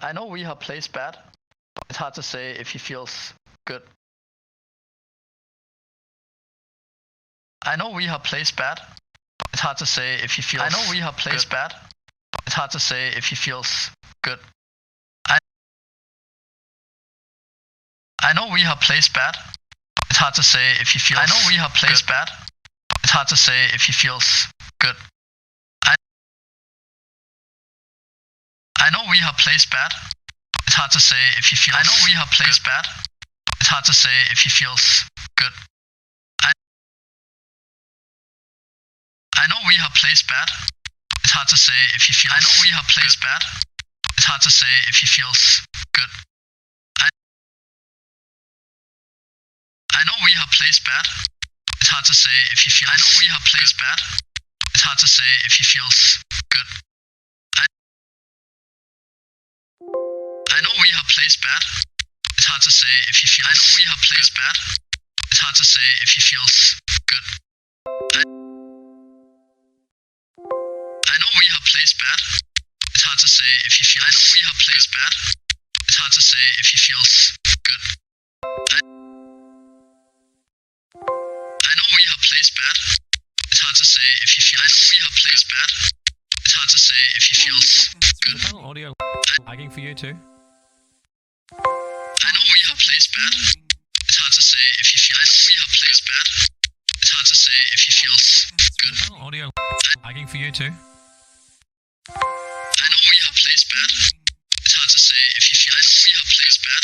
I know Weha plays bad, but it's hard to say if he feels good. I know Weha plays bad, but it's hard to say if he feels. I know Weha plays bad, but it's hard to say if he feels good. I know Weha plays bad. It's hard to say if he feels. I know Weha plays bad. It's hard to say if he feels good. I know Weha plays bad. It's hard to say if he feels. I know Weha plays bad. It's hard to say if he feels good. I know Weha plays bad. It's hard to say if he feels. I know Weha plays bad. It's hard to say if he feels good. I know Weha plays bad. It's hard to say if he feels. I know Weha plays bad. It's hard to say if he feels good. I know Weha plays bad. It's hard to say if he feels. I know Weha plays bad. It's hard to say if he feels good. I know Weha plays bad. It's hard to say if he feels. I know Weha plays bad. It's hard to say if he feels good. I know Weha plays bad. It's hard to say if he feels. I know Weha plays bad. It's hard to say if he feels good. Is the audio lagging for you too? I know Weha plays bad. It's hard to say if he feels. I know Weha plays bad. It's hard to say if he feels good. Is the audio lagging for you too? I know Weha plays bad. It's hard to say if he feels. I know Weha plays bad.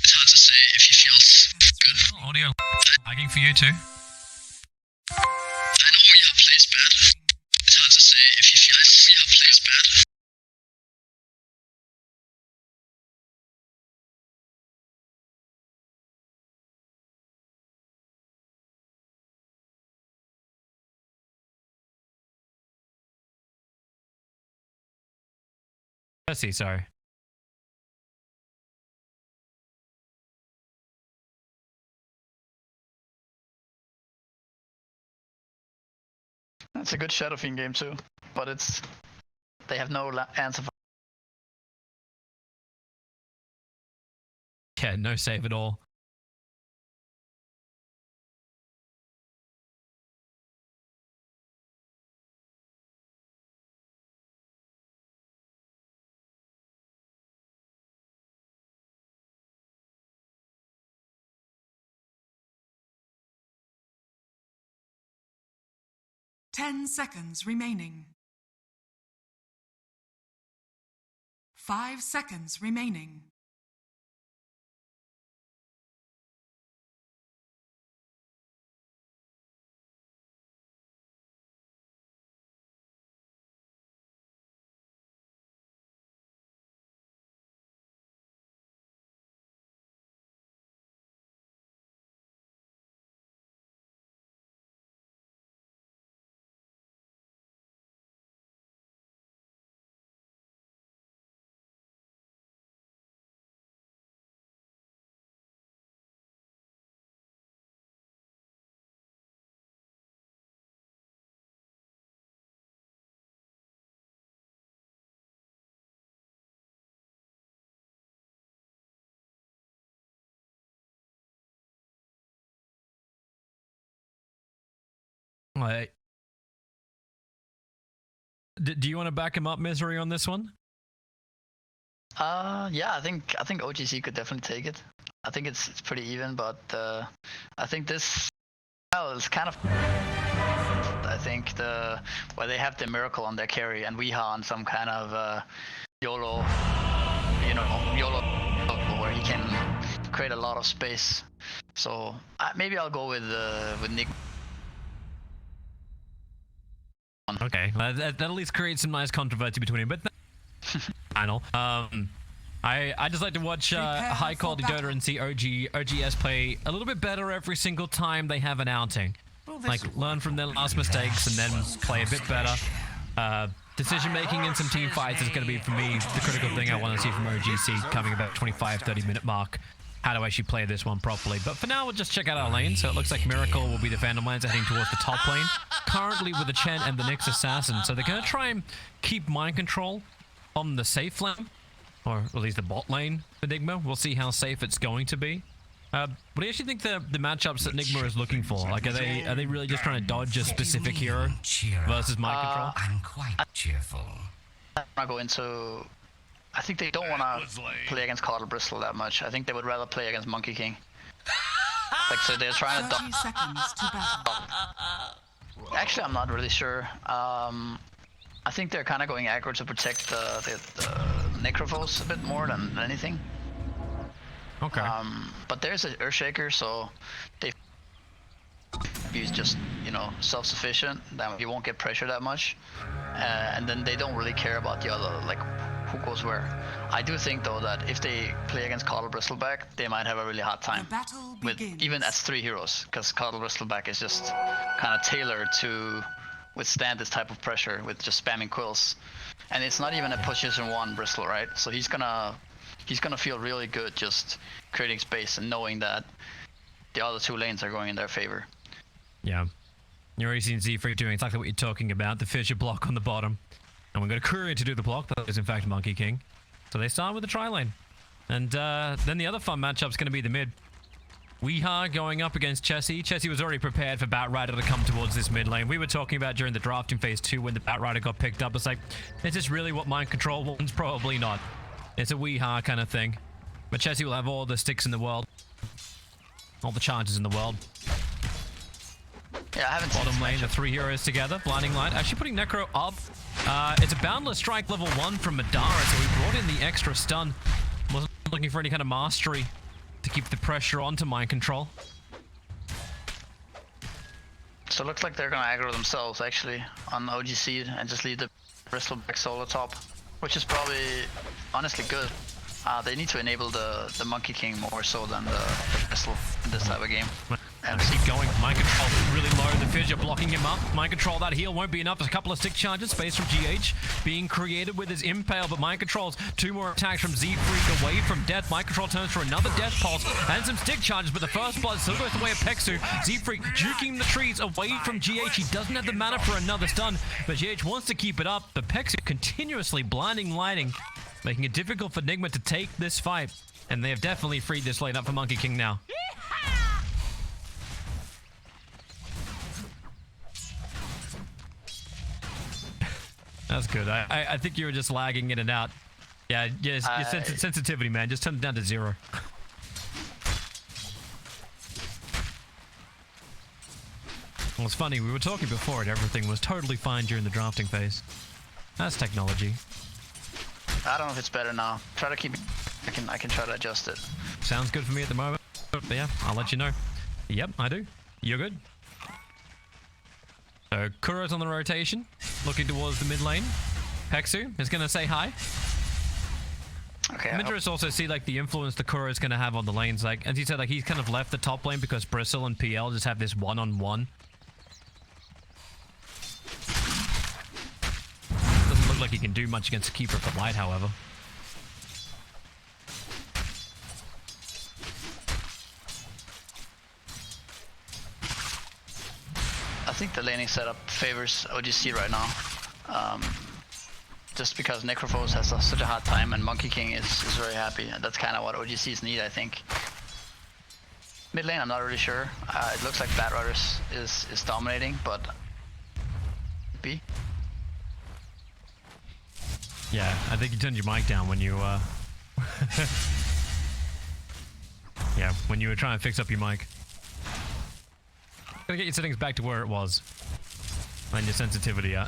It's hard to say if he feels good. Is the audio lagging for you too? I know Weha plays bad. It's hard to say if he feels. I know Weha plays bad. Percy, sorry. It's a good Shadow Fiend game too, but it's they have no answer for. Yeah, no save at all. Ten seconds remaining. 5 seconds remaining. Right. Do you want to back him up, Misery, on this one? Yeah, I think OGC could definitely take it. I think it's pretty even, but I think this is kind of. I think where they have the Miracle on their carry and Weha on some kind of YOLO, YOLO where he can create a lot of space. So maybe I'll go with Nigma. Okay, that at least creates some nice controversy between him, but final. I just like to watch high quality Dota and see OGS play a little bit better every single time they have an outing. Like learn from their last mistakes and then play a bit better. Decision making in some team fights is going to be, for me, the critical thing I want to see from OGC coming about 25-30 minute mark. How to actually play this one properly. But for now, we'll just check out our lane. So it looks like Miracle will be the Phantom Lancer heading towards the top lane. Currently with the Chen and the Nyx Assassin. So they're going to try and keep mind control on the safe lane. or at least the bot lane for Nigma. We'll see how safe it's going to be. What do you actually think the matchups that Nigma is looking for? Like, are they really just trying to dodge a specific hero versus mind control? I'm quite cheerful. I'm not going to. I think they don't want to play against Cardle Bristle that much. I think they would rather play against Monkey King. Like, so they're trying to. 30 seconds to battle. Actually, I'm not really sure. I think they're kind of going aggro to protect the Necrophos a bit more than anything. Okay. But there's an Earthshaker, so they use just, you know, self-sufficient. Then you won't get pressure that much, and then they don't really care about the other, like, who goes where. I do think though that if they play against Cardle Bristleback, they might have a really hard time The battle with begins. even as 3 heroes, because Cardle Bristleback is just kind of tailored to withstand this type of pressure with just spamming quills, and it's not even a position 1 Bristle, right? So he's gonna feel really good just creating space and knowing that the other 2 lanes are going in their favor. Yeah. You're already seeing Z-Freak doing exactly what you're talking about. The Fissure block on the bottom. And we've got a Courier to do the block. That is in fact Monkey King. So they start with the tri-lane. And then the other fun matchup's going to be the mid. Weeha going up against Chessie. Chessie was already prepared for Batrider to come towards this mid lane. We were talking about during the drafting phase 2 when the Batrider got picked up. It's like, is this really what Mind Control wants? Probably not. It's a Weeha kind of thing. But Chessie will have all the sticks in the world. All the charges in the world. Yeah, I haven't seen Bottom this lane, the matchup. 3 heroes together. Blinding Light. Actually putting Necro up. It's a Boundless Strike level 1 from Madara, so he brought in the extra stun. Wasn't looking for any kind of mastery to keep the pressure onto Mind Control. So it looks like they're gonna aggro themselves actually on OGC and just leave the Bristleback solo top, which is probably honestly good. They need to enable the Monkey King more so than the Bristle in this type of game. And keep going. Mind Control really low. The Fissure blocking him up. Mind Control, that heal won't be enough. There's a couple of stick charges. Space from GH being created with his Impale, but Mind Control's 2 more attacks from Z-Freak away from death. Mind Control turns for another Death Pulse and some stick charges, but the first blood still goes the way of Peksu. Z-Freak juking the trees away from GH. He doesn't have the mana for another stun, but GH wants to keep it up. But Peksu continuously blinding lighting, making it difficult for Nigma to take this fight. And they have definitely freed this lane up for Monkey King now. That's good. I think you were just lagging in and out. Yeah, your sensitivity, man. Just turn it down to 0. Well, it's funny. We were talking before and everything was totally fine during the drafting phase. That's technology. I don't know if it's better now. Try to keep it. I can try to adjust it. Sounds good for me at the moment. But yeah, I'll let you know. Yep, I do. You're good. So Kuro's on the rotation, looking towards the mid lane. Peksu is going to say hi. Okay. I'm interested to also see like the influence the Kuro is going to have on the lanes. Like, as you said, like he's kind of left the top lane because Bristle and PL just have this one-on-one. Doesn't look like he can do much against a Keeper for Light, however. I think the laning setup favors OGC right now. Just because Necrophos has such a hard time and Monkey King is very happy. And that's kind of what OGCs need, I think. Mid lane, I'm not really sure. It looks like Batrider is dominating, but B. Yeah, I think you turned your mic down when you yeah, when you were trying to fix up your mic. Gotta get your settings back to where it was. And your sensitivity, yeah.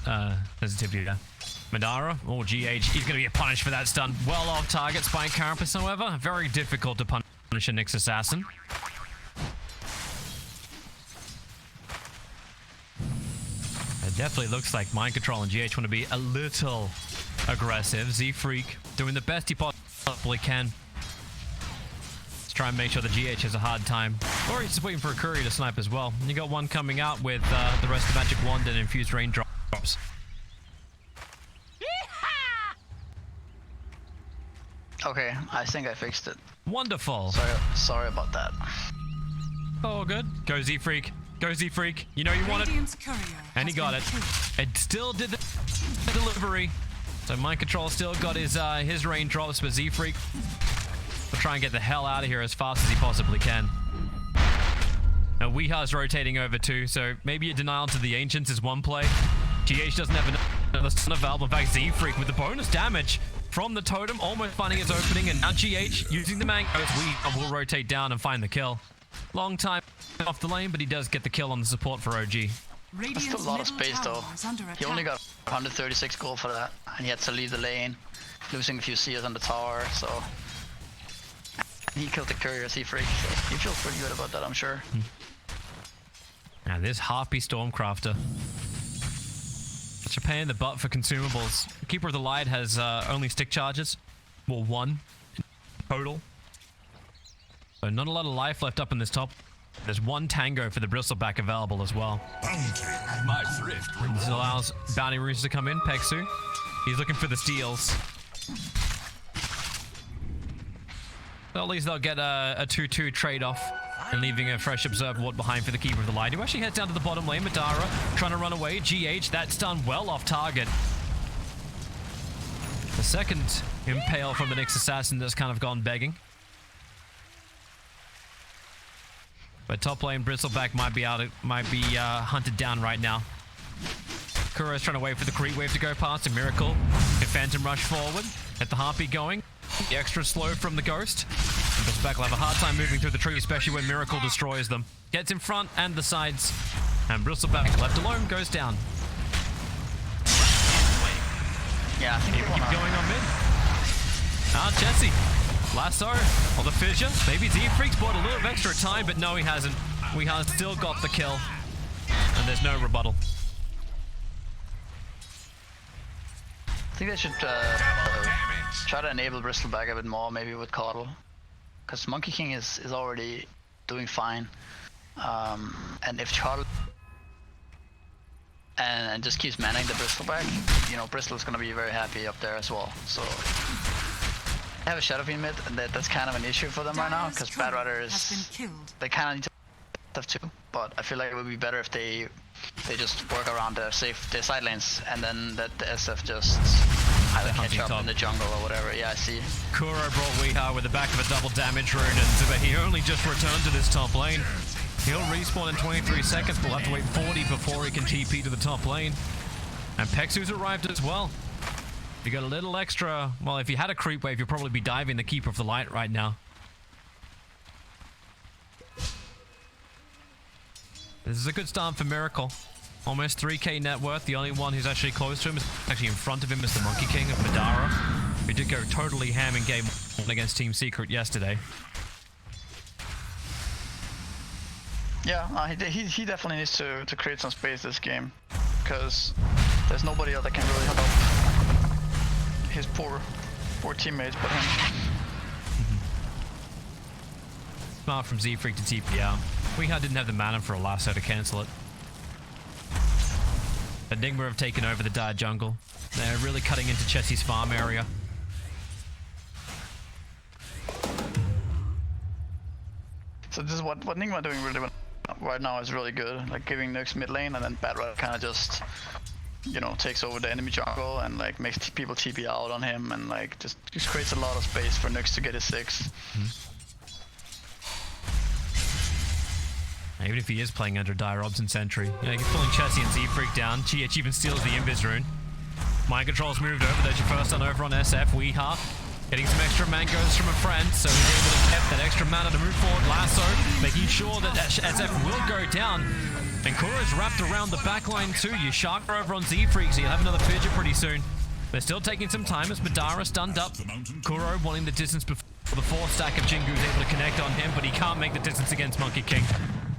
Madara, or GH, he's gonna get punished for that stun. Well off target, Spike Carapace, however. Very difficult to punish a Nyx Assassin. It definitely looks like Mind Control and GH want to be a little aggressive. Z-Freak doing the best he possibly can. Let's try and make sure the GH has a hard time. Or he's just waiting for a Courier to snipe as well. You got one coming out with the rest of Magic Wand and Infused Raindrops. Okay, I think I fixed it. Wonderful. Sorry about that. Oh, good. Go Z-Freak. Go Z-Freak. You know you want it. Radiant's courier And he has got been it. killed. It still did the delivery. So Mind Control still got his range drops, but Z-Freak will try and get the hell out of here as fast as he possibly can. Now Weeha's rotating over too, so maybe a denial to the Ancients is one play. GH doesn't have another stun of Valve. In fact, Z-Freak with the bonus damage from the totem, almost finding its opening, and now GH using the mangoes. Weeha will rotate down and find the kill. Long time off the lane, but he does get the kill on the support for OG. That's still a lot of space though. He only got 136 gold for that, and he had to leave the lane, losing a few CS on the tower, so... He killed the courier Z-Freak, so he feels pretty good about that, I'm sure. Now this Harpy Stormcrafter. Such a pain in the butt for consumables. Keeper of the Light has only stick charges. Well, 1 in total. So not a lot of life left up in this top. There's 1 Tango for the Bristleback available as well. This allows Bounty Rooster to come in. Peksu. He's looking for the steals. Well, at least they'll get a 2-2 trade-off and leaving a fresh Observer Ward behind for the Keeper of the Light, who actually heads down to the bottom lane. Madara trying to run away. GH, that's done well off target. The second impale from the Nyx Assassin that's kind of gone begging. But top lane Bristleback might be hunted down right now. Kuro's trying to wait for the creep wave to go past. A Miracle. If Phantom Rush forward. Get the Harpy going. The extra slow from the Ghost. Bristleback will have a hard time moving through the tree, especially when Miracle destroys them. Gets in front and the sides. And Bristleback, left alone, goes down. Yeah, I think keep going on mid. Jesse. Lasso, or the fissure. Maybe Z-Freak's bought a little bit extra time, but no, he hasn't. Weeha still got the kill. And there's no rebuttal. I think they should try to enable Bristleback a bit more, maybe with Caudle. Because Monkey King is already doing fine. And if Charlie and just keeps manning the Bristleback, you know, Bristle's gonna be very happy up there as well. So they have a Shadow Fiend mid, and that's kind of an issue for them right now, because Bad Rider is... They kind of need to stuff too, but I feel like it would be better if they just work around their side lanes, and then let the SF just either catch up in the jungle or whatever. Yeah, I see. Kuro brought Weeha with the back of a double damage rune, and he only just returned to this top lane. He'll respawn in 23 seconds, but we'll have to wait 40 before he can TP to the top lane. And Peksu's arrived as well. You got a little extra... Well, if you had a creep wave, you'll probably be diving the Keeper of the Light right now. This is a good start for Miracle. Almost 3k net worth. The only one who's actually close to him is actually in front of him is the Monkey King of Madara, who did go totally ham in game 1 against Team Secret yesterday. Yeah, he definitely needs to create some space this game, because there's nobody else that can really help his poor teammates but him. Smart from Z-Freak to TP out. Weeha didn't have the mana for a lasso to cancel it. Nigma have taken over the dire jungle. They're really cutting into Chessie's farm area. So this is what Nigma doing really well right now is really good. Like giving Nyx mid lane, and then Bad Rider kind of just, you know, takes over the enemy jungle and like makes people TP out on him, and like just creates a lot of space for Nyx to get his 6. Even if he is playing under Dire Obs and Sentry. Yeah, he's pulling Chessie and Z-Freak down. GH even steals the Invis rune. Mind Control's moved over. There's your first on over on SF. Weeha getting some extra mangoes from a friend, so he's able to get that extra mana to move forward. Lasso making sure that SF will go down. And Kuro's wrapped around the backline too. You shark over on Z-Freak, so you'll have another fidget pretty soon. They're still taking some time as Madara stunned up. Kuro wanting the distance before the 4th stack of Jingu's able to connect on him, but he can't make the distance against Monkey King.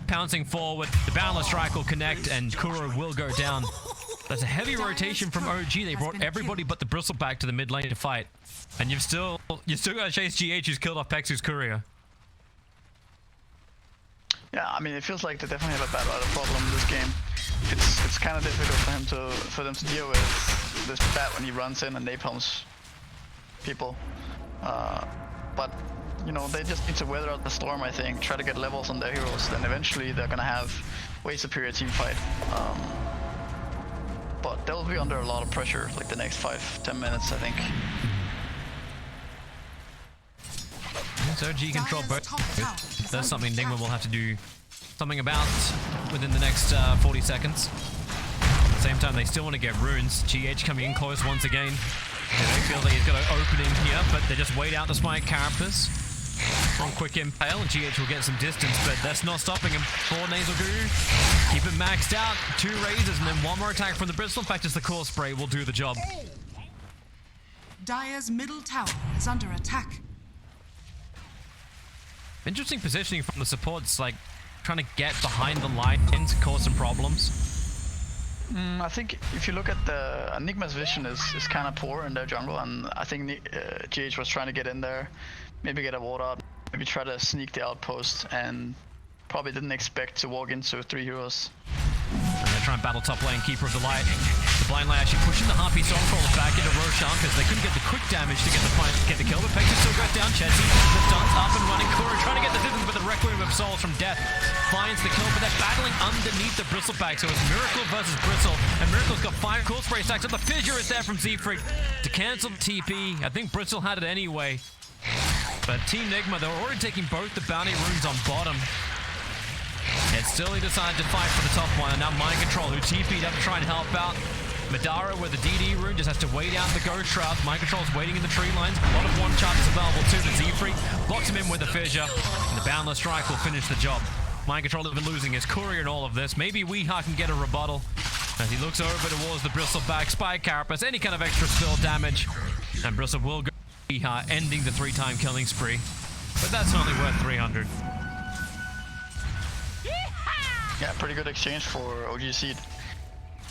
Pouncing forward, the Boundless Strike will connect, and Kuro will go down. That's a heavy rotation from OG. They brought everybody but the Bristleback to the mid lane to fight. And you've still got to chase GH, who's killed off Peksu's courier. Yeah, I mean, it feels like they definitely have a Bad Rider problem in this game. It's kind of difficult for them to deal with this bat when he runs in and napalms people. But you know, they just need to weather out the storm, I think, try to get levels on their heroes, then eventually they're gonna have way superior team fight. but they'll be under a lot of pressure like the next 5-10 minutes, I think. So OG control both. That's something Nigma will have to do something about within the next 40 seconds. At the same time, they still want to get runes. GH coming in close once again. They feel that he's got an opening here, but they just wait out the spike carapace. One quick impale and GH will get some distance, but that's not stopping him. 4 nasal goo. Keep it maxed out. 2 razors and then 1 more attack from the bristle. In fact, just the core spray will do the job. Dire's middle tower is under attack. Interesting positioning from the supports, like trying to get behind the line to cause some problems. I think if you look at the Nigma's vision is kind of poor in their jungle, and I think GH was trying to get in there, maybe get a ward out, maybe try to sneak the outpost, and probably didn't expect to walk into 3 heroes. And they're trying to battle top lane, Keeper of the Light. The blind lane actually pushing the Harpy Soulcrawler back into Roshan because they couldn't get the quick damage to get the kill, but Pexer still goes down. Chetsy, the stun's up and running. Kura trying to get the distance, but the Requiem of Souls from Death finds the kill, but they're battling underneath the Bristleback, so it's Miracle versus Bristle, and Miracle's got 5 cool spray stacks up. The Fissure is there from Siegfried to cancel the TP. I think Bristle had it anyway, but Team Nigma, they were already taking both the bounty runes on bottom. Yet still he decided to fight for the top one, and now Mind Control, who TP'd up to try and help out. Madara with the DD rune just has to wait out the Ghost Shroud. Mind Control's waiting in the tree lines. A lot of one chances available too, but Siegfried blocks him in with a Fissure, and the Boundless Strike will finish the job. Mind Control even losing his courier in all of this. Maybe Weeha can get a rebuttal as he looks over towards the Bristleback Spike Carapace. Any kind of extra spill damage, and Bristle will go Weeha, ending the 3-time killing spree. But that's only worth 300. Yeah, pretty good exchange for OG Seed.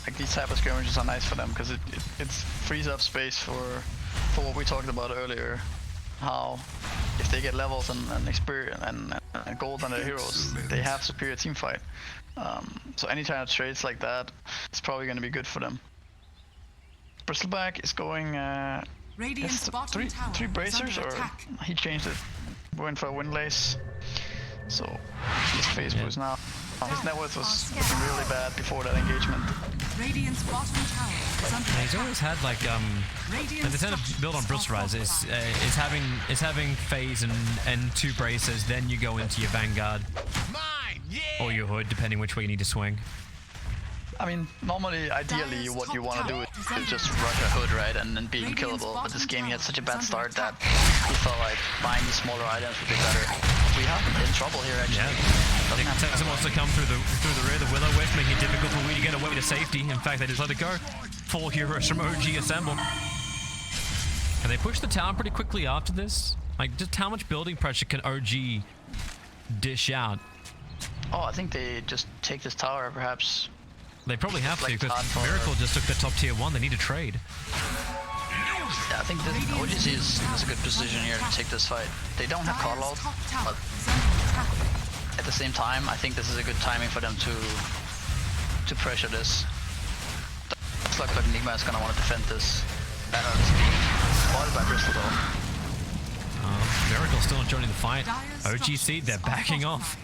Like these type of skirmishes are nice for them because it frees up space for what we talked about earlier. How if they get levels and experience and gold on their heroes, they have superior team fight. So any kind of trades like that is probably going to be good for them. Bristleback is going three bracers, or he changed it. Went for a Windlace. So his phase boost now. His net worth was looking really bad before that engagement. Radiant's bottom tower is under He's always had like the tend to build on Bristle Rise is having phase and 2 braces, then you go into your Vanguard or your Hood, depending which way you need to swing. I mean, normally, ideally, what you want to do is just rush a Hood, right, and then being killable. But this game, he had such a bad start that he felt like buying these smaller items would be better. We have in trouble here, actually. Yeah. Texan wants to come through the rear. The Willow Wisp making it difficult for We to get away to safety. In fact, they just let it go. 4 heroes from OG assemble. And they push the tower pretty quickly after this. Like, just how much building pressure can OG dish out? Oh, I think they just take this tower, perhaps. They probably have like to, because Miracle just took the top tier 1. They need to trade. Yeah, I think this OGC is a good position here to take this fight. They don't have call out, but at the same time, I think this is a good timing for them to pressure this. Looks like Nigma is gonna want to defend this. Banner is being spotted by Bristol though. Miracle's still not joining the fight. OGC, they're backing off.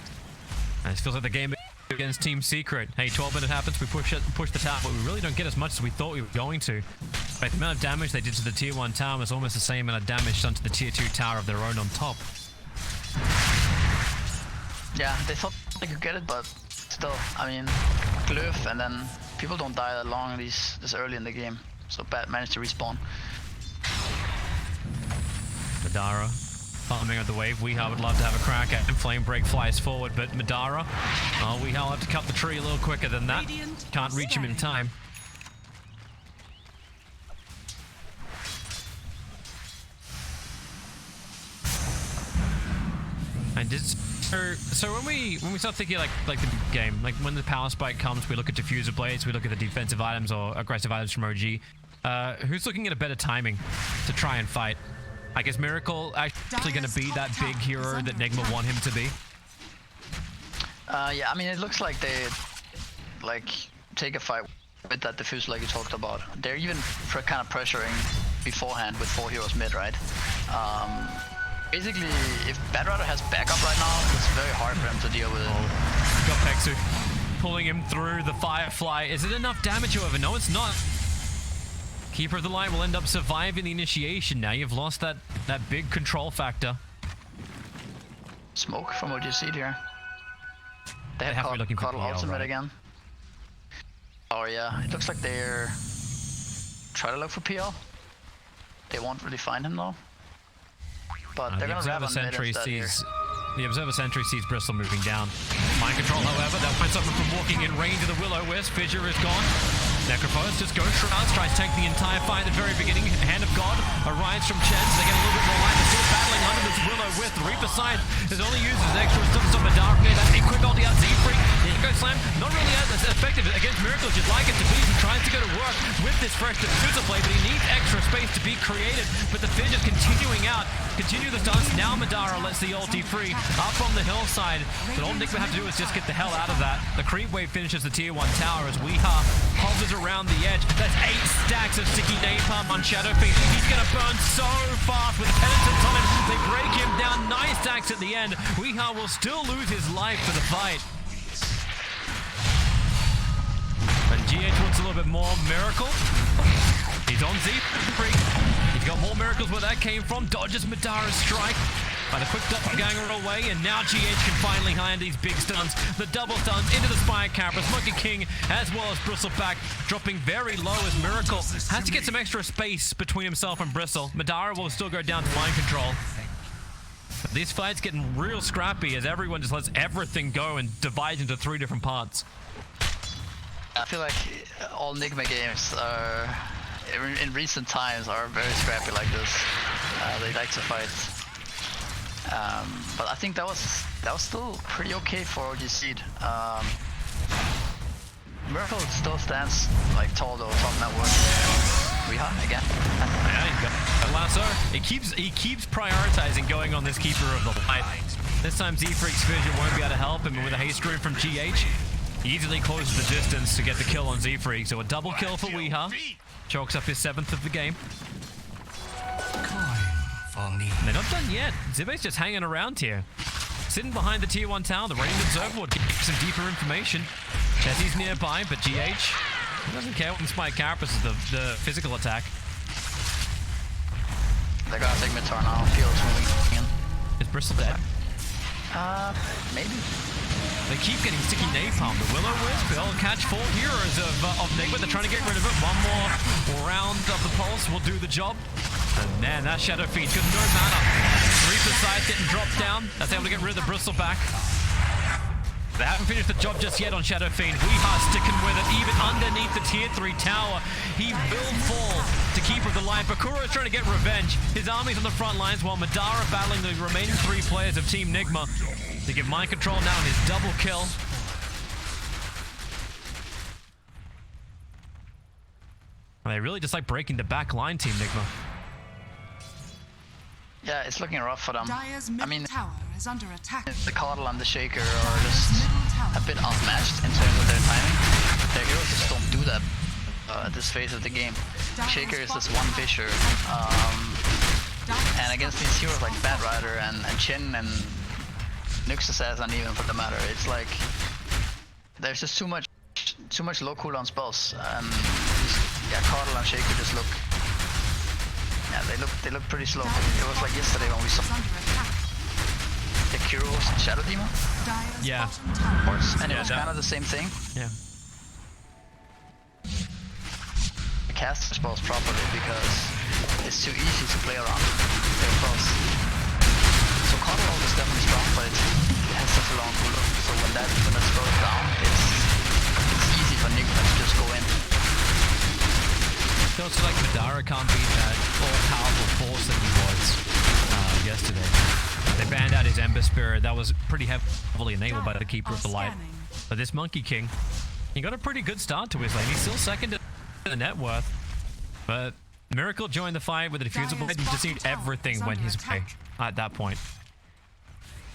And it feels like the game against Team Secret. Hey, 12-minute happens, we push the tower, but we really don't get as much as we thought we were going to. But the amount of damage they did to the tier 1 tower was almost the same amount of damage done to the tier 2 tower of their own on top. Yeah, they thought they could get it, but still, I mean, Glyph, and then people don't die that long this early in the game. So Bat managed to respawn. Madara farming of the wave. Weeha would love to have a crack at him. Flame Break flies forward, but Madara, Weeha will have to cut the tree a little quicker than that. Can't reach him in time. And so when we start thinking like the game, like when the power spike comes, we look at diffuser blades, we look at the defensive items or aggressive items from OG. Who's looking at a better timing to try and fight? I guess Miracle actually going to be that big hero that Nigma want him to be. Yeah, I mean, it looks like they take a fight with that diffuser like you talked about. They're even kind of pressuring beforehand with 4 heroes mid, right? Basically, if Bedrider has backup right now, it's very hard for him to deal with it. Got Pexu. pulling him through the Firefly. Is it enough damage, however? No, it's not. Keeper of the Light will end up surviving the initiation. Now you've lost that big control factor. Smoke from what you see here. They have to be looking for Coddle PL, ultimate right? again. Oh yeah, it looks like they're trying to look for PL. They won't really find him though. But they're gonna grab on mid instead here. The Observer Sentry sees Bristle moving down. Mind control, however, that prevents someone from walking in range of the Will-O-Wisp. Fissure is gone. Necrophos just goes Shrouds, tries to tank the entire fight at the very beginning. Hand of God arrives from Chens. They get a little bit more light. They're still battling under this Will-O-Wisp. The Reaper side is only used as extra stuff on the dark near that. A quick ulti out Z-Freak. The Echo Slam, not really as effective against Miracle as you'd like it to be. He tries to go to work with this fresh diffuser play, but he needs extra space to be created. But the Fissure is continuing out. Continue the stunts. Now Madara lets the ulti free up on the hillside. But all Nigma have to do is just get the hell out of that. The creep wave finishes the tier 1 tower as Weeha hovers around the edge. That's 8 stacks of sticky napalm on Shadowfiend. He's gonna burn so fast with penitence on him. They break him down. 9 stacks at the end. Weeha will still lose his life for the fight. And GH wants a little bit more. Miracle. He's on Z-Freak. He's got more miracles where that came from. Dodges Madara's strike. By the quick doppelganger away, and now GH can finally land these big stuns. The double stuns into the Spire Carapace. Monkey King, as well as Bristleback, dropping very low as Miracle has to get some extra space between himself and Bristle. Madara will still go down to mind control. But these fights getting real scrappy as everyone just lets everything go and divides into 3 different parts. I feel like all Nigma games are, in recent times, are very scrappy like this. They like to fight. But I think that was still pretty okay for OGC. Miracle still stands like tall though, top network. Weeha again. Yeah, he got a lasso. He keeps prioritizing going on this Keeper of the Light. This time Z-Freak's vision won't be able to help him, and with a haste rune from GH, he easily closes the distance to get the kill on Z-Freak. So a double kill for Weeha. Chalks up his 7th of the game. They're not done yet. Zibe's just hanging around here. Sitting behind the tier 1 tower, the Radiant Observer will get some deeper information. Chessie's nearby, but GH doesn't care what Spike Carapace is the physical attack. They're gonna take mid-tower now. Field's moving in. Is Bristle dead? Maybe. They keep getting sticky napalm. The Will-O-Wisp, they'll catch 4 heroes of Nigma. They're trying to get rid of it. One more round of the pulse will do the job. And man, that Shadowfiend's got no mana. Reaper side getting dropped down. That's able to get rid of the Bristleback. They haven't finished the job just yet on Shadowfiend. Weeha sticking with it, even underneath the tier 3 tower. He will fall to Keeper of the Light. Bakura is trying to get revenge. His army's on the front lines while Madara battling the remaining 3 players of Team Nigma. To get mind control now in his double kill. And they really just like breaking the back line, Team Nigma. Yeah, it's looking rough for them. Dire's I mean, tower is under attack. the Coddle and the Shaker are just a bit outmatched in terms of their timing. Their heroes just don't do that at this phase of the game. Shaker is this one Fissure, and against these heroes like Bat Rider and Chin and Nyx Assassin even for the matter, it's like there's just too much low cooldown spells, and yeah, Coddle and Shaker just look. Yeah, they look pretty slow. It was like yesterday when we saw the Kyros and Shadow Demon. Yeah. And it was kind of the same thing. Yeah. I cast spells properly because it's too easy to play around their spells. So Coddle is definitely strong, but it has such a long cooldown. So when that spell is down, it's easy for Nigma to just go in. It feels like Madara can't beat that all-powerful force that he was yesterday. They banned out his Ember Spirit. That was pretty heavily enabled by the Keeper of the Light. But this Monkey King, he got a pretty good start to his lane. He's still second in the net worth. But Miracle joined the fight with a diffuser blade. He just needed everything went his way at that point.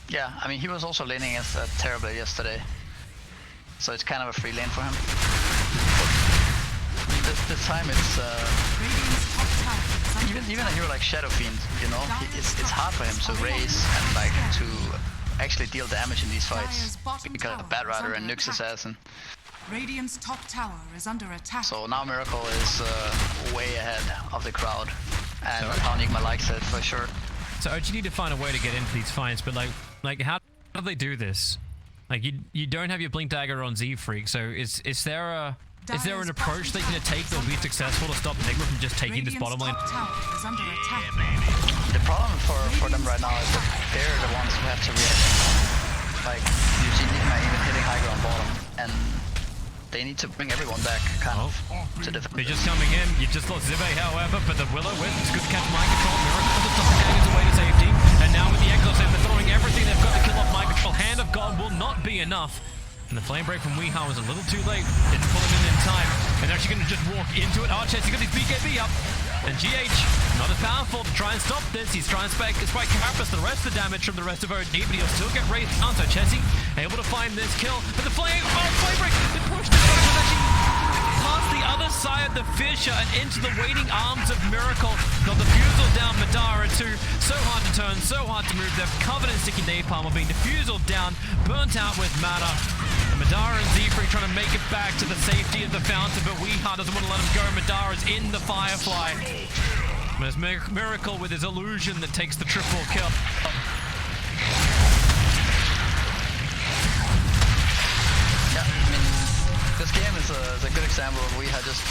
Yeah, I mean, he was also laning against Terribly yesterday. So it's kind of a free lane for him. This time it's even a hero like Shadowfiend, you know, it's hard for him to raise and like to actually deal damage in these fights Dire's bottom because tower of Bad is Rider under and Nyx attack. Assassin. Radiant's top tower is under attack. So now Miracle is way ahead of the crowd, and So- how Nigma likes it for sure. So OG need to find a way to get into these fights, but like how do they do this? Like you don't have your Blink Dagger on Z Freak, so is there an approach they can take that will be successful to stop Nigma from just taking this bottom lane? Top tower is under attack. The problem for them right now is that they're the ones who have to react. Like, you see Nigma even hitting high ground bottom, and they need to bring everyone back, kind of, to defend. They're just coming in. You just lost Zibe, however, but the Will-O-Wisp is good to catch mind control. Miracle just took the daggers away to safety, and now with the Echo Sand, they're throwing everything they've got to kill off mind control. Hand of God will not be enough. And the flame break from Weehaw was a little too late. Didn't pull him in time. And they're actually going to just walk into it. Oh, Chessy got his BKB up. And GH, not as powerful to try and stop this. He's trying to spike Carapace the rest of the damage from the rest of OD, but he'll still get raised down. So Chessy able to find this kill. But the flame break, they pushed it. Was actually past the other side of the fissure and into the waiting arms of Miracle. Got the Fusel down, Madara too. So hard to turn, so hard to move. They're covered in sticky napalm are being diffused down, burnt out with Mana. Madara and Z-Freak trying to make it back to the safety of the fountain, but Weehaw doesn't want to let him go. Madara's in the Firefly. There's Miracle with his illusion that takes the triple kill. Yeah, I mean, this game is a good example of Weehaw just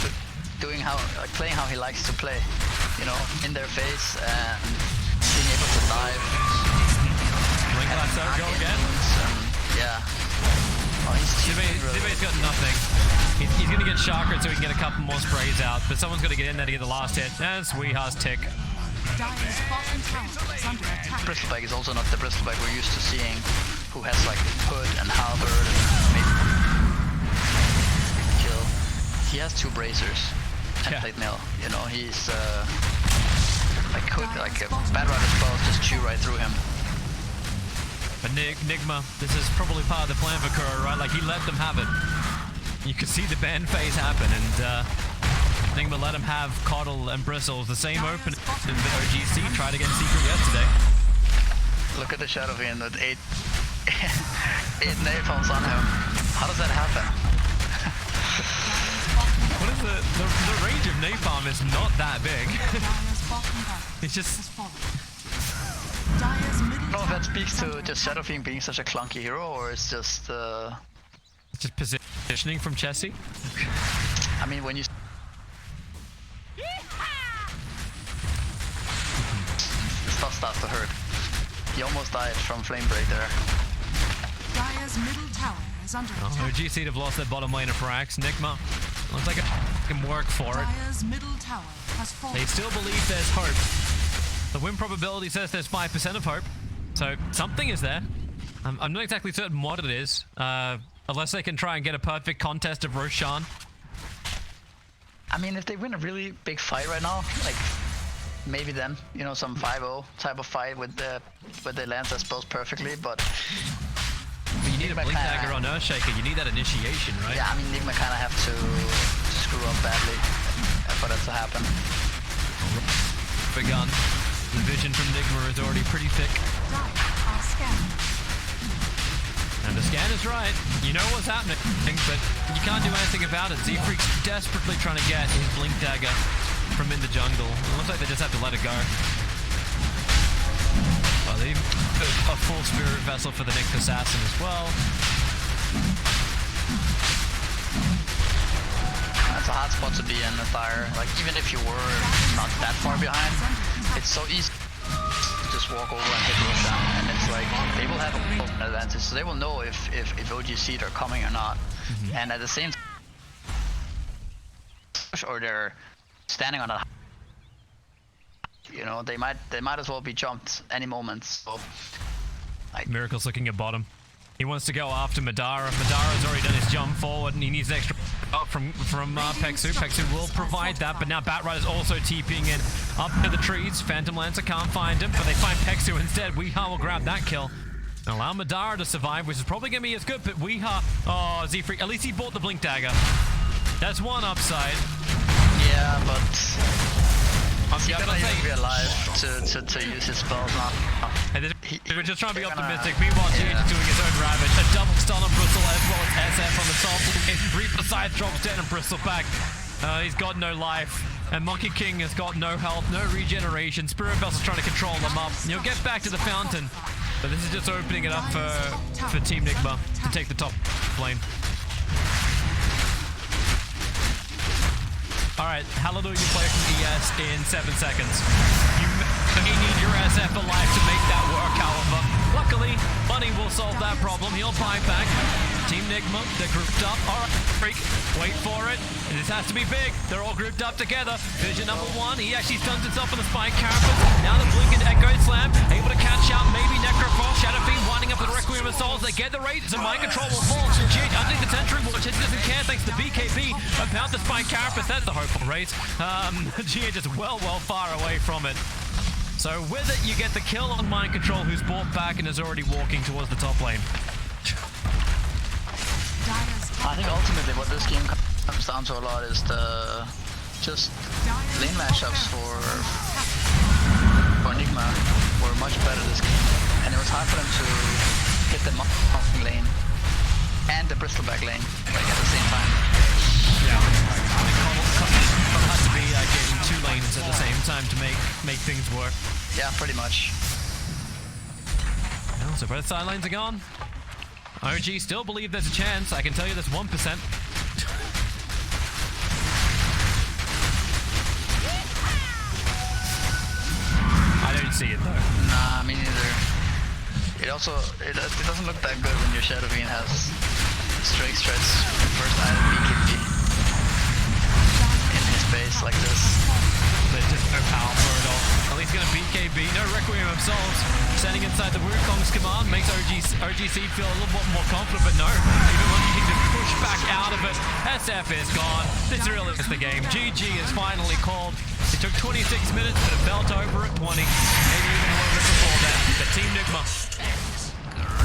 doing playing how he likes to play. You know, in their face and being able to dive. Link last out, go again. Yeah. Oh, Zibe's got nothing. He's going to get chakra so he can get a couple more sprays out, but someone's got to get in there to get the last hit. That's Weehaw's tick. Dire's bottom tower is under attack. Bristleback is also not the Bristleback we're used to seeing, who has like Hood and Halberd and maybe kill. He has 2 bracers and plate mill. You know, he's like Bad Rider spells just chew right through him. But Nigma, this is probably part of the plan for Kuro, right? Like, he let them have it. You could see the band phase happen, and Nigma let him have Coddle and Bristles, the same opening that OGC tried against Secret yesterday. Look at the Shadow Fiend with 8 napalms on him. How does that happen? What is the range of napalm is not that big. Dire's bottom barracks It's just... has fallen. Dire's middle I don't know if that tower speaks is to under just attack. Shadow Fiend being such a clunky hero, or it's just positioning from Chessy. I mean, when you stuff starts to hurt. He almost died from flame break there. Dire's middle tower is under attack. OGC have lost their bottom lane of Frax. Nigma looks like it can work for it. Dire's middle tower has fallen. They still believe there's hope. The win probability says there's 5% of hope. So something is there. I'm not exactly certain what it is. Unless they can try and get a perfect contest of Roshan. I mean, if they win a really big fight right now, like maybe then, you know, some 5-0 type of fight with the lands their spells perfectly, but you need a Blink Dagger on Earthshaker. You need that initiation, right? Yeah, I mean, Nigma kind of have to screw up badly for that to happen. Begun. The vision from Nigma is already pretty thick. Dire are scanning. And the scan is right. You know what's happening, but you can't do anything about it. Z-Freak's desperately trying to get his Blink Dagger from in the jungle. It looks like they just have to let it go. Oh, they've got a full Spirit Vessel for the Nyx Assassin as well. That's a hot spot to be in the fire. Like, even if you were not that far behind, it's so easy to just walk over and hit Roshan. And it's like, they will have an advantage, so they will know if OGC are coming or not. Mm-hmm. And at the same time, or they're standing on a, you know, they might as well be jumped any moment. So, like, Miracle's looking at bottom. He wants to go after Madara. Madara's already done his jump forward, and he needs an extra up from Pexu. Pexu will provide that, but now Batrider's also TPing in up to the trees. Phantom Lancer can't find him, but they find Pexu instead. Weehaw will grab that kill and allow Madara to survive, which is probably going to be as good, but Weehaw, oh, Z-Freak, at least he bought the Blink Dagger. That's one upside. Yeah, but He's gonna even be alive to use his spells now. And we're just trying to be They're optimistic. gonna- Meanwhile, GH yeah. is doing his own ravage. A double stun on Bristle as well as SF on the top lane. Reaper side drops down and Bristle back. He's got no life. And Monkey King has got no health, no regeneration. Spirit Bells is trying to control them up. You'll get back to the fountain. But this is just opening it up for Team Nigma to take the top lane. Alright, hallelujah play from ES in 7 seconds. You may need your SF alive to make that work, however. Luckily, Bunny will solve that problem. He'll buy back. Team Nigma, they're grouped up. Alright, Freak, wait for it. This has to be big. They're all grouped up together. Vision number 1, he actually stuns himself on the spine carapace. Now the blinking Echo Slam, able to catch out maybe Necrophall. Shadow Fiend winding up with Requiem of Souls. They get the raid, so mind control will fall. GH underneath the Sentry Watch. He doesn't care thanks to BKB about the spine carapace. That's the hopeful race. GH is well far away from it. So with it, you get the kill on Mind Control, who's brought back and is already walking towards the top lane. I think ultimately what this game comes down to a lot is the just lane matchups for Nigma were much better this game, and it was hard for them to get the Monkey lane and the Bristleback lane like at the same time. Yeah, I mean, Connell has to be getting 2 lanes at the same time to make things work. Yeah, pretty much. Well, so both side lanes are gone. OG still believe there's a chance. I can tell you there's 1%. I don't see it though. Nah, me neither. It also it doesn't look that good when your Shadow Fiend has straight strats first item BKB in his base like this. There's just no power for it all. At least gonna BKB, no Requiem of Souls. Standing inside the Wukong's command makes OGC feel a little bit more confident, but no. Even when you can push back out of it, SF is gone. This really is the game. GG is finally called. It took 26 minutes, but it felt over at 20. Maybe even a little bit before that. But Team Nigma,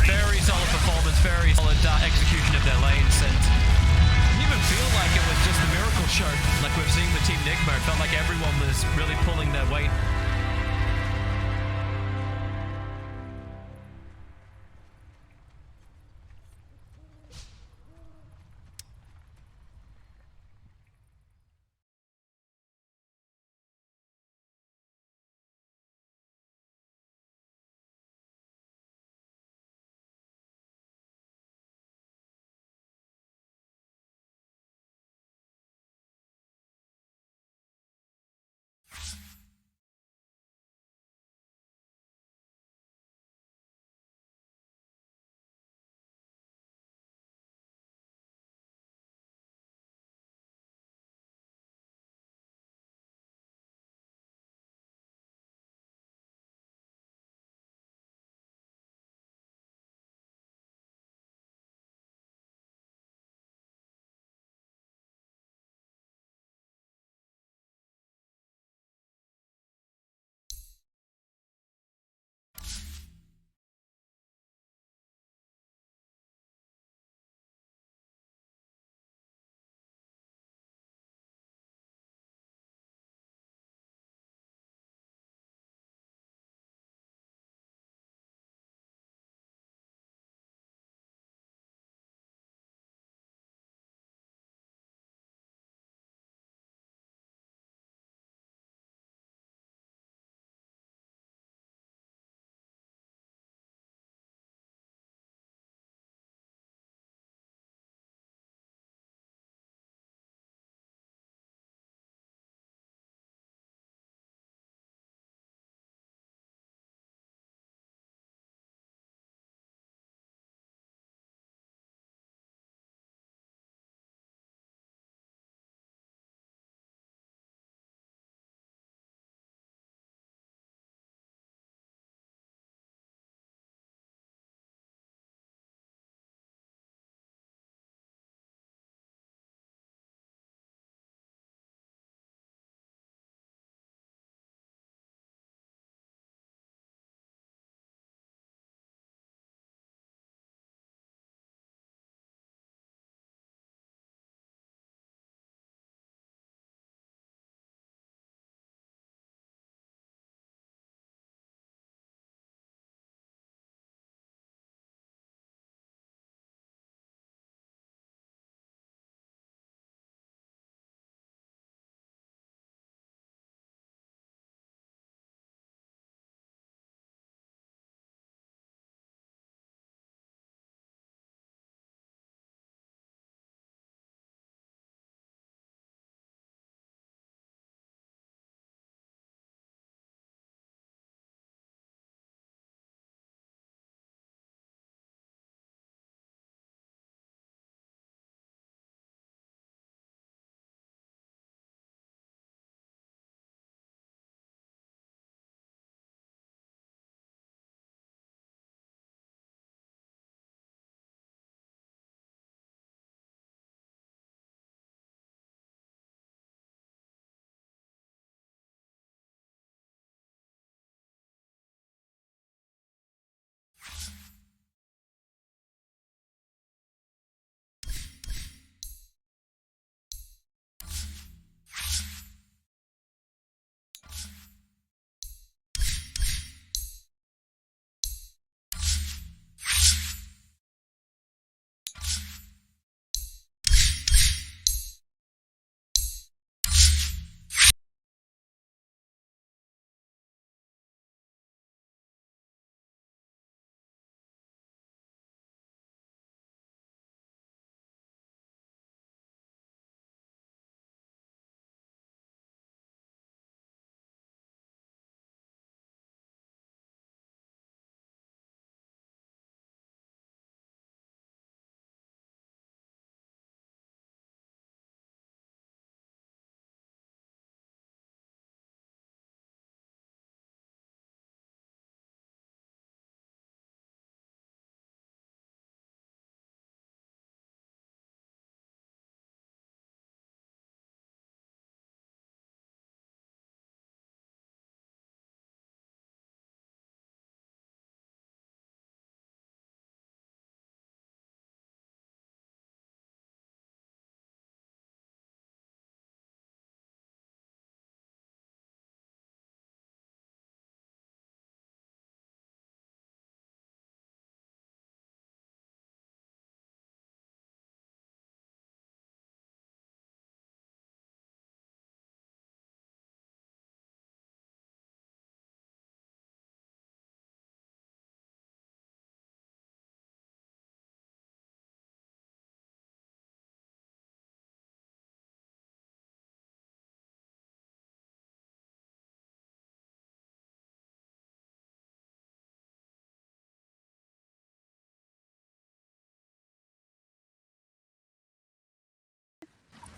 very solid performance, very solid execution of their lanes, and didn't even feel like it was just a miracle show like we've seen with Team Nigma. It felt like everyone was really pulling their weight.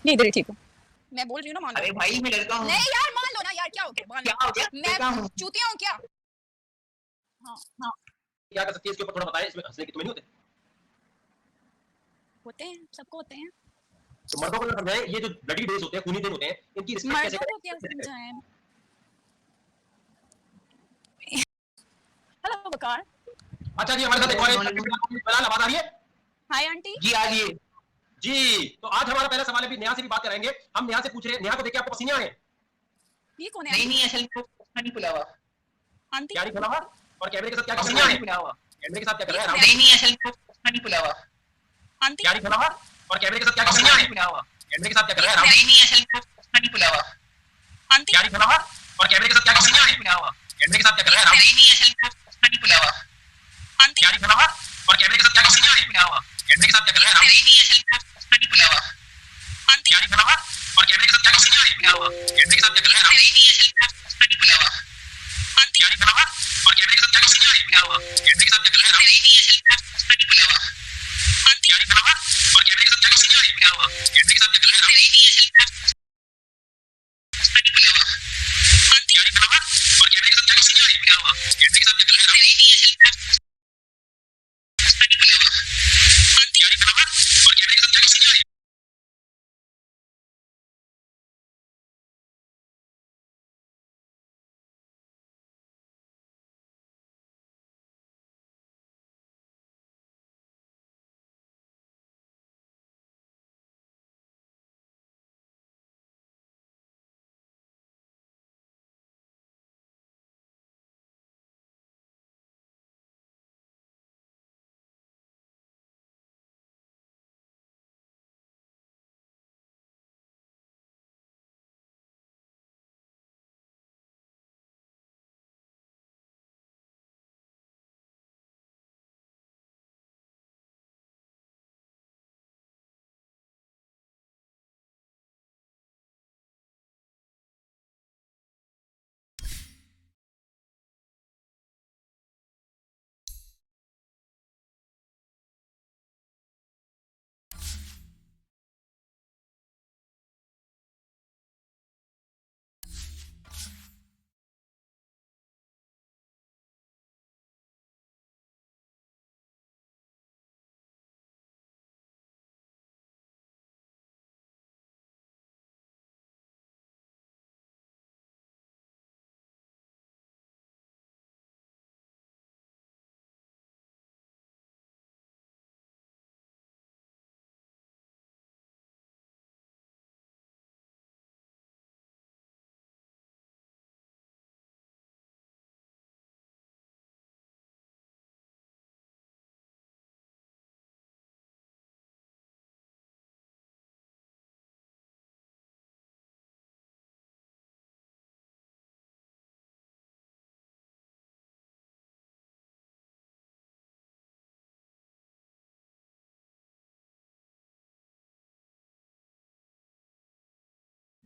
नहीं इधर ही ठीक हूँ मैं बोल रही हूँ ना मान लो अरे भाई मैं लड़का हूँ नहीं यार मान लो ना यार क्या हो गया मान लो क्या हो गया लड़का मैं हूँ चूतिया हूँ क्या हाँ हाँ क्या कर सकती है इसके ऊपर थोड़ा बताएं इसमें हंसने की तुम्हें नहीं होते होते हैं सबको होते हैं तो मर्दों को ना समझाएं ये जो ब्लडी डेज होते हैं खूनी दिन होते हैं इनकी रिस्पेक्ट कैसे मर्दों को क्या करें समझाएं हेलो बकार अच्छा जी हमारे साथ एक और बिलाल आवाज आ रही है हाय आंटी जी आ रही है जी तो आज हमारा पहला सवाल है नेहा से भी बात कराएंगे हम नेहा से पूछ रहे हैं नेहा को देख के आपको पसीने आए ये कौन है नहीं नहीं असल में उसका नहीं खुला हुआ आंटी क्या नहीं खुला हुआ और कैमरे के साथ क्या कर पसीने रहे नहीं हैं खुला हुआ कैमरे के साथ क्या कर रहे हैं नहीं नहीं असल में उसका नहीं खुला हुआ आंटी क्या नहीं खुला हुआ और कैमरे के साथ क्या कर पसीने रहे नहीं हैं खुला हुआ कैमरे के साथ क्या कर रहे हैं नहीं नहीं असल में उसका नहीं खुला हुआ आंटी क्या नहीं खुला हुआ और कैमरे के साथ क्या कर पसीने रहे नहीं हैं खुला हुआ कैमरे के साथ क्या कर रहे हैं नहीं नहीं असल में उसका नहीं खुला हुआ आंटी क्या नहीं खुला हुआ और कैमरे के साथ क्या कर पसीने रहे नहीं हैं खुला हुआ कैमरे के साथ क्या कर रहे हैं नहीं नहीं असल में उसका नहीं खुला हुआ आंटी क्या नहीं खुला हुआ और कैमरे के साथ क्या कर पसीने रहे नहीं खुला हुआ हैं कैमरे के साथ क्या कर रहे हैं नहीं नहीं असल में उसका नहीं खुला हुआ आंटी क्या नहीं खुला हुआ और कैमरे के साथ क्या कर पसीने नहीं खुला हुआ कैमरे के साथ क्या कर रहे हैं नहीं नहीं असल में उसका नहीं खुला हुआ आंटी क्या नहीं खुला हुआ और कैमरे के साथ क्या कर पसीने नहीं खुला हुआ कैमरे के साथ क्या कर रहे हैं नहीं नहीं असल में उसका नहीं खुला हुआ आंटी क्या नहीं खुला हुआ और कैमरे के साथ क्या कर पसीने नहीं खुला हुआ कैमरे के साथ क्या कर रहे हैं नहीं नहीं असल में उसका नहीं खुला हुआ आंटी क्या नहीं खुला हुआ और कैमरे के साथ क्या कर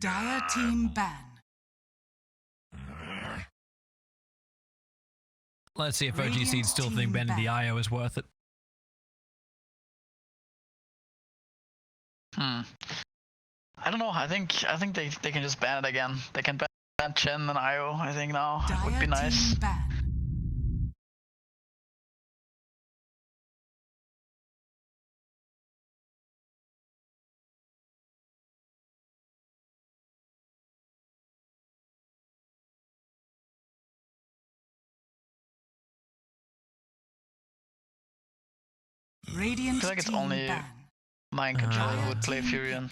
Dire team ban. Let's see if OGC still think banning the IO is worth it. I don't know. I think they can just ban it again. They can ban Chen and IO. I think now would be Dire nice. team ban. Radiant I feel like it's team only ban. Mind Control Uh, would play Furion.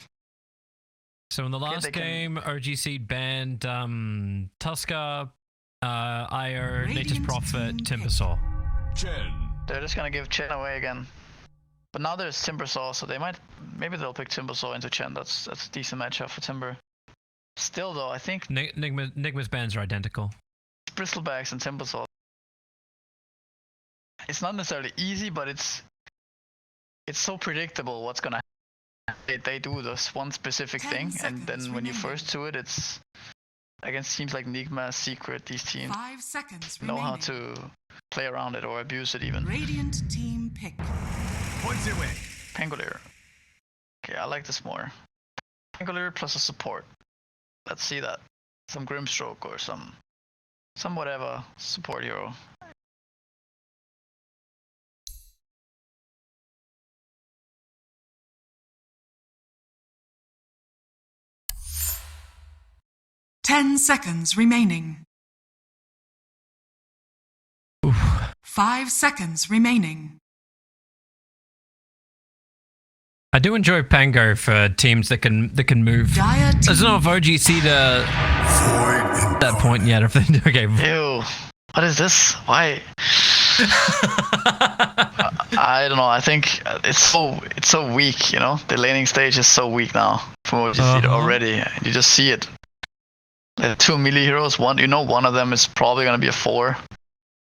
So in the last they can- game, OGC banned Tuska, Ire, Nature's Radiant Prophet, team pick. Timbersaw. They're just gonna give Chen away again. But now there's Timbersaw, so maybe they'll pick Timbersaw into Chen. That's a decent matchup for Timber. Still though, I think Nigma's bans are identical. Bristlebacks and Timbersaw. It's not necessarily easy, but it's so predictable what's gonna happen. They do this one specific 10 thing, and seconds then when you remaining. first do it, it's against teams like Nigma, Secret. These teams 5 seconds know remaining. how to play around it or abuse it even. Radiant team pick. Pangolier. Okay, I like this more. Angular plus a support. Let's see that. Some Grimstroke or some whatever support hero. Ten seconds remaining. Oof. 5 seconds remaining. I do enjoy Pango for teams that can move. I don't know if OGC to that point yet. If they okay. Ew. What is this? Why? I don't know. I think it's so weak. You know, the laning stage is so weak now from OGC already. You just see it. The 2 melee heroes. One of them is probably gonna be a 4.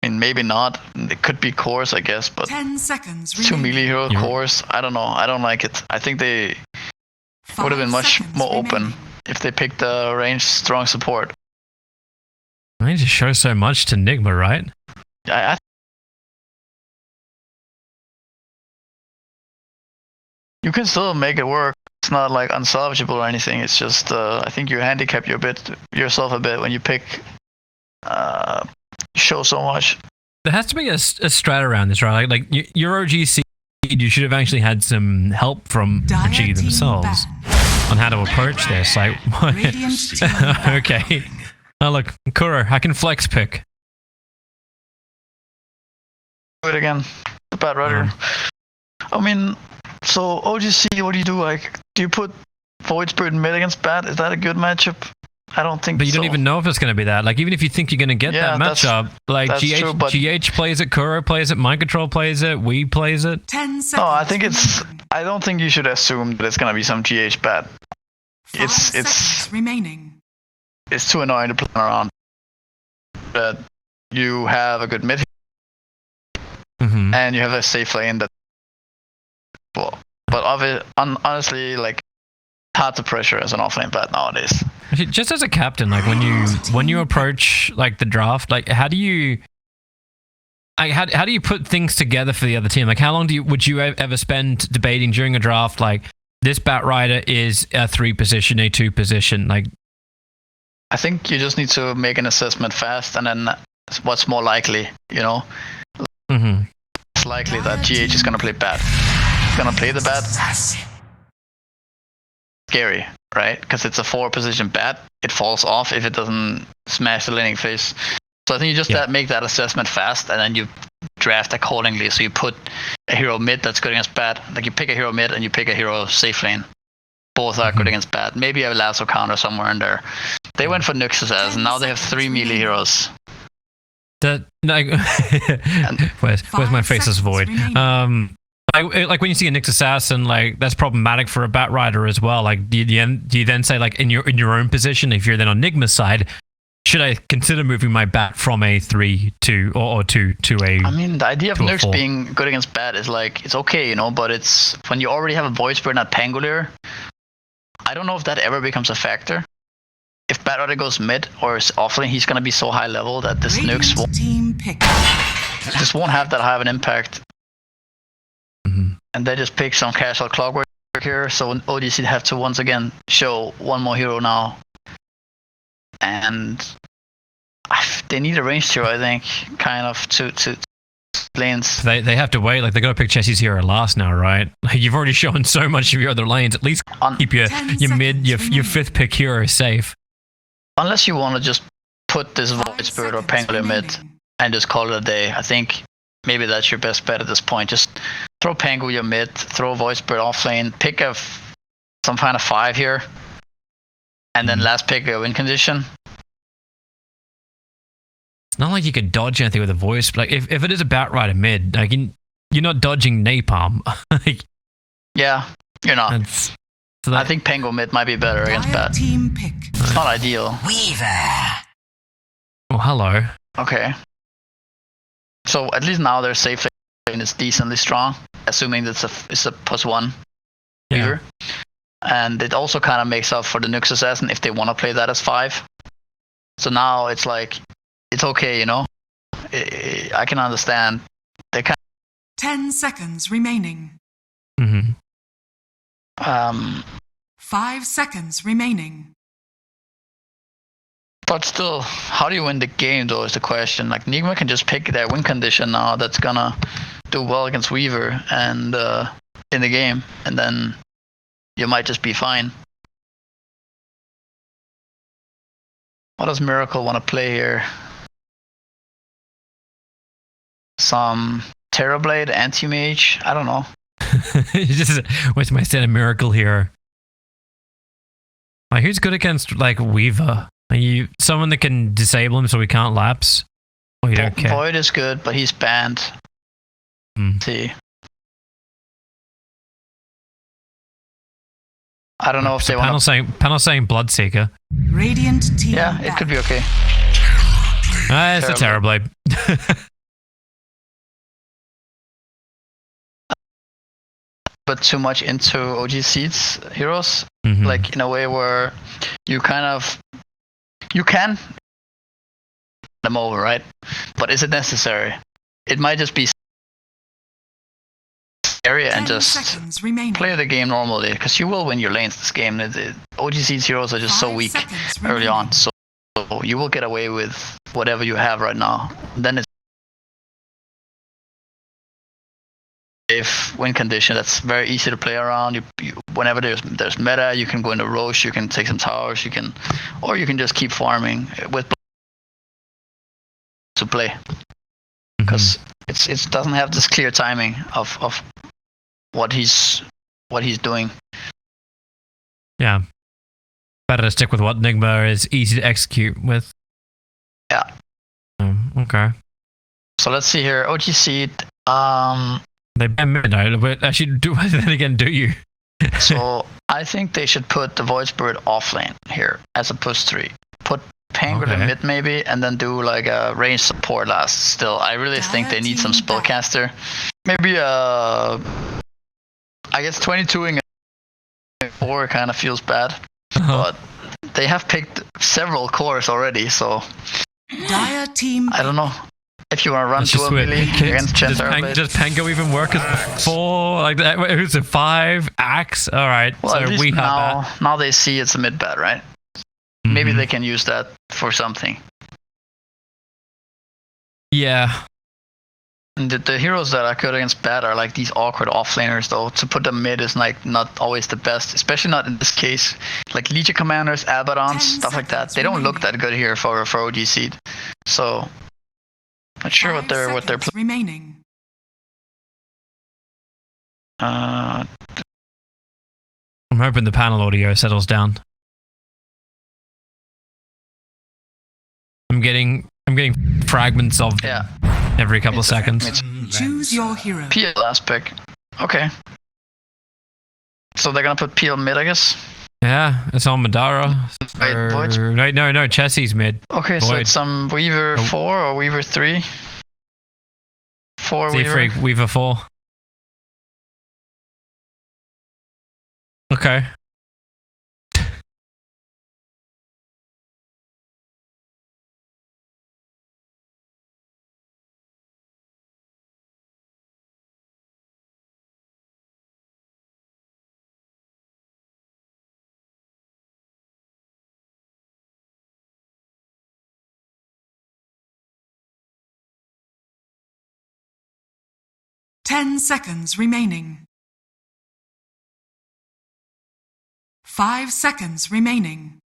I mean, maybe not. It could be cores, I guess, but 10 seconds 2 melee hero cores. I don't know. I don't like it. I think they would have been much more open if they picked the ranged strong support. They just show so much to Nigma, right? You can still make it work. It's not like unsalvageable or anything. It's just I think you handicap yourself a bit when you pick show so much. There has to be a strat around this, right? Like your OGC, you should have actually had some help from OG themselves on how to approach this. Like, what? Okay. Oh look, Kuro, I can flex pick. Do it again. The bad rudder. I mean, so OGC, what do you do? Like, do you put Void Spirit mid against Bat? Is that a good matchup? I don't think so. But you don't even know if it's going to be that. Like, even if you think you're going to get that matchup, like GH plays it, Kuro plays it, Mind Control plays it, We plays it. 10 seconds. No, I don't think you should assume that it's going to be some GH Bat. It's remaining. It's too annoying to plan around. But you have a good mid, and you have a safe lane that. Well, but honestly, like, hard to pressure as an offlane bat nowadays. Actually, just as a captain, like when you approach like the draft, like how do you put things together for the other team? Like how long would you ever spend debating during a draft? Like this bat rider is a 3 position, a 2 position. Like I think you just need to make an assessment fast, and then what's more likely, you know? It's likely that GH is gonna play bat. He's gonna play the bat. Scary, right? Because it's a 4 position bat. It falls off if it doesn't smash the laning phase. So I think you just make that assessment fast, and then you draft accordingly. So you put a hero mid that's good against bat. Like you pick a hero mid and you pick a hero safe lane. Both are good against bat. Maybe a lasso counter somewhere in there. They went for Nyx's as, and now they have 3 melee heroes. Where's my faceless void? Like when you see a Nyx assassin, like that's problematic for a bat rider as well. Like do you then say, like in your own position, if you're then on Nigma's side, should I consider moving my bat from a 3 to or 2 to a? I mean, the idea of Nyx being good against bat is like it's okay, you know, but it's when you already have a Void Spirit and a Pangolier. I don't know if that ever becomes a factor. If bat rider goes mid or is offlane, he's gonna be so high level that this Nyx won't have that high of an impact. And they just pick some casual clockwork here, so ODC have to once again show one more hero now. And they need a ranged hero, I think, kind of to lanes. They have to wait. Like they gotta pick Chessie's hero last now, right? Like you've already shown so much of your other lanes. At least keep your mid, your 5th pick hero safe. Unless you want to just put this Void Spirit or Pangolier mid and just call it a day, I think maybe that's your best bet at this point. Just throw Pangolier mid, throw Void Spirit off lane, pick some kind of 5 here, and then last pick a win condition. It's not like you could dodge anything with a voice. Like if it is a bat rider mid, like you're not dodging napalm. Like, yeah, you're not. So I think Pango mid might be better against bat. It's not ideal. Weaver. Oh, hello. Okay. So at least now their safe lane is decently strong, assuming it's a +1 Weaver. And it also kind of makes up for the Nyx Assassin if they want to play that as 5. So now it's like, it's okay, you know? I can understand. They kind 10 seconds remaining. 5 5 seconds remaining. But still, how do you win the game though is the question. Like Nigma can just pick their win condition now that's gonna do well against Weaver and in the game, and then you might just be fine. What does Miracle want to play here? Some Terrorblade, Anti-Mage? I don't know. What's my set of Miracle here? Like, who's good against, like, Weaver? Are you someone that can disable him so we can't lapse? Oh, you don't care. Void is good, but he's banned. See. I don't know if they want to... Panel saying Bloodseeker. Radiant team. Yeah, it could be okay. It's a Terrorblade. But too much into OG Seeds heroes, like in a way where you kind of... You can them over, right? But is it necessary? It might just be area and just play the game normally, because you will win your lanes this game. OGC's heroes are just so weak early on, so you will get away with whatever you have right now. Then it's safe win condition that's very easy to play around. You whenever there's meta, you can go into Roche, you can take some towers, or you can just keep farming with to play, because it doesn't have this clear timing of what he's doing. Yeah. Better to stick with what Nigma is easy to execute with. Yeah. Okay. So let's see here. OG Seed. They ban midnight, but actually, then again, do you? So I think they should put the Void Spirit off lane here as a push 3. Put Pangolin in mid maybe, and then do like a range support last. Still, I really think they need some spellcaster. Maybe I guess 22ing 4 kind of feels bad, but they have picked several cores already, so Dire team. I don't know. If you want to run to a melee against Terrorblade. Does Pango even work as 4? Like that? Who's it? 5? Axe? Alright, well, so at least we have now they see it's a mid bat, right? Maybe they can use that for something. Yeah. And the heroes that are good against bad are like these awkward offlaners, though. To put them mid is like not always the best, especially not in this case. Like Legion Commanders, Abaddons, stuff like that. They don't look that good here for OG Seed. So not sure what they're remaining. I'm hoping the panel audio settles down. I'm getting fragments of them every couple of seconds. Choose your hero. PL last pick. Okay. So they're gonna put PL mid, I guess. Yeah, it's on Madara. Wait, No, Chessie's mid. Okay, Void. so it's some Weaver 4 or Weaver 3? 4 Weaver. Weaver 4. Okay. Ten seconds remaining. 5 seconds remaining.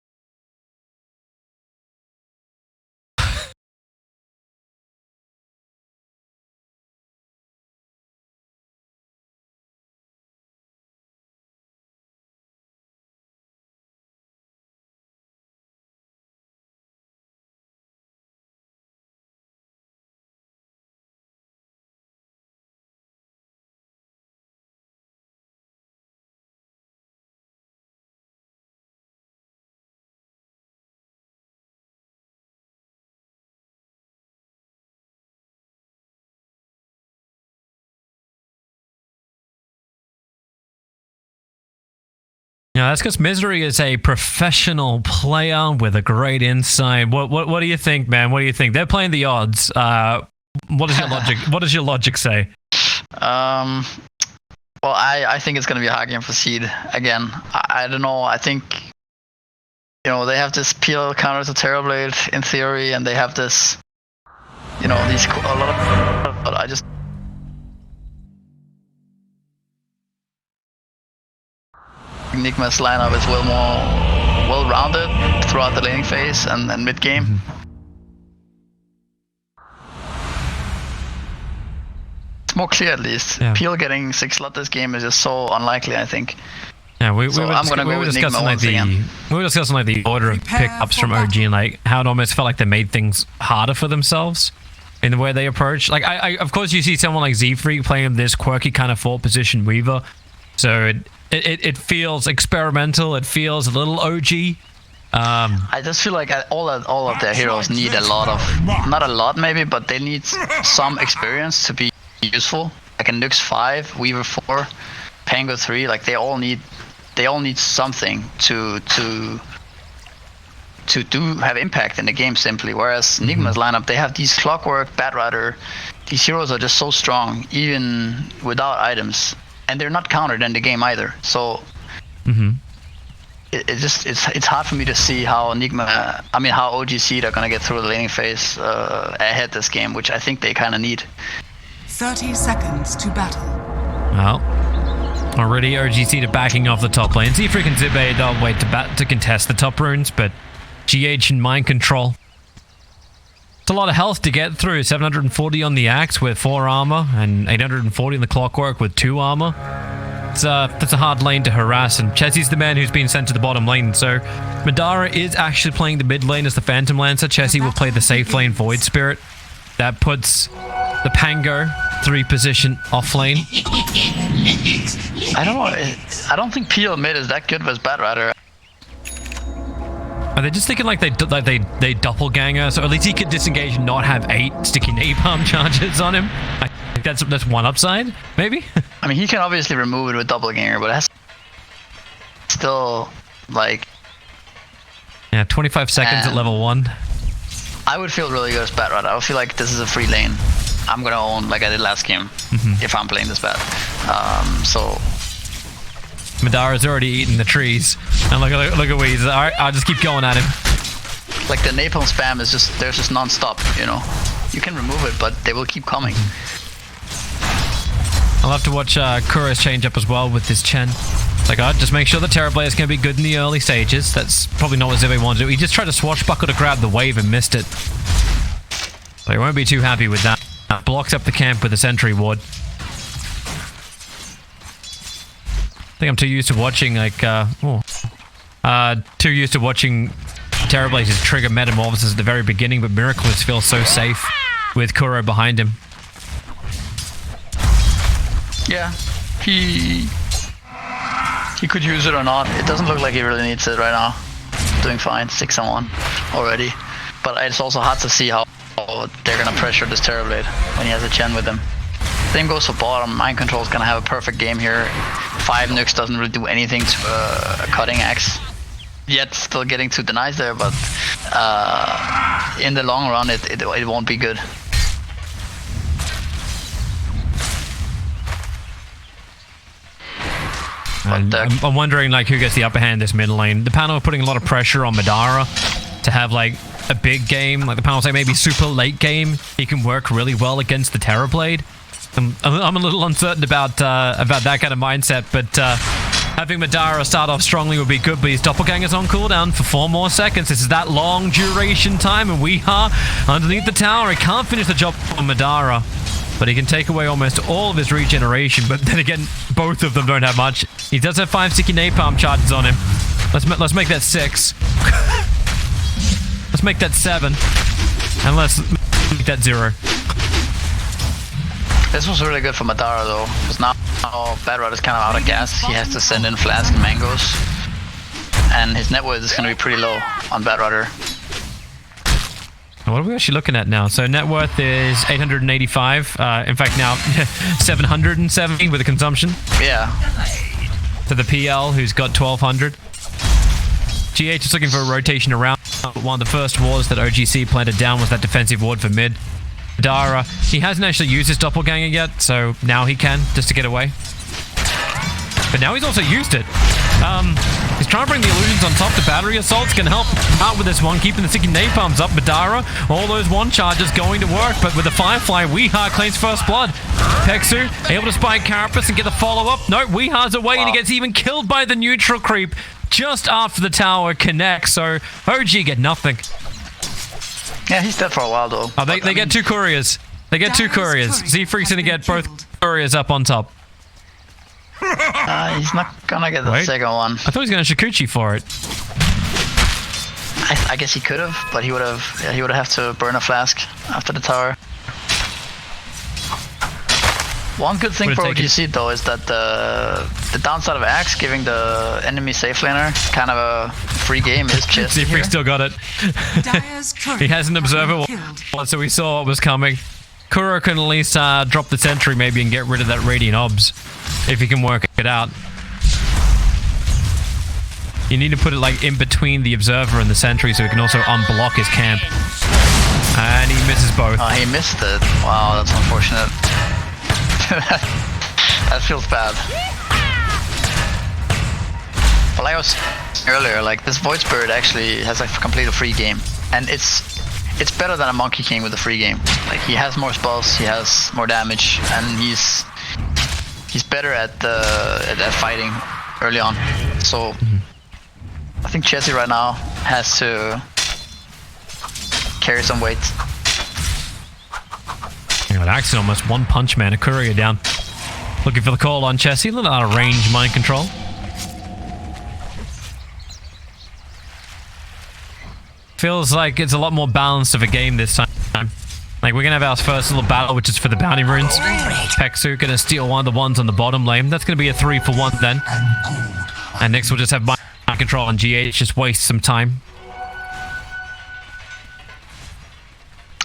Yeah, that's because Misery is a professional player with a great insight. What do you think, man? What do you think? They're playing the odds. What is your logic? What does your logic say? Well, Well, I think it's gonna be a hard game for Seed again. I don't know. I think, you know, they have this peel counter to Terrorblade in theory, and they have this, you know, these a lot of. But I just. Nigma's lineup is well-rounded throughout the laning phase and mid game. It's more clear at least. Yeah. Peel getting 6 slot this game is just so unlikely, I think. Yeah, we So were I'm gonna go with Nigma once again. we were discussing like the order of Prepare pickups for from OG battle. and like how it almost felt like they made things harder for themselves in the way they approach. Like I of course you see someone like Z-Freak playing this quirky kind of 4-position Weaver, so it feels experimental. It feels a little OG. I just feel like all of their heroes need a lot of, not a lot maybe, but they need some experience to be useful. Like in Nux 5, Weaver 4, Pango 3, like they all need something to have impact in the game simply. Whereas Nigma's lineup, they have these Clockwork, Batrider, these heroes are just so strong even without items, and they're not countered in the game either. So it's hard for me to see how how OG Seed are gonna get through the laning phase ahead this game, which I think they kind of need. 30 seconds to battle. Well, already OGC to backing off the top lane. Z-Freak and Zibe, they'll wait to contest the top runes, but GH and Mind Control. It's a lot of health to get through. 740 on the Axe with 4 armor, and 840 in the Clockwork with 2 armor. That's a hard lane to harass, and Chessie's the man who's been sent to the bottom lane, so Madara is actually playing the mid lane as the Phantom Lancer. Chessie will play the safe lane Void Spirit. That puts the Pango 3 position off lane. I don't know. I don't think Peel mid is that good with Batrider. Are they just thinking like they doppelganger, so at least he could disengage and not have 8 sticky napalm charges on him? I think that's one upside, maybe? I mean, he can obviously remove it with Doppelganger, but that's still like. Yeah, 25 seconds at level 1. I would feel really good as Batrider. I would feel like this is a free lane. I'm gonna own like I did last game if I'm playing this bad. So. Madara's already eaten the trees, and look at Weeze. All right, I'll just keep going at him. Like the napalm spam is there's just non-stop, you know. You can remove it, but they will keep coming. I'll have to watch Kuro's change up as well with his Chen. Like, just make sure the Terrorblade is going to be good in the early stages. That's probably not what Zibe wanted to do. He just tried to swashbuckle to grab the wave and missed it. But he won't be too happy with that. Blocks up the camp with a sentry ward. I think I'm too used to watching, like, too used to watching Terrorblade's trigger metamorphosis at the very beginning, but Miraculous feels so safe with Kuro behind him. Yeah, he could use it or not. It doesn't look like he really needs it right now. Doing fine, 6-on-1 already. But it's also hard to see how they're gonna pressure this Terrorblade when he has a Chen with him. Same goes for bottom. Mind Control's gonna have a perfect game here. 5 nukes doesn't really do anything to a cutting axe. Yet still getting 2 denies there, but in the long run it won't be good. And I'm wondering like who gets the upper hand this mid lane. The panel are putting a lot of pressure on Madara to have like a big game. Like the panel say maybe super late game. He can work really well against the Terrorblade. I'm a little uncertain about that kind of mindset, but having Madara start off strongly would be good, but his Doppelganger's on cooldown for 4 more seconds. This is that long duration time, and we are underneath the tower. He can't finish the job on Madara, but he can take away almost all of his regeneration, but then again, both of them don't have much. He does have 5 sticky napalm charges on him. Let's make that 6. Let's make that 7. And let's make that 0. This was really good for Madara though, because now Batrider is kind of out of gas. He has to send in Flask and Mangoes, and his net worth is going to be pretty low on Batrider. What are we actually looking at now? So net worth is 885. In fact, now 770 with the consumption. Yeah. To the PL, who's got 1200. GH is looking for a rotation around. One of the first wards that OGC planted down was that defensive ward for mid. Madara, he hasn't actually used his Doppelganger yet, so now he can, just to get away. but now he's also used it. He's trying to bring the illusions on top. The battery assault's can help out with this one, keeping the sticky napalms up. Madara, all those one charges going to work, but with the Firefly, Weeha claims first blood. Pexu able to spike Carapace and get the follow-up. No, Weeha's away and he gets even killed by the neutral creep just after the tower connects, so OG get nothing. Yeah, he's dead for a while though. Oh, they get two couriers. They get two couriers. Z-Freak's gonna get both couriers up on top. He's not gonna get the second one. I thought he was gonna Shikuchi for it. I guess he could have, but he would have to burn a flask after the tower. One good thing for OGC though is that the downside of Axe giving the enemy safe laner kind of a free game is just Z-Freak still got it. He has an observer, so we saw what was coming. Kuro can at least drop the sentry maybe and get rid of that Radiant Obs, if he can work it out. You need to put it like in between the observer and the sentry so he can also unblock his camp. And he misses both. Oh, he missed it. Wow, that's unfortunate. That feels bad. But like I was saying earlier, like this Void Spirit actually has a completely free game, and it's better than a Monkey King with a free game. Like he has more spells, he has more damage, and he's better at fighting early on. So I think Chessie right now has to carry some weight. Axel almost one punch man, a courier down. Looking for the call on Chessie, a little out of range mind control. Feels like it's a lot more balanced of a game this time. Like we're gonna have our first little battle, which is for the bounty runes. Pexu gonna steal one of the ones on the bottom lane. That's gonna be a 3-for-1 then. And next we'll just have mind control on GH, just waste some time.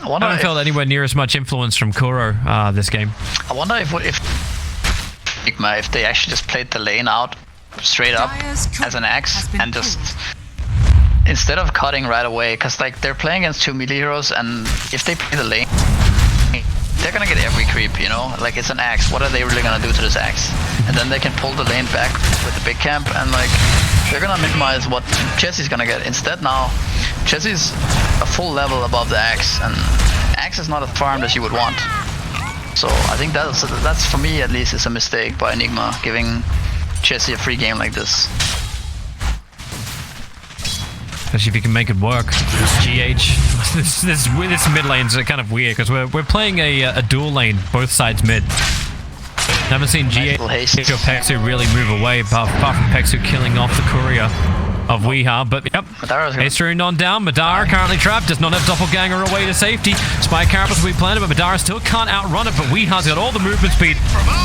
I haven't felt anywhere near as much influence from Kuro this game. I wonder if Nigma, if they actually just played the lane out straight up as an Axe and just instead of cutting right away, because like they're playing against two melee heroes, and if they play the lane, they're gonna get every creep, you know? Like it's an Axe. What are they really gonna do to this Axe? And then they can pull the lane back with the big camp, and like they're gonna minimize what Chessie's gonna get. Instead now, Chessie's a full level above the Axe, and Axe is not as farmed as you would want. So I think that's for me at least is a mistake by Nigma giving Chessie a free game like this. Especially if you can make it work. GH. This mid lane's kind of weird because we're playing a dual lane, both sides mid. Haven't seen GH or Pexu really move away, apart from Pexu killing off the courier of Weeha, but yep. Ace runed on down. Madara currently trapped, does not have Doppelganger away to safety. Spike Carapace will be planted, but Madara still can't outrun it, but Weeha's got all the movement speed.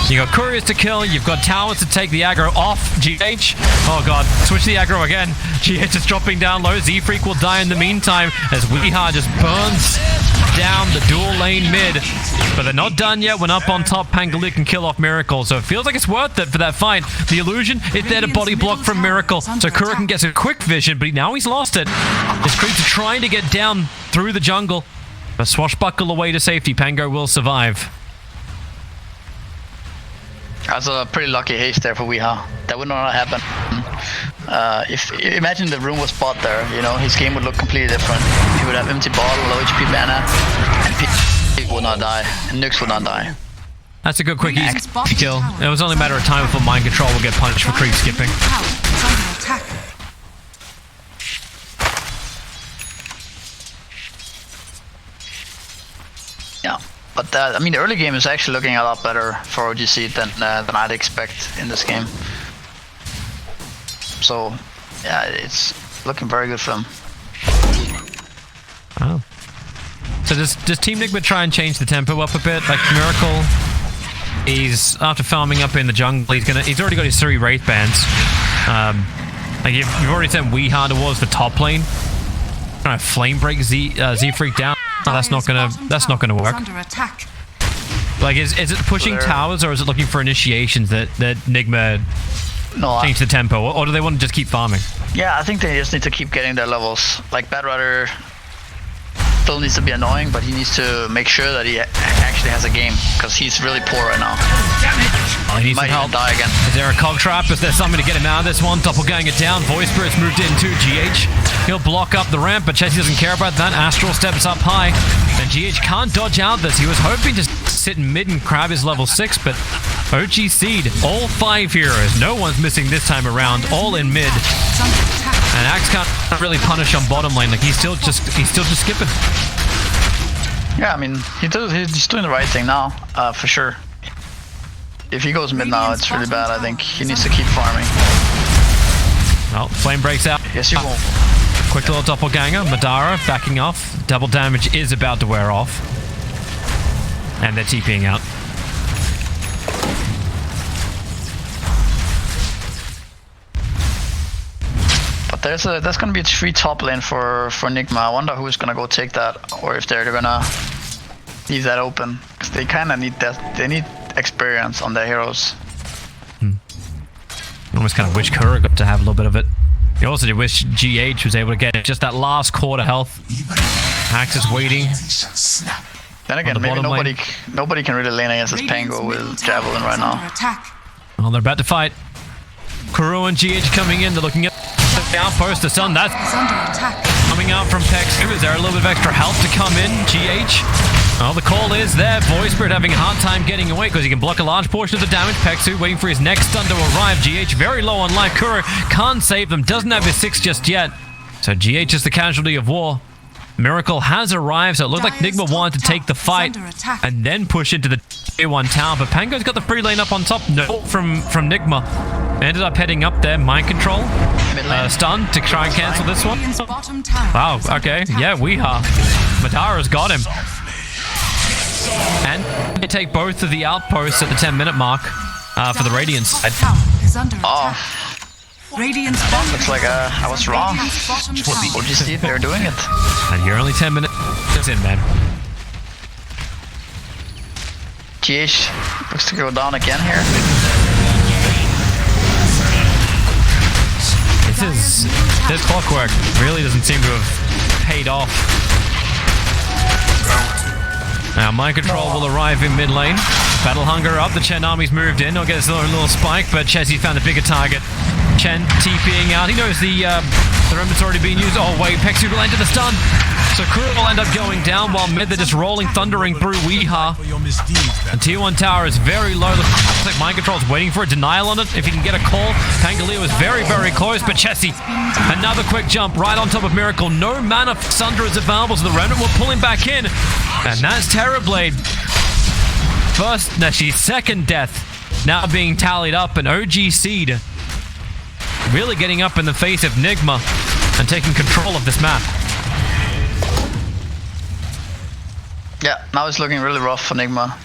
You got couriers to kill, you've got towers to take the aggro off GH. Oh god, switch the aggro again. GH is dropping down low. Z-Freak will die in the meantime as Weeha just burns down the dual lane mid. But they're not done yet. When up on top, Pangolier can kill off Miracle, so it feels like it's worth it for that fight. The illusion is there to body block from Miracle, so Kurikan gets a quick vision, but now he's lost it. His creeps are trying to get down through the jungle, but swashbuckle away to safety. Pango will survive. That's a pretty lucky haste there for Weeha. That would not happen. Imagine the room was spot there, you know, his game would look completely different. He would have empty bottle, low HP mana, and people would not die, and Nyx would not die. That's a good quick easy kill. It was only a matter of time before mind control will get punished for creep skipping. Yeah, but I mean, the early game is actually looking a lot better for OGC than I'd expect in this game. So, yeah, it's looking very good for them. Oh. So does Team Nigma try and change the tempo up a bit? Like Miracle, he's after farming up in the jungle, he's already got his 3 Wraith bands. Like you've already sent Weeha towards the top lane. Trying to flame break Z-Freak down. Oh, that's not gonna work. Like is it pushing towers, or is it looking for initiations that Nigma change the tempo, or do they want to just keep farming? Yeah, I think they just need to keep getting their levels. Like Bad Rider still needs to be annoying, but he needs to make sure that he actually has a game, because he's really poor right now. Oh, he needs Might some even help. die again. Is there a cog trap? Is there something to get him out of this one? Doppelganger down. Voice Spirit's moved into GH. He'll block up the ramp, but Chessie doesn't care about that. Astral steps up high, and GH can't dodge out this. He was hoping to sit in mid and grab his level 6, but OG Seed, all 5 heroes. No one's missing this time around. All in mid. And Axe can't really punish on bottom lane. Like he's still just skipping. Yeah, I mean, he's doing the right thing now, for sure. If he goes mid now, it's really bad. I think he needs to keep farming. Well, flame breaks out. Yes, he won't. Quick little doppelganger. Madara backing off. Double damage is about to wear off. And they're TPing out. But there's gonna be a 3 top lane for Nigma. I wonder who's gonna go take that, or if they're gonna leave that open, because they kind of need that. They need experience on their heroes. Almost kind of wish Kura got to have a little bit of it. You also did wish GH was able to get just that last quarter health. Axe is waiting. Then again, maybe nobody can really lane against this Pango with Javelin right now. Well, they're about to fight. Kuro and GH coming in. They're looking at the outpost. The sun that's coming out from Pex. Is there a little bit of extra help to come in? GH. Well, the call is there. Voice Spirit having a hard time getting away because he can block a large portion of the damage. Pexu waiting for his next stun to arrive. GH very low on life. Kuro can't save them. Doesn't have his 6 just yet. So GH is the casualty of war. Miracle has arrived, so it looked like Nigma wanted to take the fight and then push into the tier 1 tower. But Pango's got the free lane up on top. No from Nigma. Ended up heading up there. Mind control. Stun to try and cancel this one. Wow, okay. Yeah, we are. Madara's got him. And they take both of the outposts at the 10-minute mark for the Radiance. Oh. Looks like I was wrong. OG Seed, they're doing it. And you're only 10 minutes in, man. GH looks to go down again here. This clockwork really doesn't seem to have paid off. Now, Mind Control will arrive in mid lane. Battle Hunger up. The Chen army's moved in. He'll get his little spike, but Chessie found a bigger target. Chen TPing out. He knows the remote's already being used. Oh, wait. Pexu will enter the stun. So Kuro will end up going down while mid they're just rolling, thundering through Weeha. And tier 1 tower is very low. Looks like Mind Control's waiting for a denial on it. If he can get a call. Pangolier was very, very close, but Chessie, another quick jump right on top of Miracle. No mana for Sundra is available, so the remnant will pull him back in. And that's Terrorblade. Second death now being tallied up, and OG Seed really getting up in the face of Nigma and taking control of this map. Yeah, now it's looking really rough for Nigma.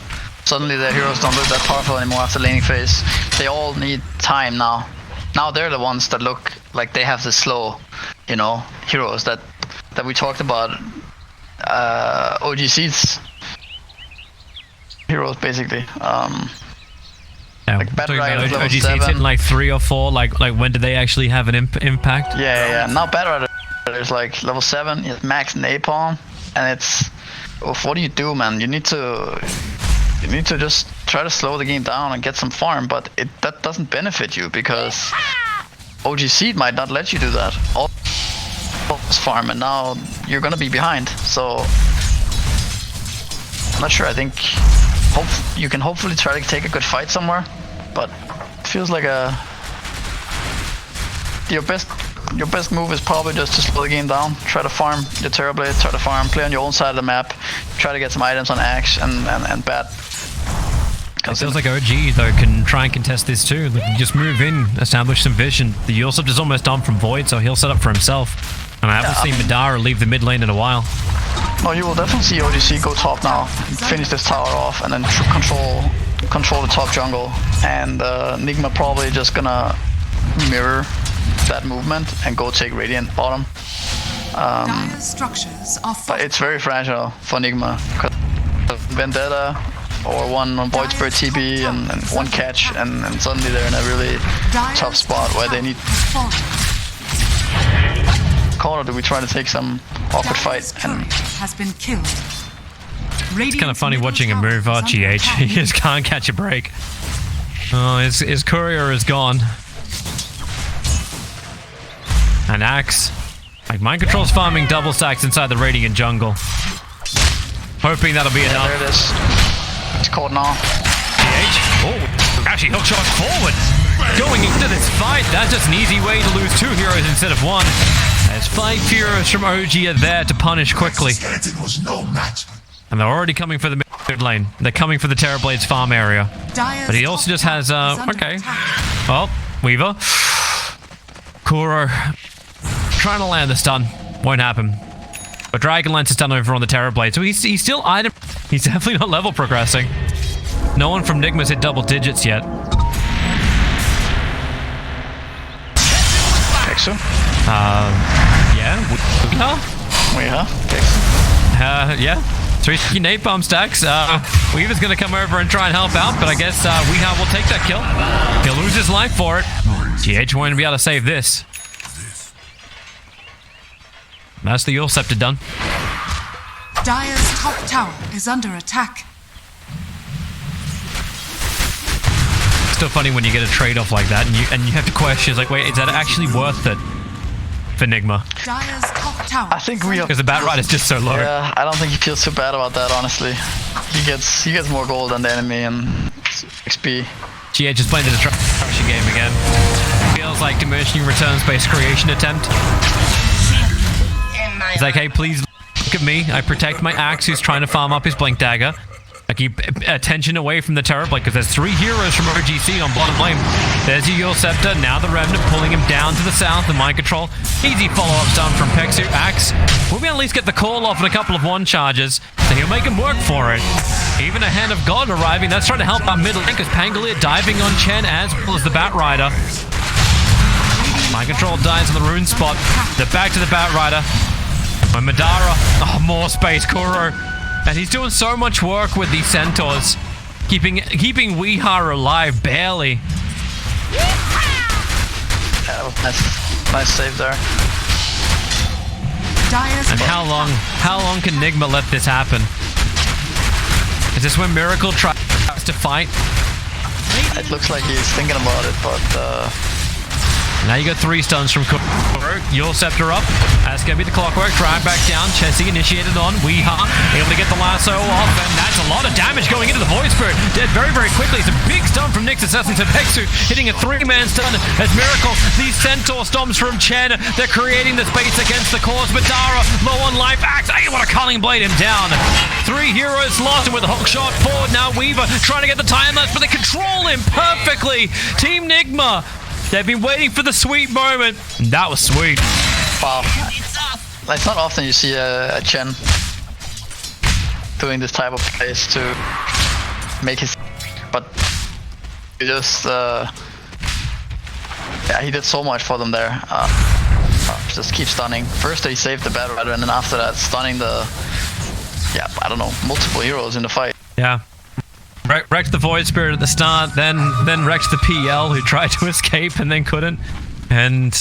Suddenly their heroes don't look that powerful anymore after laning phase. They all need time now. Now they're the ones that look like they have the slow, heroes that we talked about. OG Seed's heroes basically. Like Bad Rider is level 7. OG hitting like 3 or 4. Like when did they actually have an impact? Yeah. Now Bad Rider is like level 7. It's max napalm, and it's. What do you do, man? You need to just try to slow the game down and get some farm, but that doesn't benefit you because OG Seed might not let you do that. All this farm, and now you're gonna be behind. So I'm not sure. I think you can hopefully try to take a good fight somewhere, but it feels like your best move is probably just to slow the game down, try to farm your Terrorblade, try to farm, play on your own side of the map, try to get some items on Axe and Bat. It feels like OG though can try and contest this too. They can just move in, establish some vision. The Yusuf is almost done from Void, so he'll set up for himself. And I haven't seen Madara leave the mid lane in a while. No, you will definitely see OGC go top now, finish this tower off, and then control the top jungle. And Nigma probably just gonna mirror that movement and go take Radiant bottom. But it's very fragile for Nigma, because Vendetta or one Void Spirit TP and one catch, and suddenly they're in a really tough spot where they need corner, do we try to take some awkward Dire's fight? courier And has been killed. It's kind of funny watching him move, GH. He just can't catch a break. Oh, his courier is gone. An axe. Like, Mind Control's farming double stacks inside the Radiant jungle. Hoping that'll be enough. there it is. It's caught now. GH. Oh, actually hookshot forward. Going into this fight, that's just an easy way to lose 2 heroes instead of 1. There's 5 heroes from OG are there to punish quickly. And they're already coming for the mid lane. They're coming for the Terrorblade's farm area. But he also just has, okay. Well, Weaver. Kuro. Trying to land the stun. Won't happen. But Dragonlance is done over on the Terrorblade. So he's still item. He's definitely not level progressing. No one from Nigma's hit double digits yet. Exo? Yeah. Yeah. 3 napalm stacks. Weaver's gonna come over and try and help out, but I guess Weehaw will take that kill. He'll lose his life for it. GH won't be able to save this. That's the Yule Scepter done. Dire's top tower is under attack. Still funny when you get a trade-off like that, and you have to question, it's like, wait, is that actually worth it for Nigma? Dire's top tower. I think we are. Because the bat ride is just so low. Yeah, I don't think he feels too bad about that, honestly. He gets more gold than the enemy and XP. GH is playing the destruction game again. Feels like diminishing returns-based creation attempt. He's like, hey, please look at me. I protect my axe who's trying to farm up his blink dagger. I keep attention away from the Terrorblade because there's 3 heroes from OGC on bottom lane. There's your Yule Scepter, now the Remnant pulling him down to the south, the Mind Control. Easy follow-up stun from Pexu. Axe will be at least get the call off in a couple of 1 charges, so he'll make him work for it. Even a Hand of God arriving, that's trying to help our middle lane because Pangolier diving on Chen as well as the Bat Rider. Mind Control dies on the rune spot. They're back to the Bat Rider. When Madara, oh, more space, Kuro. And he's doing so much work with these centaurs. Keeping Weehaw alive, barely. Yeah, nice save there. And how long can Nigma let this happen? Is this when Miracle tries to fight? It looks like he's thinking about it, but now you got 3 stuns from Kuro. Yule Scepter up. That's going to be the clockwork. Drive back down. Chessie initiated on. Weehaw able to get the lasso off. And that's a lot of damage going into the Void Spirit. Dead very, very quickly. It's a big stun from Nyx Assassin to Pexu. Hitting a 3-man stun as Miracle. These Centaur stomps from Chen. They're creating the space against the cause. Madara low on life. Axe. Hey, what a Culling Blade him down. 3 heroes lost. And with a hook shot forward. Now Weaver trying to get the time lapse. But they control him perfectly. Team Nigma. They've been waiting for the sweet moment. That was sweet. wow. It's not often you see a Chen doing this type of plays to make his... But he just... yeah, he did so much for them there. Just keep stunning. First they saved the Battle Rider, and then after that stunning the... Yeah, I don't know, multiple heroes in the fight. Yeah. Wrecked the Void Spirit at the start, then wrecked the PL who tried to escape and then couldn't. And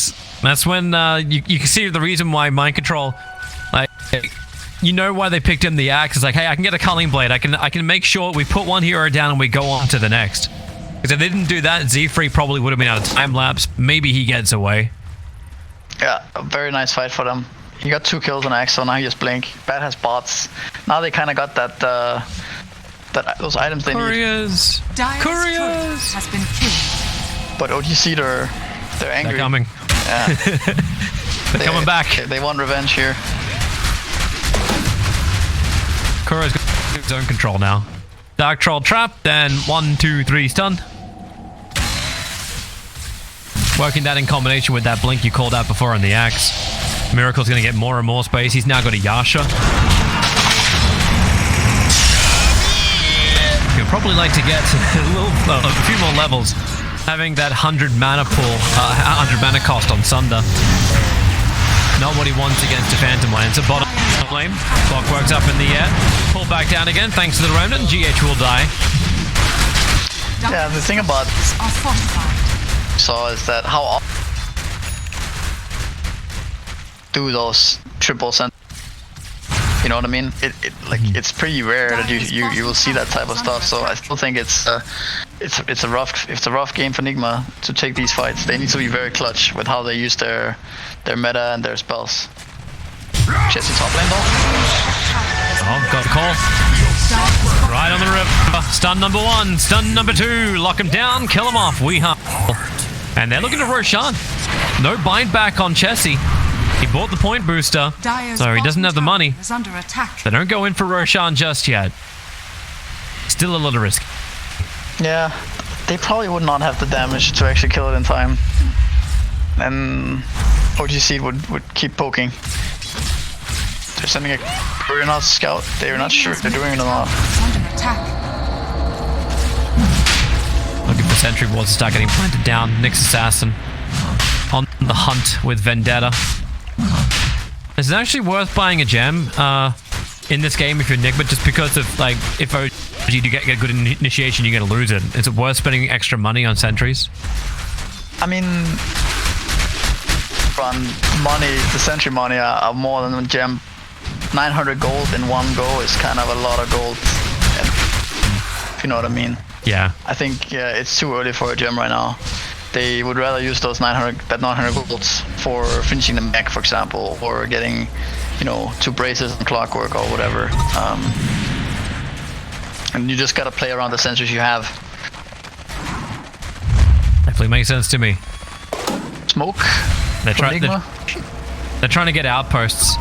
that's when you can see the reason why Mind Control, like, you know why they picked him the axe. It's like, hey, I can get a Culling Blade. I can make sure we put 1 hero down and we go on to the next. Because if they didn't do that, Z3 probably would have been out of time lapse. Maybe he gets away. Yeah, a very nice fight for them. He got 2 kills on axe, so now he just blink. Bat has bots. Now they kind of got that those items they need. Couriers Has been killed. But OGC, they're angry. They're coming. Yeah. They're coming back. They want revenge here. Kuro's got his own control now. Dark Troll trap, then 1, 2, 3 stun. Working that in combination with that blink you called out before on the axe. Miracle's going to get more and more space. He's now got a Yasha. He'll probably like to get a few more levels. Having that 100 mana pool, 100 mana cost on Sunder. Not what he wants against a Phantom Lane. So bottom lane, Clockwork's up in the air. Pull back down again thanks to the Remnant. GH will die. Yeah, the thing about is that how do those triple cent. You know what I mean? It's pretty rare that you will see that type of stuff. So I still think it's a rough game for Nigma to take these fights. They need to be very clutch with how they use their meta and their spells. Jesse top lane though. Oh, got the call. Right on the rip. Stun number 1, stun number 2. Lock him down, kill him off. And they're looking to Roshan. No bind back on Chessie. He bought the point booster, so he doesn't have the money. They don't go in for Roshan just yet. Still a little risky. Yeah, they probably would not have the damage to actually kill it in time. And OGC would keep poking. They're sending a courier, not scout. They're not sure if they're doing it or not. Looking for sentry wards to start getting planted down. Nyx Assassin on the hunt with Vendetta. Is it actually worth buying a gem in this game if you're Nigma, just because of, like, if OG do get a good initiation, you're going to lose it? Is it worth spending extra money on sentries? I mean, the sentry money are more than a gem. 900 gold in one go is kind of a lot of gold, if you know what I mean. Yeah. I think it's too early for a gem right now. They would rather use those 900 golds for finishing the mech, for example, or getting, 2 braces and clockwork or whatever. And you just gotta play around the sensors you have. Definitely makes sense to me. Smoke. They're trying to get outposts.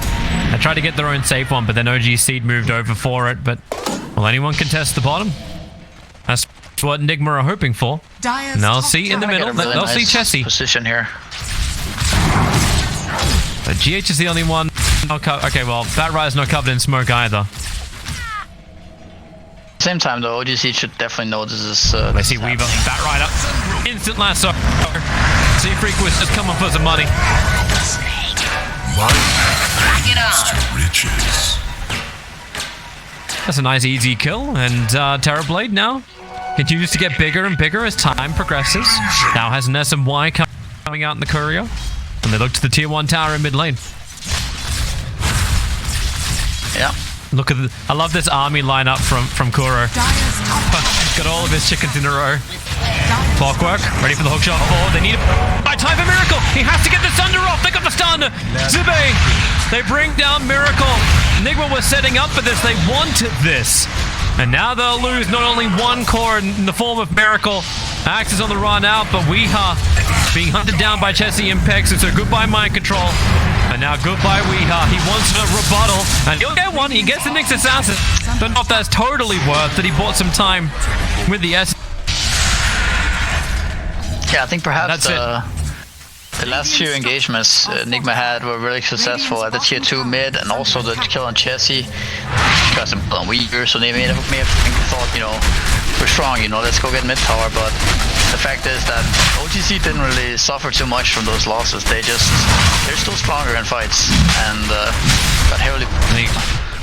They tried to get their own safe one, but then OG Seed moved over for it. But will anyone contest the bottom? That's what Nigma are hoping for. And they'll see in the middle. Really they'll see Chessie. Position here. But GH is the only one. Okay, well, Batride's not covered in smoke either. Same time though, OGC should definitely know this is. They see Weaver, Batride up, instant lasso. See Freak was just coming for some money. That's a nice easy kill, and Terrorblade now continues to get bigger and bigger as time progresses. Now has an SMY coming out in the courier, and they look to the tier 1 tower in mid lane. Yeah. Look at I love this army lineup from Kuro. Got all of his chickens in a row. Clockwork, ready for the hookshot. Oh, they need a time for Miracle. He has to get the thunder off. They got the stun. Zibe, they bring down Miracle. Nigma was setting up for this. They wanted this. And now they'll lose not only one core in the form of Miracle. Axe is on the run out, but Weeha being hunted down by Chessie Impex. So goodbye Mind Control. And now goodbye Weeha. He wants a rebuttal. And he'll get one. He gets the Nyx Assassin. Don't know if that's totally worth that he bought some time with the S. Yeah, I think perhaps the last few engagements Nigma had were really successful at the tier 2 mid, and also the kill on Chessie. Got some on Weaver, so they may have thought, we're strong, let's go get mid tower. But the fact is that OGC didn't really suffer too much from those losses. They're still stronger in fights, and got heavily.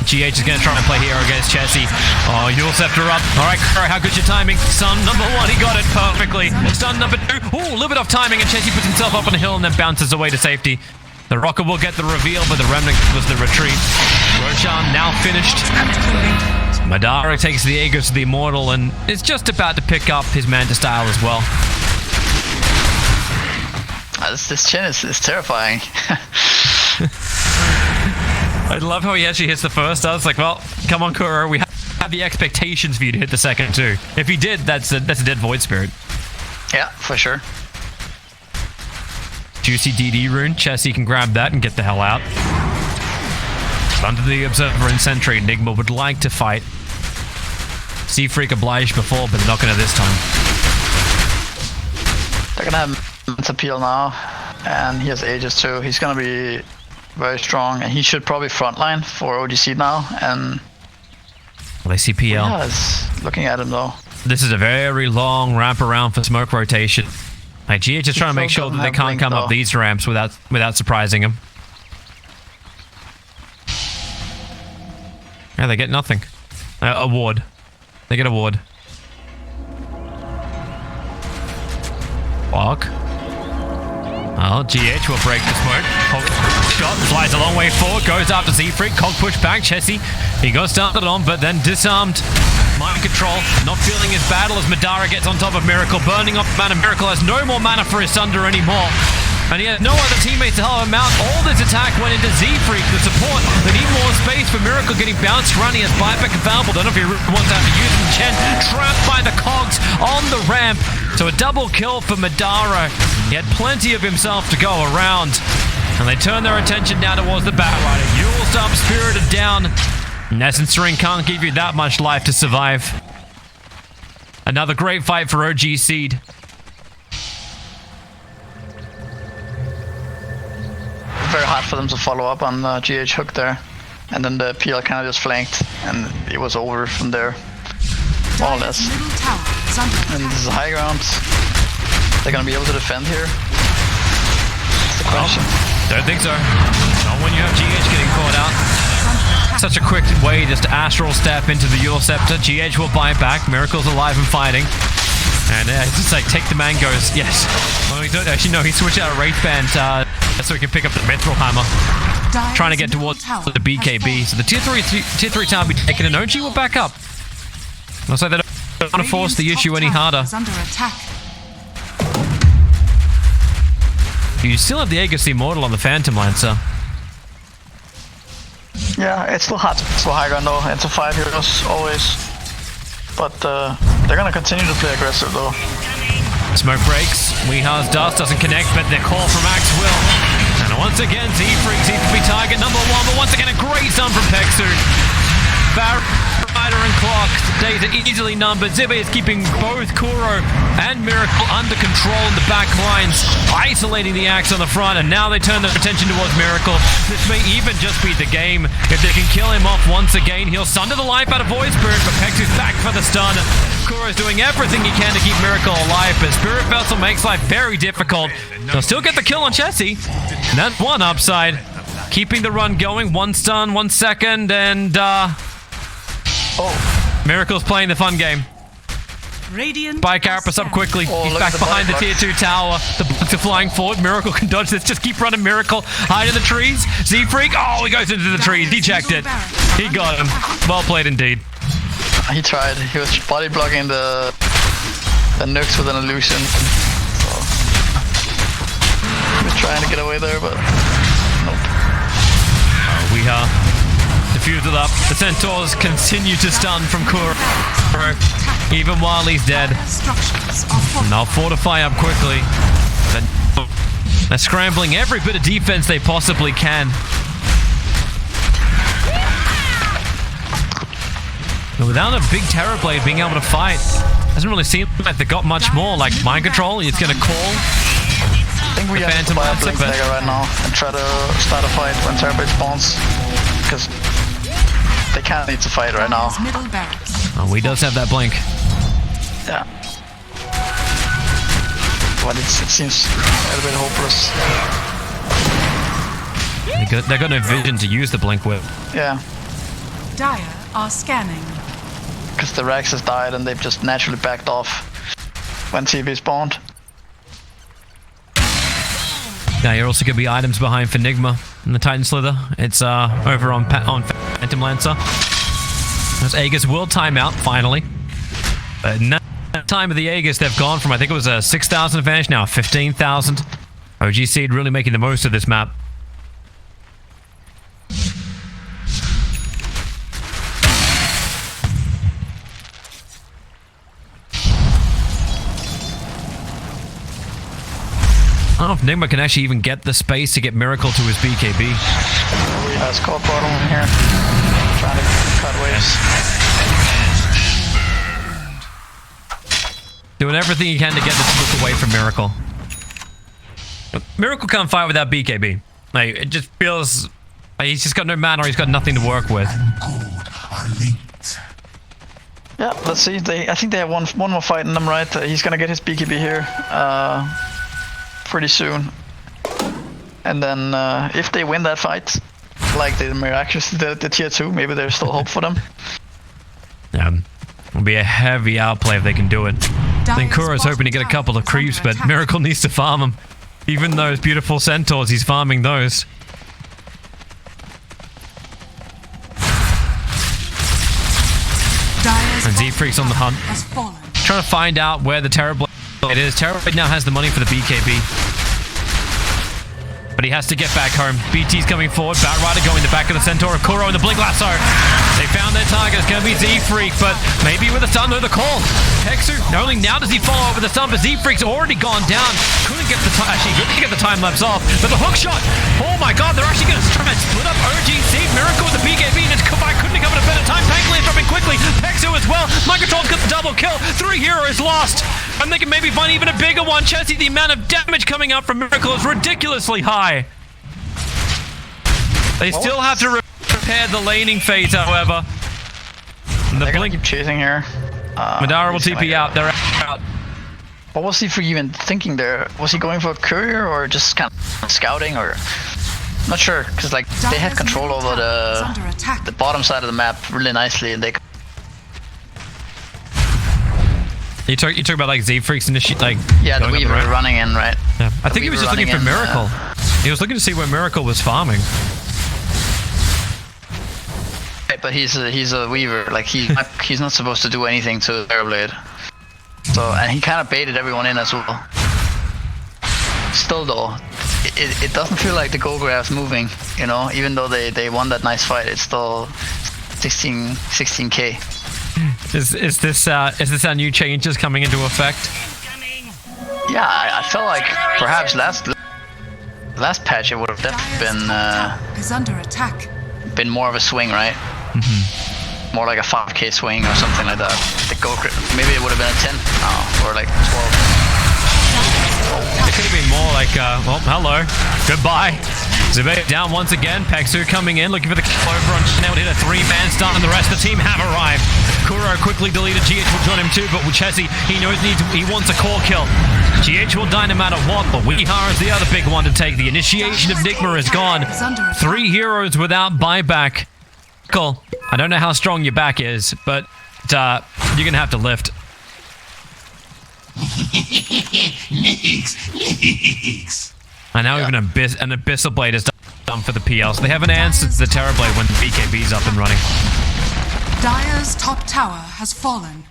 GH is going to try and play hero against Chessie. Oh, Yule Scepter up. All right, Kuro, how good's your timing? Stun number 1, he got it perfectly. Stun number 2, ooh, a little bit off timing, and Chessie puts himself up on a hill and then bounces away to safety. The Rocket will get the reveal, but the Remnant was the retreat. Roshan now finished. Madara takes the Aegis to the Immortal and is just about to pick up his Manta style as well. This Chen is terrifying. I love how he actually hits the first. I was like, well, come on, Kuro. We have the expectations for you to hit the second too. If he did, that's a dead Void Spirit. Yeah, for sure. Juicy DD rune. Chessie can grab that and get the hell out. Under the Observer and Sentry, Nigma would like to fight. Sea Freak obliged before, but they're not going to this time. They're going to have Manta Peel now, and he has Aegis too. He's going to be very strong, and he should probably frontline for OGC now. And well, they see PL. Yeah, it's looking at him though. This is a very long ramp around for smoke rotation. Like GH is trying to make sure that they can't come up these ramps without surprising him. Yeah, they get nothing. A ward. They get a ward. Fuck. Well, GH will break the smoke. Shot flies a long way forward, goes after Z-Freak. Cog push back, Chessie. He got started on, but then disarmed. Mind control, not feeling his battle as Madara gets on top of Miracle, burning off mana. Miracle has no more mana for his Sunder anymore. And he has no other teammates to help him out. All this attack went into Z-Freak, the support. They need more space for Miracle getting bounced around. He has buyback available. Don't know if he wants to have to use it. Chen trapped by the cogs on the ramp. So a double kill for Madara. He had plenty of himself to go around. And they turn their attention now towards the Batrider. Yule's up, Spirited down. Essence Ring can't give you that much life to survive. Another great fight for OG Seed. Very hard for them to follow up on the GH hook there. And then the PL kind of just flanked, and it was over from there. More or less. And this is high ground. They're gonna be able to defend here. That's the question. Don't think so. Not when you have GH getting caught out. Such a quick way just to astral step into the Yule Scepter. GH will buy back. Miracle's alive and fighting. And it's just like, take the mangoes. Yes. Well, actually, no, he switched out a Wraith Band so he can pick up the Mithril Hammer. Trying to get towards the BKB. So the tier 3 tower will be taken, and OG will back up. Looks like they don't want to force the issue any harder. You still have the Aegis Immortal on the Phantom Lancer. Yeah, it's still hard. It's still high ground though. It's a 5 heroes always. But they're gonna continue to play aggressive though. Smoke breaks. Weehar's dust doesn't connect, but the call from Axe will. And once again, Z-Freak seems to be target number 1, but once again a great stun from Pexu. Batrider and Clock, days are easily numbered. Zibe is keeping both Kuro and Miracle under control in the back lines, isolating the Axe on the front, and now they turn their attention towards Miracle. This may even just be the game. If they can kill him off once again, he'll sunder the life out of Void Spirit, but Pexu's back for the stun. Kuro's doing everything he can to keep Miracle alive, but Spirit Vessel makes life very difficult. They'll still get the kill on Chessie, and that's one upside. Keeping the run going, 1 stun, 1 second, and Miracle's playing the fun game. By Carapace up quickly. He's back behind the tier 2 tower. The bullets are flying forward. Miracle can dodge this. Just keep running, Miracle. Hide in the trees. Z-Freak. Oh, he goes into the trees. He checked it. He got him. Well played indeed. He tried. He was body blocking the nukes with an illusion. So he was trying to get away there, but nope. We are defused it up. The Centaurs continue to stun from Kuro, even while he's dead. And they'll fortify up quickly. They're scrambling every bit of defense they possibly can. But without a big Terror Blade being able to fight, doesn't really seem like they got much more. Like Mind Control, he's going to call. I think we have to buy a Blink Dagger right now and try to start a fight when Terror Blade spawns. Because they kind of need to fight right now. Oh, he does have that Blink. Yeah. But it seems a little bit hopeless. They got no vision to use the Blink with. Yeah. Dire are scanning. Because the Rax has died and they've just naturally backed off when TV spawned. Now you're also going to be items behind for Nigma and the Titan Slither. It's over on Phantom Lancer. This Aegis will time out finally. But in that time of the Aegis, they've gone from, I think it was a 6,000 advantage, now 15,000. OG Seed really making the most of this map. I don't know if Nigma can actually even get the space to get Miracle to his BKB. We have Scorp bottom in here. Trying to cut waves. Doing everything he can to get this look away from Miracle. But Miracle can't fight without BKB. Like, it just feels like he's just got no mana or he's got nothing to work with. Yeah, let's see. I think they have one more fight in them, right? He's gonna get his BKB here. Pretty soon, and then if they win that fight, like they miraculously did the tier 2, maybe there's still hope for them. Yeah, it'll be a heavy outplay if they can do it. I think Kuro's hoping to get a couple of creeps, but Miracle needs to farm them. Even those beautiful centaurs, he's farming those. And Z-Freak's on the hunt. Trying to find out where the Terrorblade is. Terrorblade now has the money for the BKB. But he has to get back home. BT's coming forward. Batrider going the back of the Centaur. Kuro in the Blink Lasso. They found their target. It's going to be Z-Freak, but maybe with a stun, no, the call. Hexu, not only now does he follow over the stun, but Z-Freak's already gone down. Couldn't get the time lapse off, but the hook shot. Oh my god, they're actually going to try and split up OG. Save Miracle with the BKB, and Kubai couldn't have come at a better time. Pankland dropping quickly. Hexu as well. Microtrol's got the double kill. 3 heroes lost. And they can maybe find even a bigger one. Chessie, the amount of damage coming out from Miracle is ridiculously high. They still have to repair the laning phase, however. And the Blink keep chasing here. Madara will TP out. They're out. What was he for even thinking there? Was he going for a courier or just kind of scouting, or not sure? Because like they had control over the bottom side of the map really nicely, and they. You talk about like Z-Freak's initiate, like yeah, the Weaver running in, right? Yeah. I think he was just looking for Miracle. He was looking to see where Miracle was farming. Right, but he's a Weaver. Like he's not supposed to do anything to Terrorblade. So, and he kind of baited everyone in as well. Still though, it doesn't feel like the Golgraph's moving, you know, even though they won that nice fight. It's still 16k. Is this our new changes coming into effect? Yeah, I felt like perhaps last patch it would have definitely been more of a swing, right? More like a 5k swing or something like that. The maybe it would have been a 10 or like 12. It could have been more like, well, hello, goodbye. Abed down once again. Pexu coming in, looking for the kill over on Chanel. Hit a 3-man stun, and the rest of the team have arrived. Kuro quickly deleted. GH will join him too, but with Chessie, he knows he wants a core kill. GH will die no matter what, but Weehar is the other big one to take. The initiation of Nigma is gone. 3 heroes without buyback. Cool. I don't know how strong your back is, but you're going to have to lift. And now even an Abyssal Blade is done for the PL, so they haven't answered the Terrorblade when the BKB's up and running. Dire's top tower has fallen.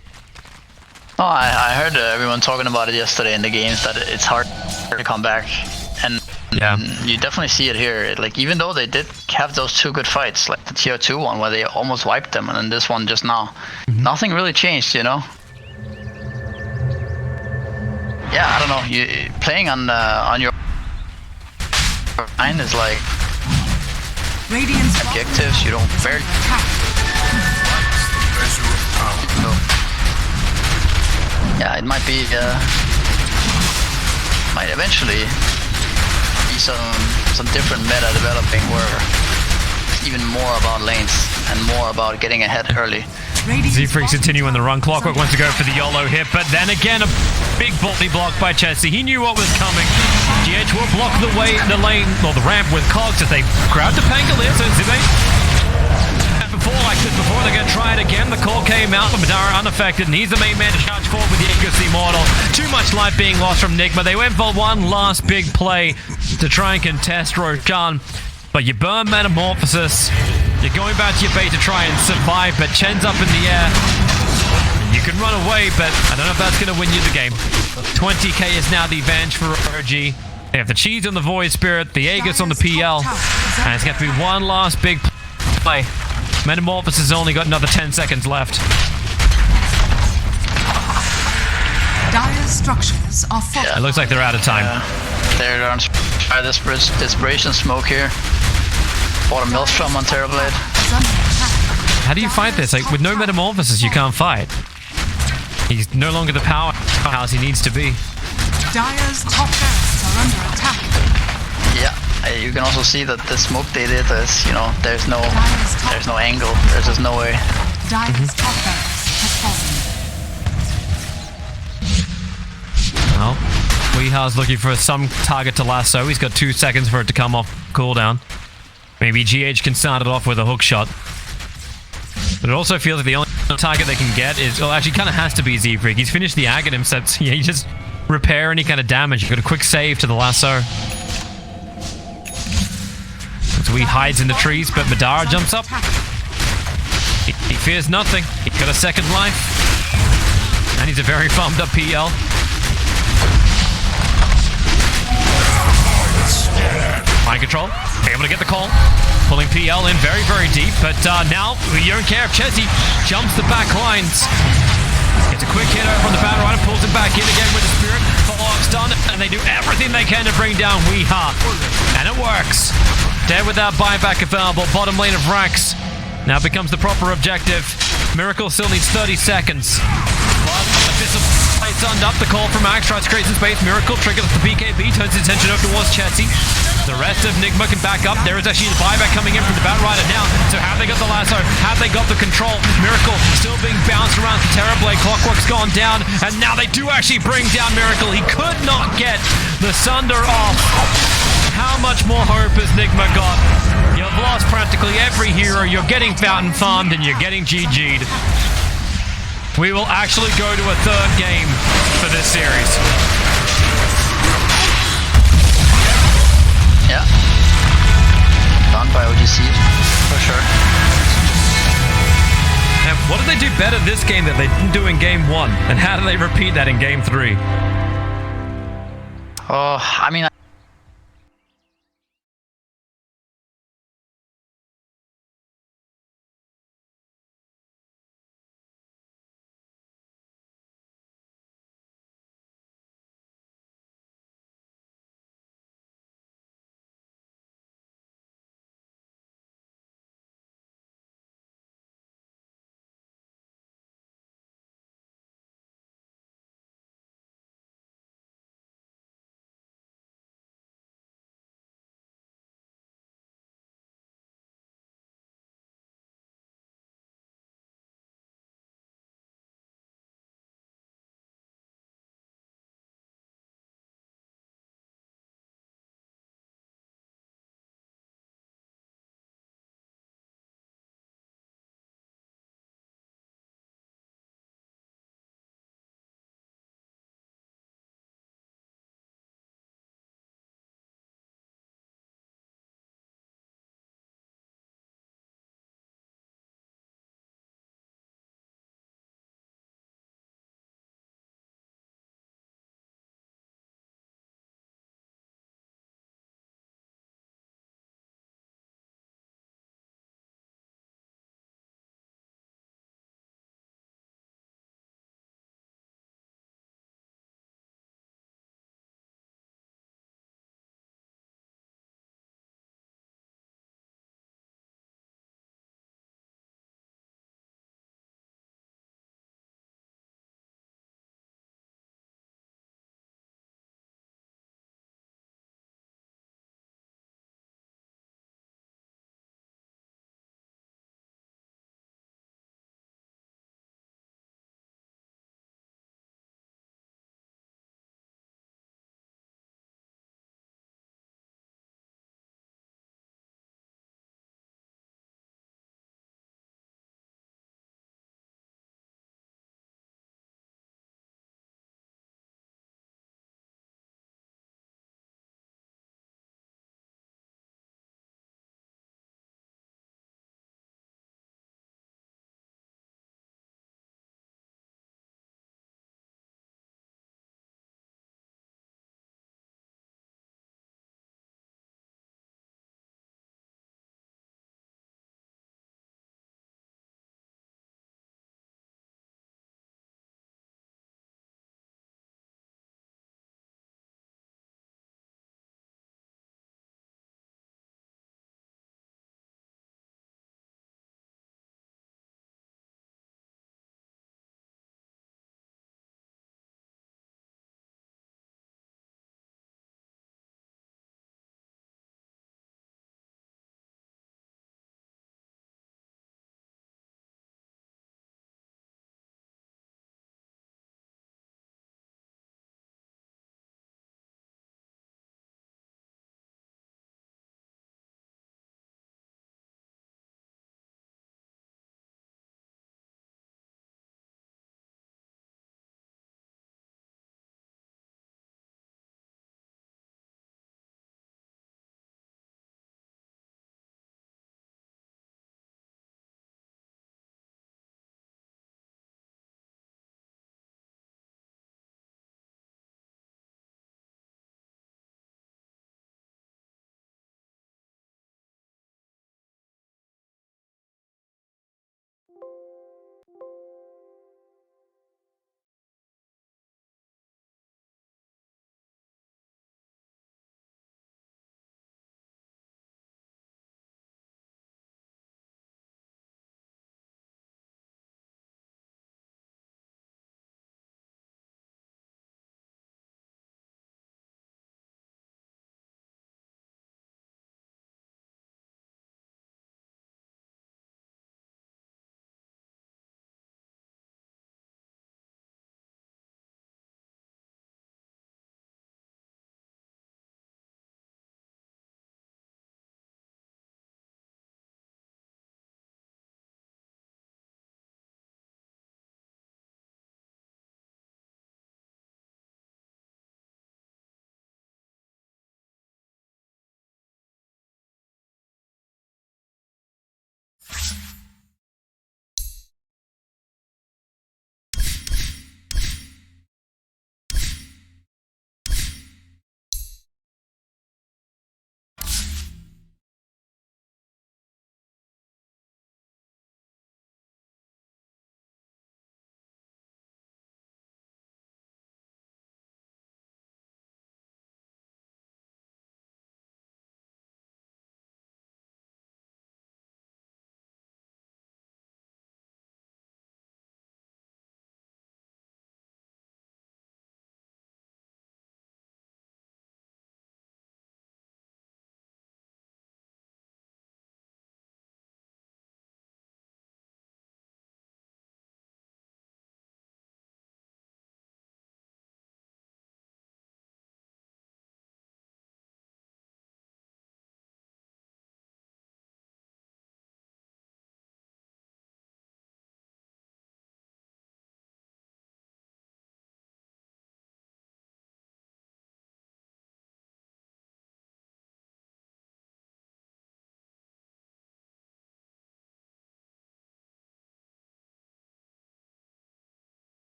Oh, I heard everyone talking about it yesterday in the games, that it's hard to come back. And yeah, you definitely see it here. Like, even though they did have those 2 good fights, like the tier 2 one where they almost wiped them, and then this one just now, nothing really changed, you know? Yeah, I don't know. You playing on your line is like objectives. You don't barely. So, yeah, it might be. Might eventually be some different meta developing where it's even more about lanes and more about getting ahead early. Z-Freak's continuing the run. Clockwork wants to go for the YOLO hit, but then again, a big body block by Chessie. He knew what was coming. GH will block the lane, or the ramp with Cogs as they crowd to Pangolier, so Zibe. Before they're going to try it again. The call came out, but Madara unaffected, and he's the main man to charge forward with the Aegis Immortal. Too much life being lost from Nigma. They went for one last big play to try and contest Roshan, but you burn Metamorphosis. You're going back to your bait to try and survive, but Chen's up in the air. You can run away, but I don't know if that's going to win you the game. 20k is now the advantage for OG. They have the Cheese on the Void Spirit, the Aegis on the PL, and it's got to be one last big play. Metamorphosis has only got another 10 seconds left. Dire structures are full. It looks like they're out of time. They're on desperation smoke here. Bought a Maelstrom on Terrorblade. How do you fight this? Like, with no Metamorphosis, you can't fight. He's no longer the powerhouse he needs to be. Dire's top barracks are under attack. Yeah, you can also see that the smoke they did is, you know, there's no angle. There's just no way. Dire's top barracks has fallen. Well, Weehar's looking for some target to lasso. He's got 2 seconds for it to come off cooldown. Maybe GH can start it off with a hook shot. But it also feels like the only target they can get is, well, actually kind of has to be Z-Freak. He's finished the Aghanim, so yeah, repair any kind of damage. You got a quick save to the lasso. So he hides in the trees, but Madara jumps up. He fears nothing. He's got a second life. And he's a very farmed up PL. Mind control. Able to get the call. Pulling PL in very, very deep. But now, you don't care if Chessie jumps the back lines. Gets a quick hit over on the battle rider, pulls him back in again with the spirit. Follow-up stun, and they do everything they can to bring down Weeha. And it works. Dead without buyback available. Bottom lane of Rax now becomes the proper objective. Miracle still needs 30 seconds. But Abyssal plays sunned up. The call from Max tries to create some space. Miracle triggers the BKB, turns his attention over towards Chessie. The rest of Nigma can back up. There is actually the buyback coming in from the Battle Rider now. So have they got the lasso? Have they got the control? Miracle still being bounced around the Terrorblade. Clockwork's gone down. And now they do actually bring down Miracle. He could not get the Sunder off. How much more hope has Nigma got? You've lost practically every hero. You're getting fountain farmed and you're getting GG'd. We will actually go to a third game for this series. Yeah. Done by OGC, for sure. And what did they do better this game that they didn't do in game 1? And how do they repeat that in game 3? Oh, I mean,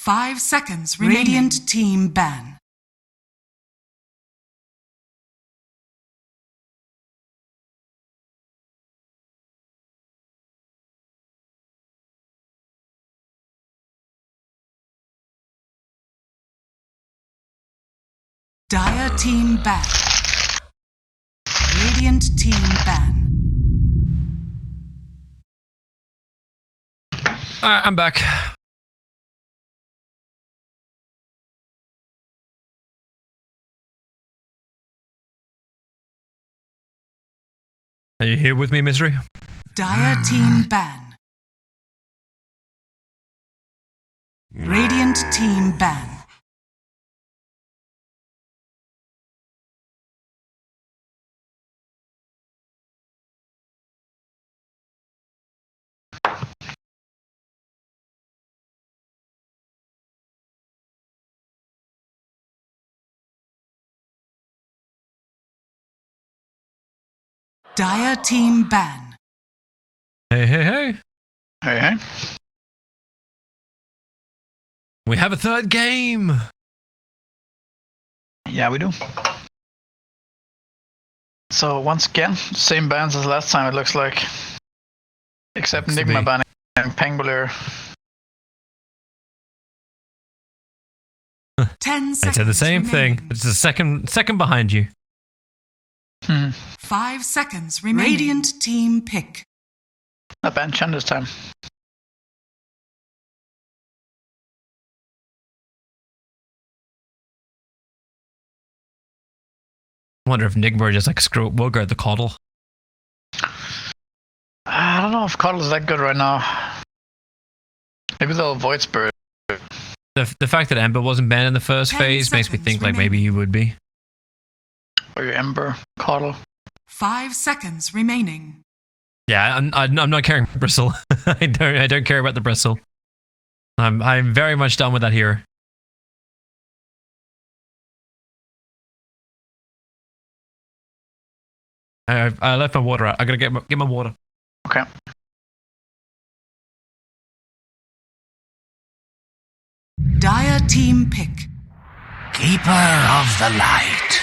5 seconds remaining. Radiant team ban. Dire team ban. Radiant team ban. Alright, I'm back. Are you here with me, Misery? Dire team ban. Radiant team ban. Dire team ban. Hey, hey, hey. Hey, hey. We have a third game. Yeah, we do. So once again, same bans as last time, it looks like. Except Looks to Nigma be. banning Pengular. 10 I seconds. said the same remaining. thing. It's the second behind you. 5 seconds remaining. Radiant team pick. Not ban Chen this time. I wonder if Nigma just like screw will guard the coddle. I don't know if Coddle is that good right now. Maybe they'll avoid Spirit. The fact that Ember wasn't banned in the first 10 phase makes me seconds think like maybe he would be. Or your Ember, Coddle. 5 seconds remaining. Yeah, I'm not carrying Bristle. I don't care about the Bristle. I'm very much done with that here. I left my water out. I gotta get my water. Okay. Dire team pick. Keeper of the light.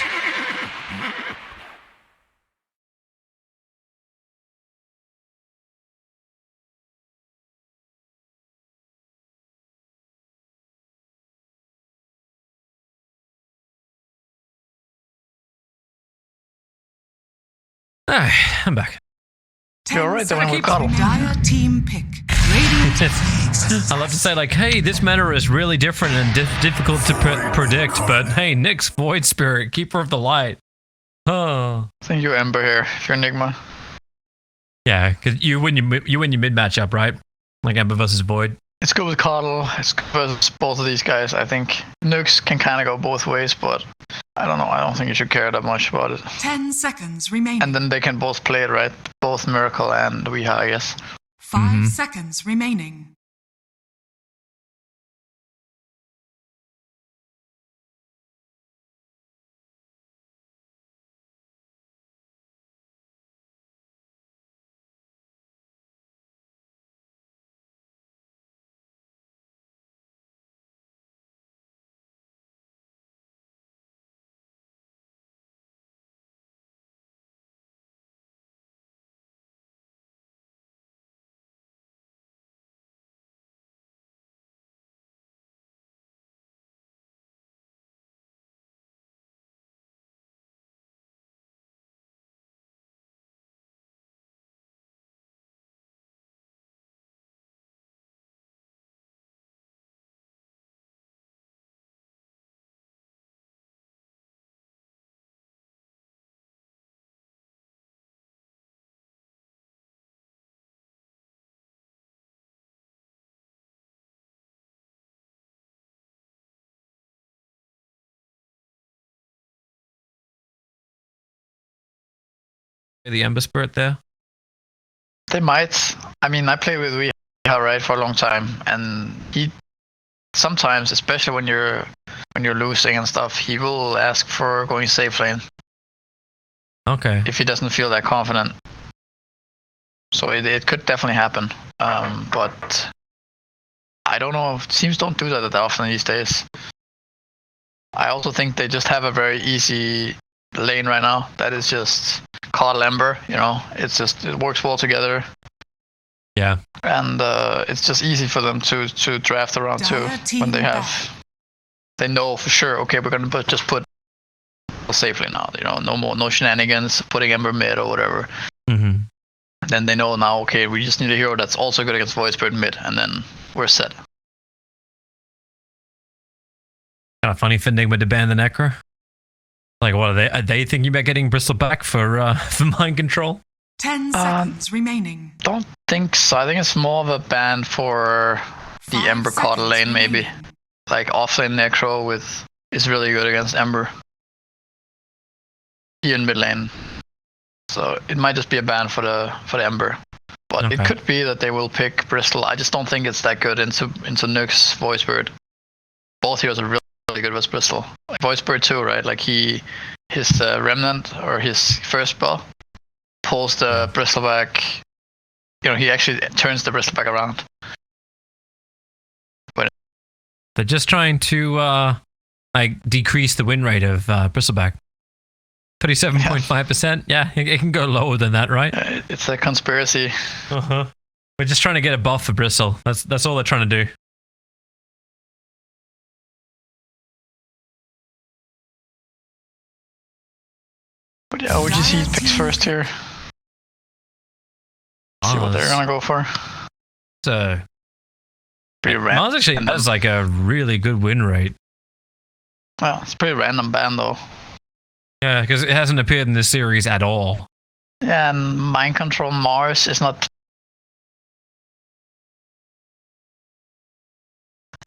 Alright, I'm back. You're right, they went with Coddle. Dire team pick. Radiant. I love to say like, hey, this meta is really different and difficult to predict, but hey, Nyx, Void Spirit, Keeper of the Light. Oh. I think you Ember here, if you're Nigma. Yeah, because you win your mid matchup, right? Like Ember versus Void. It's good with Coddle, it's good versus both of these guys. I think Nukes can kind of go both ways, but I don't know. I don't think you should care that much about it. 10 seconds remaining. And then they can both play it, right? Both Miracle and Weeha, I guess. 5 seconds remaining. The Ember Spirit there. They might. I mean, I played with Weeha, right, for a long time, and he sometimes, especially when you're losing and stuff, he will ask for going safe lane Okay. if he doesn't feel that confident. So it could definitely happen. But I don't know. Teams don't do that often these days. I also think they just have a very easy lane right now. That is just Card Ember. You know, it works well together. Yeah. And it's just easy for them to draft around too when they know for sure. Okay, we're gonna just put safely now. You know, no shenanigans, putting Ember mid or whatever. Mm-hmm. Then they know now. Okay, we just need a hero that's also good against Void Spirit mid, and then we're set. Kind of funny for Nigma to ban the Necro. Like, what are they thinking about getting Bristle back for mind control? 10 seconds remaining. Don't think so. I think it's more of a ban for the Ember Card lane, maybe. Like offlane Necro is really good against Ember. Even mid lane. So it might just be a ban for the Ember. But it could be that they will pick Bristle. I just don't think it's that good into Nyx Void Spirit. Both heroes are really good with Bristle. Like Void Spirit too, right? Like his Remnant or his first spell pulls the Bristle back. You know, he actually turns the Bristle back around. They're just trying to like decrease the win rate of Bristleback. 37.5%. Yeah, it can go lower than that, right? It's a conspiracy. Uh-huh. We're just trying to get a buff for Bristle. That's all they're trying to do. But yeah, OGC picks first here. See what they're gonna go for. So pretty random. Mars actually has like a really good win rate. Well, it's pretty random ban though. Yeah, because it hasn't appeared in this series at all. Yeah, and Mind Control Mars is not.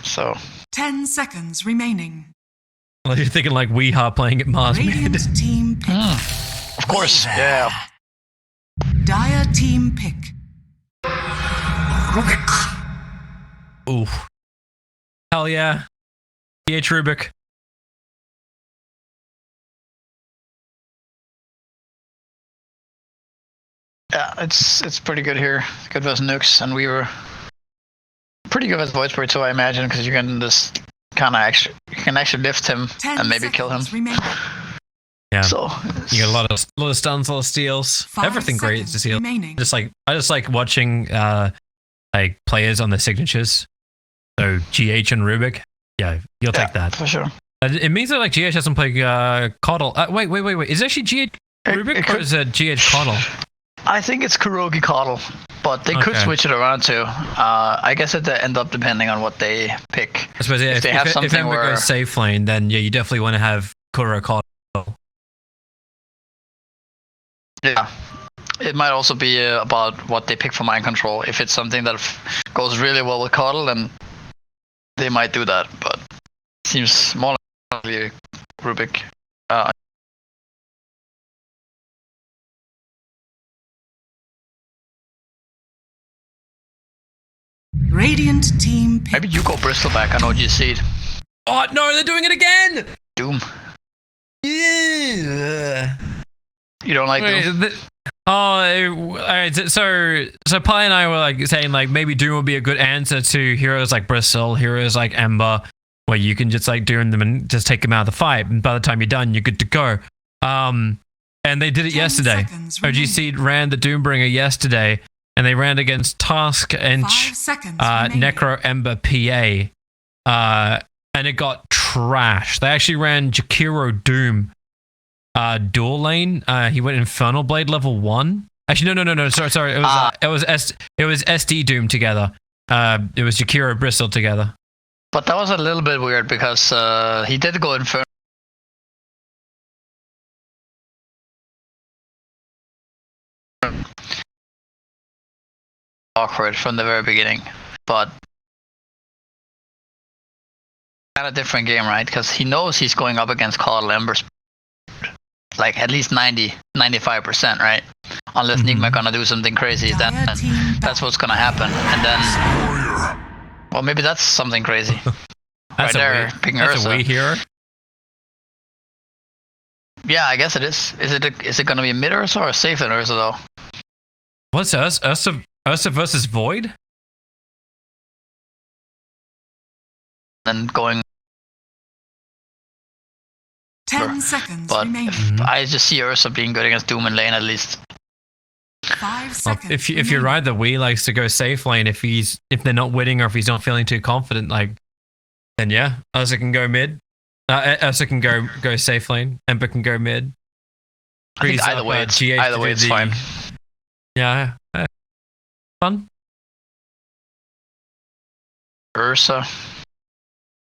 So. 10 seconds remaining. Well, you're thinking like Weeha playing at Mars mid. Radiant team pick. Of course, yeah. Dire team pick. Ooh. Hell yeah. PH Rubik. Yeah, it's pretty good here. Good versus Nukes, and we were pretty good with Void Spirit too, I imagine, because you can just kind of actually lift him and maybe kill him. Yeah. So you got a lot of stuns, a lot of steals, everything great to steal. I just like watching like players on their signatures. So GH and Rubik, yeah, you'll take that for sure. It means that like GH doesn't play Coddle. Wait. Is it actually GH Rubik or is it GH Coddle? I think it's Kurogi Coddle, but they could switch it around too. I guess it end up depending on what they pick. I suppose if Ember goes safe lane, then yeah, you definitely want to have Kuro Coddle. Yeah, it might also be about what they pick for mind control. If it's something that goes really well with Coddle, then they might do that. But it seems more likely Rubik. Radiant team pick. Maybe you go Bristleback on OGC. Oh no, they're doing it again! Doom. Yeah. You don't like Doom? Alright, so Pi and I were like saying like maybe Doom would be a good answer to heroes like Bristle, heroes like Ember, where you can just like doom them and just take them out of the fight, and by the time you're done, you're good to go. And they did it yesterday. OGC ran the Doombringer yesterday, and they ran against Task and Necro Ember PA, and it got trash. They actually ran Jakiro Doom dual lane. He went Infernal Blade level 1. Actually, no. Sorry. It was SD Doom together. It was Jakiro Bristle together. But that was a little bit weird because he did go Infernal. Awkward from the very beginning, but kind of different game, right? Because he knows he's going up against Coddle Ember, like at least 90-95%, right? Unless Nigma gonna do something crazy, then that's what's gonna happen. And then, well, maybe that's something crazy. That's right there, picking That's Ursa. a Wii hero. Yeah, I guess it is. Is it gonna be a mid Ursa or a safe in Ursa though? What's Ursa versus Void? then going. 10 seconds But remaining. I just see Ursa being good against Doom in lane at least. 5 Well, seconds. if you're remaining. right that Wee likes to go safe lane if they're not winning or if he's not feeling too confident, like, then yeah, Ursa can go mid. Ursa can go safe lane. Ember can go mid. I think Freeze either up, way, GH it's fine. Yeah, fun. Ursa.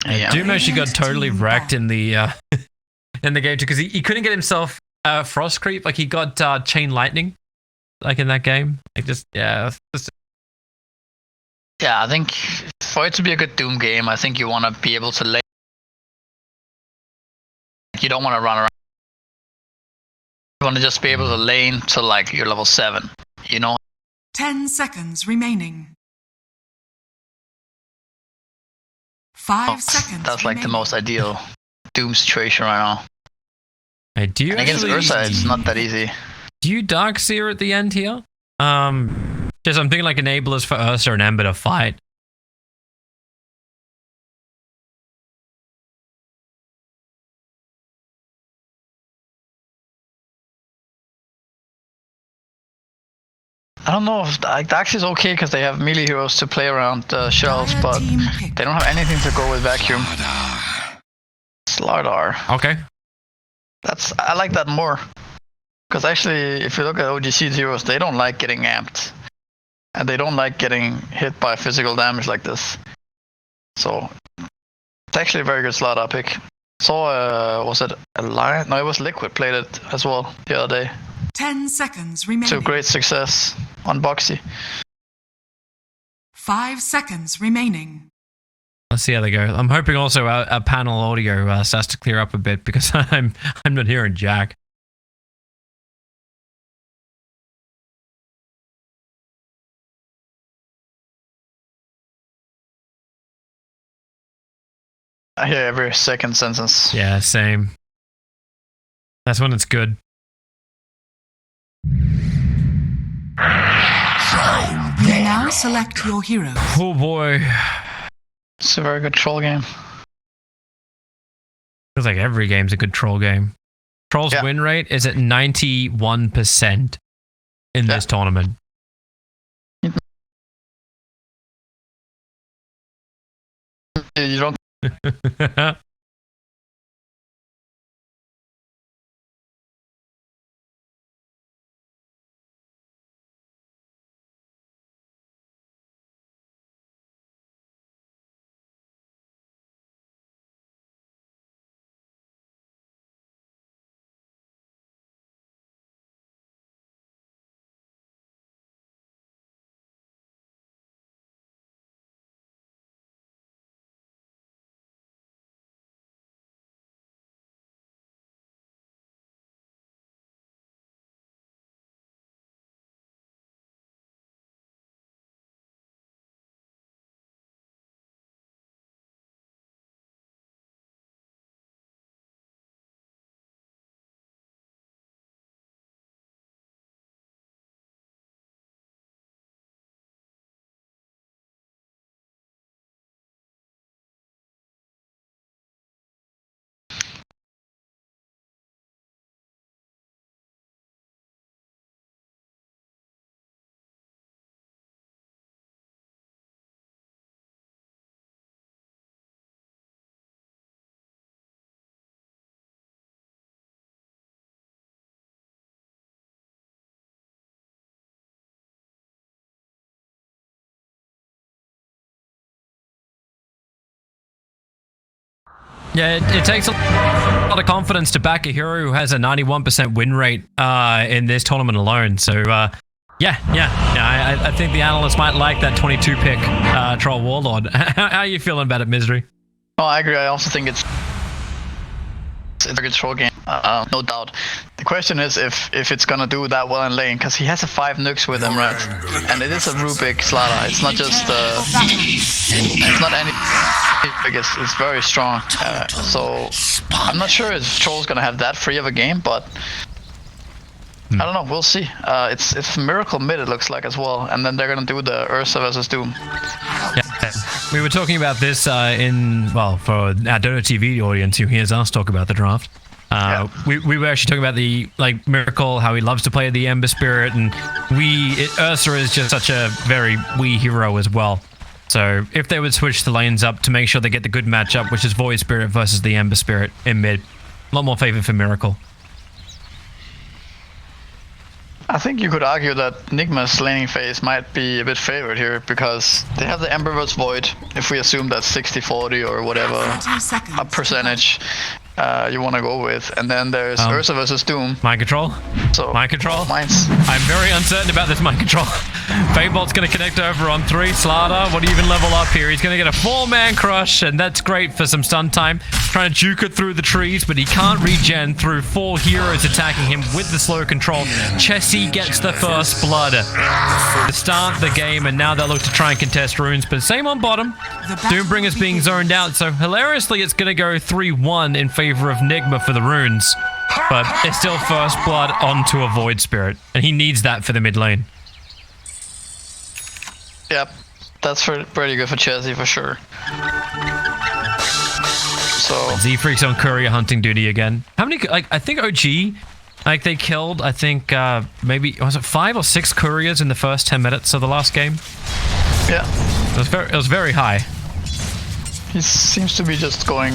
Yeah. Doom actually got totally Team wrecked ban. in the in the game too because he couldn't get himself frost creep. Like he got chain lightning, like in that game. Like just yeah. Yeah, I think for it to be a good Doom game, I think you want to be able to lane. You don't want to run around. You want to just be able to lane to like your level 7, you know? 10 seconds remaining. 5 seconds. That's like the remaining. most ideal Doom situation right now. Hey, do you And against actually Ursa, it's not that easy. do you Dark Seer at the end here? Just I'm thinking like enablers for Ursa and Ember to fight. I don't know if like Dax is okay because they have melee heroes to play around shells, Dire but team pick. they don't have anything to go with vacuum. Slardar. Okay. I like that more. Because actually, if you look at OGC heroes, they don't like getting amped. And they don't like getting hit by physical damage like this. So, it's actually a very good Slardar pick. Saw, was it a Lion? No, it was Liquid played it as well the other day. 10 seconds remaining. To great success on Boxy. 5 seconds remaining. Let's see how they go. I'm hoping also our panel audio starts to clear up a bit because I'm not hearing Jack. I hear every second sentence. Yeah, same. That's when it's good. You may now select your heroes. Oh boy. It's a very good troll game. Feels like every game's a good troll game. Troll's Yeah. win rate is at 91% in this tournament. You don't. Yeah, it takes a lot of confidence to back a hero who has a 91% win rate in this tournament alone. So, I think the analysts might like that 22 pick Troll Warlord. How are you feeling about it, Misery? No, I agree. I also think it's a good troll game, no doubt. The question is if it's gonna do that well in lane, because he has a 5 nukes with him, right? And it is a Rubik Slardar. It's not just it's not any. It's very strong. So I'm not sure if Troll's gonna have that free of a game, but I don't know. We'll see. It's Miracle mid, it looks like, as well, and then they're gonna do the Ursa versus Doom. Yeah. We were talking about this for our Dota TV audience who hears us talk about the draft. We were actually talking about the Miracle, how he loves to play the Ember Spirit, and Ursa is just such a very wee hero as well. So if they would switch the lanes up to make sure they get the good matchup, which is Void Spirit versus the Ember Spirit in mid, a lot more favor for Miracle. I think you could argue that Nigma's laning phase might be a bit favored here because they have the Ember vs Void, if we assume that's 60-40 or whatever a percentage you want to go with, and then there's Ursa versus Doom. Mind control. So mind control. Mine's... I'm very uncertain about this mind control. Fabolt's going to connect over on 3. Slaughter, what do you even level up here? He's going to get a 4-man crush, and that's great for some stun time. Trying to juke it through the trees, but he can't regen through 4 heroes attacking him with the slow control. Chessie gets the first blood to start the game, and now they'll look to try and contest runes, but same on bottom. Doombringer's being zoned out, so hilariously it's going to go 3-1 in favor of Nigma for the runes, but it's still first blood onto a Void Spirit, and he needs that for the mid lane. Yep, that's pretty good for Chessie for sure. So Z-Freak's on courier hunting duty again. How many, I think OG, they killed, I think, maybe, was it 5 or 6 couriers in the first 10 minutes of the last game? Yeah. It was very high. He seems to be just going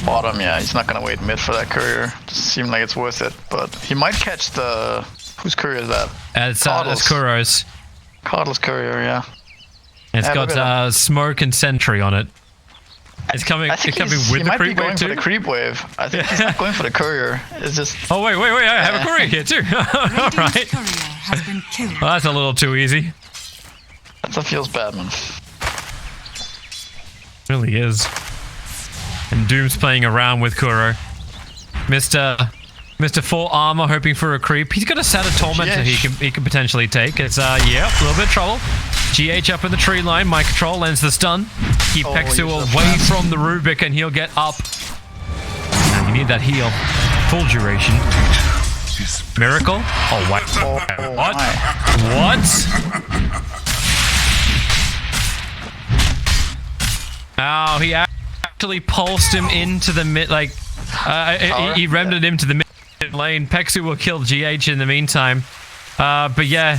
bottom, yeah. He's not gonna wait mid for that courier. Doesn't seem like it's worth it, but he might catch the... Whose courier is that? It's Kuro's. Coddle's courier, yeah. It's got smoke and sentry on it. It's coming. It's coming with the creep wave too. For the creep wave. I think he's not going for the courier. It's just. Oh wait! I have a courier here too. All right. Has been killed. Well, that's a little too easy. That feels bad, man. It really is. And Doom's playing around with Kuro. Mr. Full Armor hoping for a creep. He's got a Satyr Tormentor he can potentially take. It's yeah, a little bit of trouble. GH up in the tree line. My control lands the stun. Keep Pexu away from the Rubik and he'll get up. And you need that heal. Full duration. Miracle? Oh, what? What? What? Oh, he actually pulsed him into the mid, he remnanted him to the mid lane. Pexu will kill GH in the meantime. But yeah,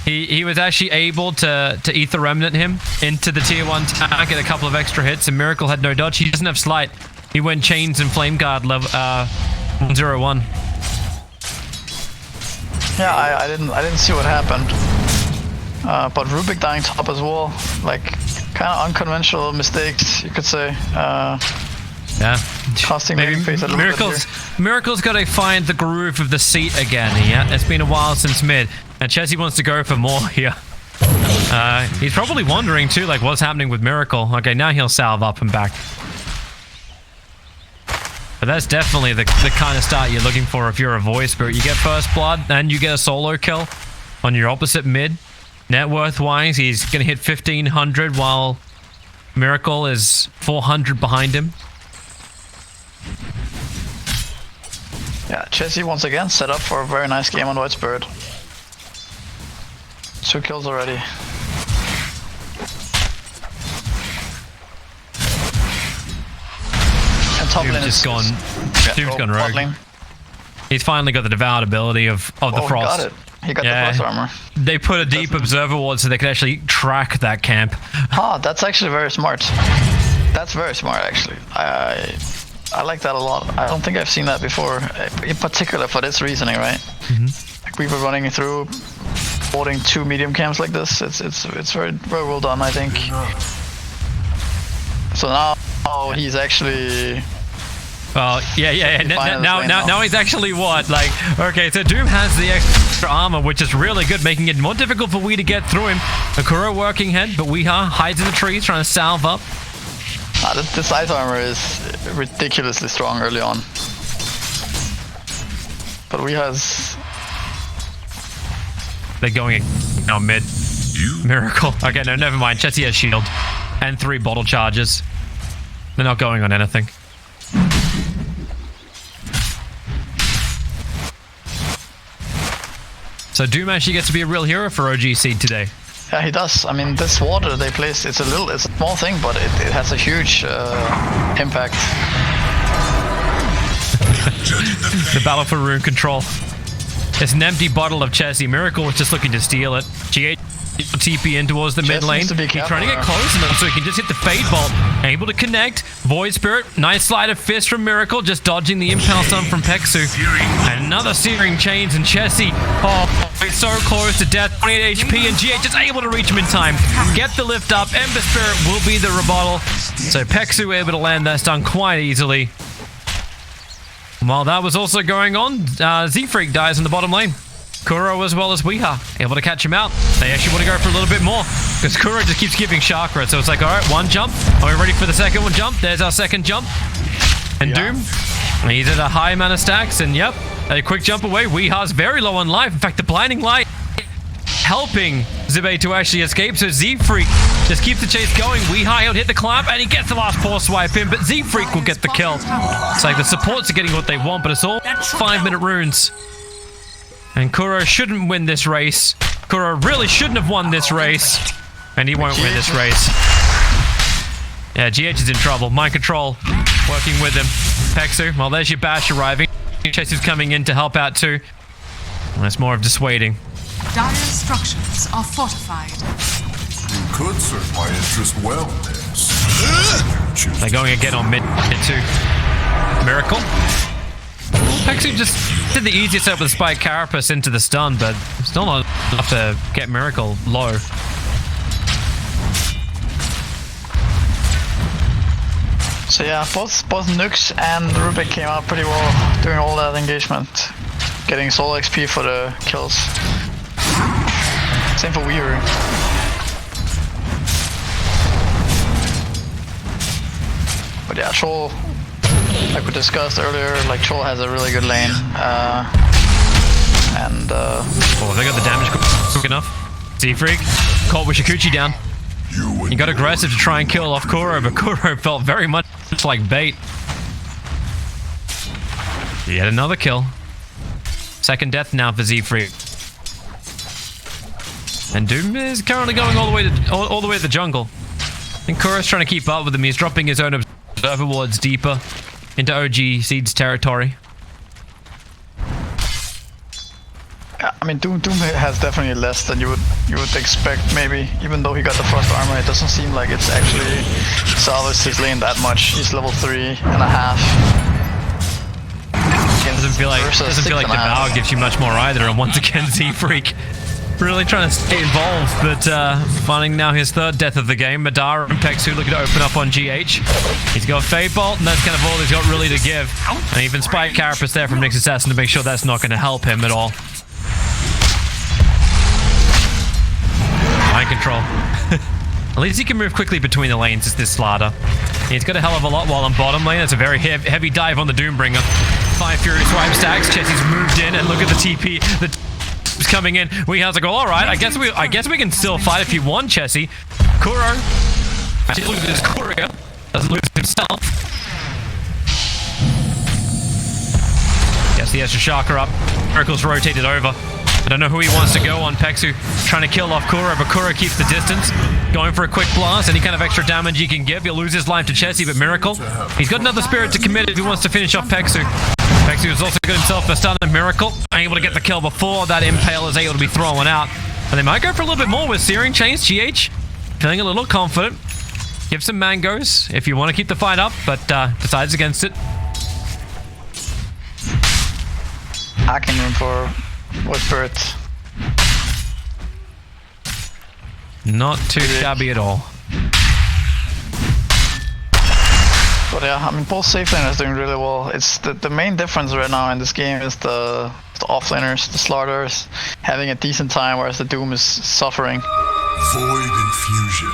he was actually able to Ether Remnant him into the tier 1 tank, get a couple of extra hits, and Miracle had no dodge. He doesn't have Slight. He went Chains and Flame Guard level 101. Yeah, I didn't see what happened. But Rubik dying top as well, kind of unconventional mistakes, you could say. Yeah. Costing maybe face a little bit Miracle's got to find the groove of the seat again. Yeah, it's been a while since mid, and Chessie wants to go for more here. He's probably wondering too, what's happening with Miracle. Okay, now he'll salve up and back. But that's definitely the kind of start you're looking for if you're a Void Spirit. You get first blood, and you get a solo kill on your opposite mid. Net worth wise, he's gonna hit 1500 while Miracle is 400 behind him. Yeah, Chessie once again set up for a very nice game on Void Spirit. 2 kills already. And top lane is gone. Doom's gone rogue. Lane. He's finally got the devoured ability of the frost. He got it. He got the frost armor. They put a deep observer ward so they could actually track that camp. Ah, that's actually very smart. That's very smart, actually. I like that a lot. I don't think I've seen that before, in particular for this reasoning, right? We were running through, boarding 2 medium camps like this. It's very well done, I think. So now he's actually. Well, yeah. Now he's actually what? Okay, so Doom has the extra armor, which is really good, making it more difficult for we to get through him. Akuro working head, but Weeha hides in the trees, trying to salve up. This ice armor is ridiculously strong early on. But Weeha's... They're going now mid. Miracle. Okay, no, never mind. Chessie has shield. And 3 bottle charges. They're not going on anything. So Doom actually gets to be a real hero for OG Seed today. Yeah, he does. I mean, this water they placed, it's a small thing, but it has a huge impact. The battle for rune control. It's an empty bottle of Chessie. Miracle was just looking to steal it. GH TP in towards the mid lane. He's trying to get close enough so he can just hit the Fade Bolt. Able to connect. Void Spirit. Nice slide of fist from Miracle. Just dodging the Impale Stun from Pexu. And another Searing Chains and Chessie. Oh, he's so close to death. 28 HP and GH is able to reach him in time. Get the lift up. Ember Spirit will be the rebuttal. So Pexu able to land that stun quite easily. While that was also going on, Z-Freak dies in the bottom lane. Kuro as well as Weeha, able to catch him out. They actually want to go for a little bit more, because Kuro just keeps giving chakra. So it's like, alright, one jump. Are we ready for the second one jump? There's our second jump. And Doom, he's at a high amount of stacks, and yep, a quick jump away. Weeha's very low on life. In fact, the blinding light helping Zibe to actually escape, so Z-Freak just keeps the chase going. Weeha, he'll hit the clamp, and he gets the last poor swipe in, but Z-Freak will get the kill. It's like the supports are getting what they want, but it's all 5-minute runes. And Kuro shouldn't win this race. Kuro really shouldn't have won this race. And he won't win this race. Yeah, GH is in trouble. Mind Control working with him. Pexu, well, there's your bash arriving. Chessy's coming in to help out too. That's more of dissuading. Dire structures are fortified. You could serve my interest well, miss. They're going again on mid too. Miracle. Pexu just did the easiest up with Spike Carapace into the stun, but still not enough to get Miracle low. So yeah, both Nux and Rubik came out pretty well doing all that engagement. Getting solo XP for the kills. Same for Weaver. But yeah, Troll, like we discussed earlier, like Troll has a really good lane. Oh, they got the damage quick enough. Z-Freak, caught with Shikuchi down. He got aggressive to try and kill off Kuro, but Kuro felt very much like bait. Yet another kill. Second death now for Z-Freak. And Doom is currently going all the way to the jungle. And Kuro's trying to keep up with him. He's dropping his own observer wards deeper into OG Seed's territory. I mean, Doom has definitely less than you would expect, maybe. Even though he got the frost armor, it doesn't seem like it's actually salvaged his lane that much. He's level 3.5. Doesn't feel like Devour gives you much more either. And once again, Z-Freak really trying to stay involved, but finding now his third death of the game. Madara and Pexu looking to open up on GH. He's got Fade Bolt, and that's kind of all he's got really to give. And even Spike Carapace there from Nyx Assassin to make sure that's not going to help him at all. Mind Control. At least he can move quickly between the lanes, is this Slaughter. He's got a hell of a lot while on bottom lane. That's a very heavy dive on the Doombringer. 5 Fury swipe stacks. Chessie's moved in, and look at the TP. The coming in. We have to go. All right, I guess we can still fight if you want, Chessie. Kuro actually loses Kuro. Doesn't lose himself. Gets the extra Shaka up. Miracle's rotated over. I don't know who he wants to go on. Pexu trying to kill off Kuro, but Kuro keeps the distance. Going for a quick blast. Any kind of extra damage he can give. He'll lose his life to Chessie, but Miracle. He's got another spirit to commit if he wants to finish off Pexu. Pexu has also got himself a stun. Miracle able to get the kill before that Impale is able to be thrown out. And they might go for a little bit more with Searing Chains. GH feeling a little confident. Give some mangoes if you want to keep the fight up, but decides against it. Hacking room for what spirit? Not too shabby at all. But yeah, I mean, both safe laners doing really well. It's the main difference right now in this game is the offlaners, the Slaughters, having a decent time, whereas the Doom is suffering. Void infusion.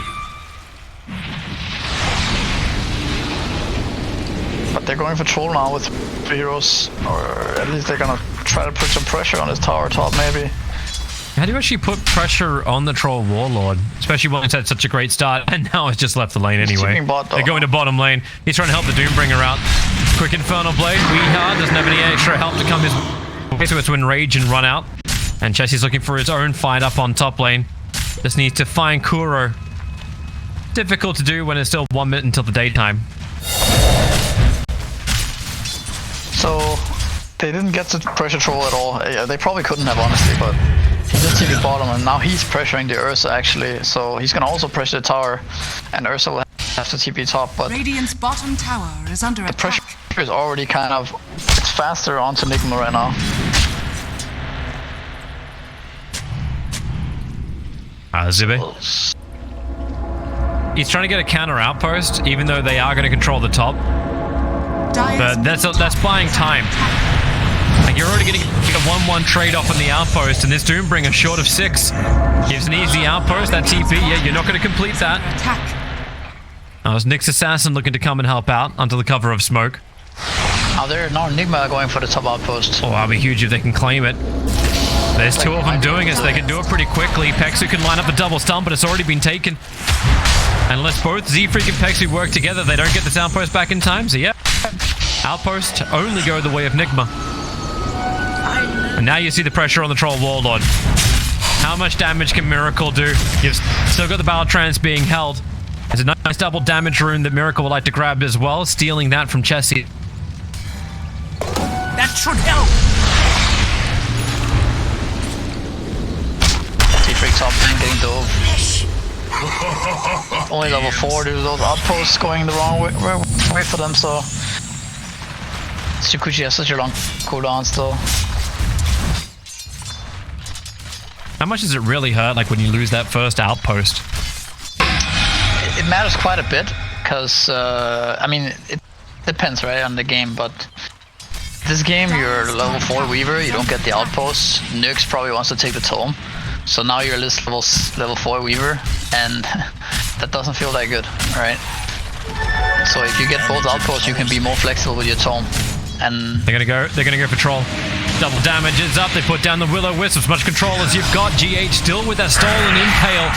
But they're going for Troll now with 3 heroes, or at least they're gonna try to put some pressure on his tower top, maybe. How do you actually put pressure on the Troll Warlord? Especially when it's had such a great start, and now it's just left the lane anyway. They're going to bottom lane. He's trying to help the Doombringer out. Quick Infernal Blade. Weeha doesn't have any extra help to come his way, so it's to enrage and run out. And Chelsea's looking for his own fight up on top lane. Just needs to find Kuro. Difficult to do when it's still 1 minute until the daytime. So they didn't get to pressure troll at all. Yeah, they probably couldn't have, honestly, but he did TP bottom, and now he's pressuring the Ursa actually. So he's gonna also pressure the tower, and Ursa will have to TP top. But Radiant's bottom tower is under the attack. pressure is already kind of, it's faster onto Nigma right now. Zibe. He's trying to get a counter outpost, even though they are going to control the top. But that's buying time. Like, you're already getting a 1-1 trade-off on the outpost, and this Doombringer short of 6 gives an easy outpost. That TP, yeah, you're not going to complete that. That was Nyx Assassin looking to come and help out under the cover of smoke. Now Nigma are going for the top outpost. Oh, that'll be huge if they can claim it. There's 2 of them doing it, so they can do it pretty quickly. Pexu can line up a double stun, but it's already been taken. Unless both Z-Freak and Pexu work together, they don't get this outpost back in time, so yeah. Outpost only go the way of Nigma. And now you see the pressure on the Troll Warlord. How much damage can Miracle do? You've still got the Battle Trance being held. There's a nice double damage rune that Miracle would like to grab as well, stealing that from Chessie. That should help. Z-Freak top lane getting dove. Only level 4 due to those outposts going the wrong way for them, so Tsukuchi has such a long cooldown still. How much does it really hurt, like, when you lose that first outpost? It matters quite a bit, because, I mean, it depends, right, on the game, but this game, you're level 4 Weaver, you don't get the outposts. Nyx probably wants to take the Tome, so now you're this level 4 Weaver, and that doesn't feel that good, right? So if you get both outposts, you can be more flexible with your Tome. And they're gonna go for Troll. Double damage is up. They put down the Will-O-Wisp. As much control as you've got. GH still with that stolen Impale.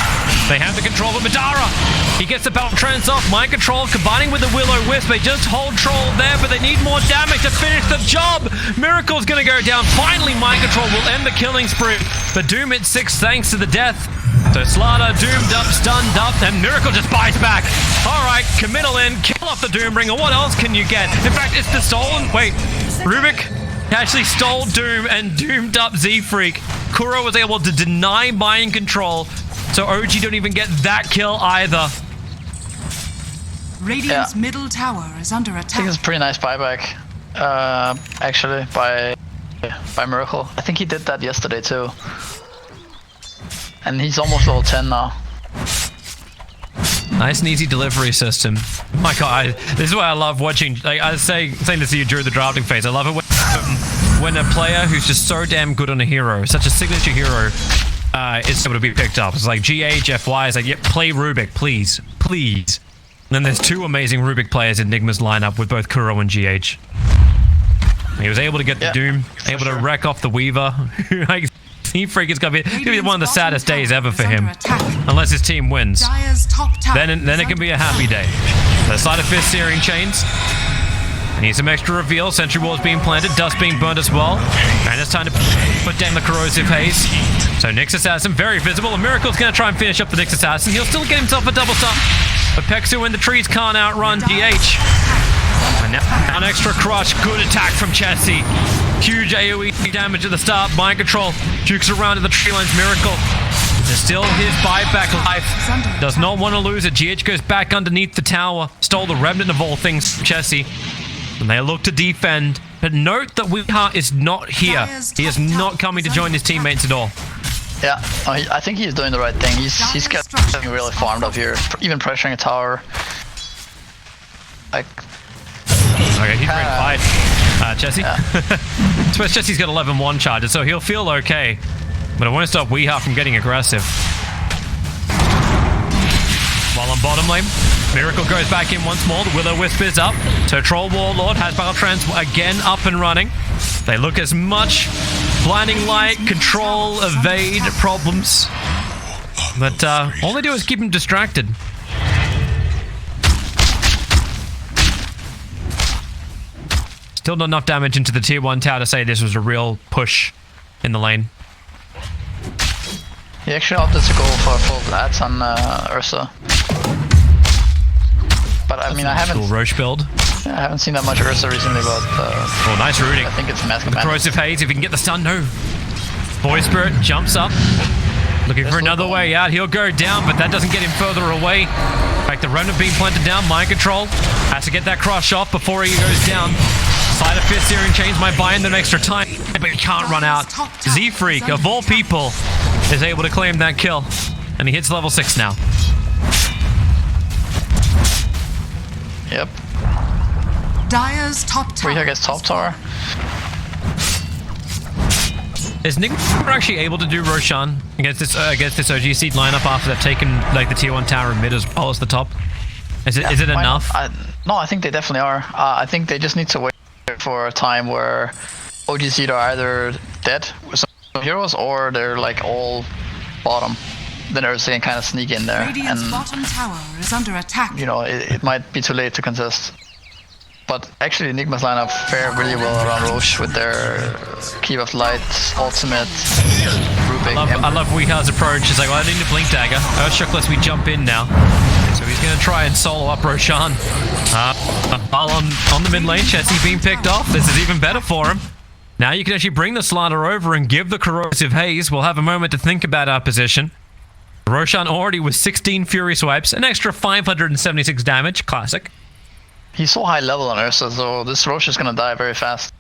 They have the control of Madara. He gets the Battle Trance off. Mind Control combining with the Will-O-Wisp. They just hold Troll there, but they need more damage to finish the job. Miracle's gonna go down. Finally, Mind Control will end the killing spree. The Doom at 6 thanks to the death. So Slaughter doomed up, stunned up, and Miracle just buys back. Alright, committal in, kill off the Doombringer. What else can you get? In fact, it's the stolen. Wait, Rubik actually stole Doom and doomed up Z-Freak. Kuro was able to deny Mind Control, so OG don't even get that kill either. Radiant's middle tower is under I think attack. it's a pretty nice buyback, actually, by Miracle. I think he did that yesterday too. And he's almost level 10 now. Nice and easy delivery system. My god, this is why I love watching. Like I was saying this to you during the drafting phase. I love it when a player who's just so damn good on a hero, such a signature hero, is able to be picked up. It's like GH, FY is like, yep, play Rubik, please, please. And then there's 2 amazing Rubik players in Nigma's lineup with both Kuro and GH. He was able to get the Doom, able to wreck off the Weaver. Like, Z-Freak is gonna be one of the saddest days ever for him, unless his team wins. Then it can be a happy day. The Sleight of Fist searing chains. I need some extra reveal. Sentry walls being planted, dust being burned as well, and it's time to put down the corrosive haze. So Nyx Assassin very visible. A Miracle's gonna try and finish up the Nyx Assassin. He'll still get himself a double stun, but Pexu and the trees can't outrun DH. And now an extra crush. Good attack from Chessie. Huge AoE damage at the start. Mind Control jukes around to the tree lines. Miracle is still his buyback life. Does not want to lose it. GH goes back underneath the tower. Stole the remnant of all things from Chessie. And they look to defend. But note that Weeheart is not here. He is not coming to join his teammates at all. Yeah, I think he's doing the right thing. He's getting really farmed up here. Even pressuring a tower. Like... Okay, he's ready to fight. Chessie? Yeah. I suppose Chessie's got 11-1 charges, so he'll feel okay. But it won't stop Weeheart from getting aggressive. While on bottom lane, Miracle goes back in once more. The Will-O-Wisp is up. So Troll Warlord has Battle Trance again up and running. They look as much blinding light, control, evade problems. But all they do is keep him distracted. Still not enough damage into the tier 1 tower to say this was a real push in the lane. He actually opted to go for full blats on Ursa. But I mean, I haven't Roche build. I haven't seen that much Ursa recently, but Oh, nice rooting. I think it's Mask The Command. corrosive haze, if he can get the stun, no. Boy Spirit jumps up. Looking for another way out. He'll go down, but that doesn't get him further away. In fact, the Remnant being planted down. Mind control. Has to get that crush off before he goes down. Side of Fist Searing Chains might buy in them extra time, but he can't run out. Z-Freak, of all people, is able to claim that kill. And he hits level 6 now. Yep. Dire's top tower. Rehab gets top tower. Is Nigma actually able to do Roshan against this OG seed lineup after they've taken like the tier 1 tower in mid as well as the top? Is it enough? No, I think they definitely are. I think they just need to wait for a time where OG seed are either dead with some heroes or they're like all bottom. Then Ursa can kind of sneak in there, Radiant's and bottom tower is under attack. you know it might be too late to contest. But actually, Nigma's lineup fare really well around Roche with their Keep of Light, Ultimate, Rubik. I love Weehar's approach. It's like, well, I need a Blink Dagger. Earthshock lets me jump in now. So he's going to try and solo up Roshan. While on the mid lane, Chessie being picked off. This is even better for him. Now you can actually bring the Slanter over and give the Corrosive Haze. We'll have a moment to think about our position. Roshan already with 16 Fury Swipes, an extra 576 damage. Classic. He's so high level on Ursa, so this Roche is gonna die very fast.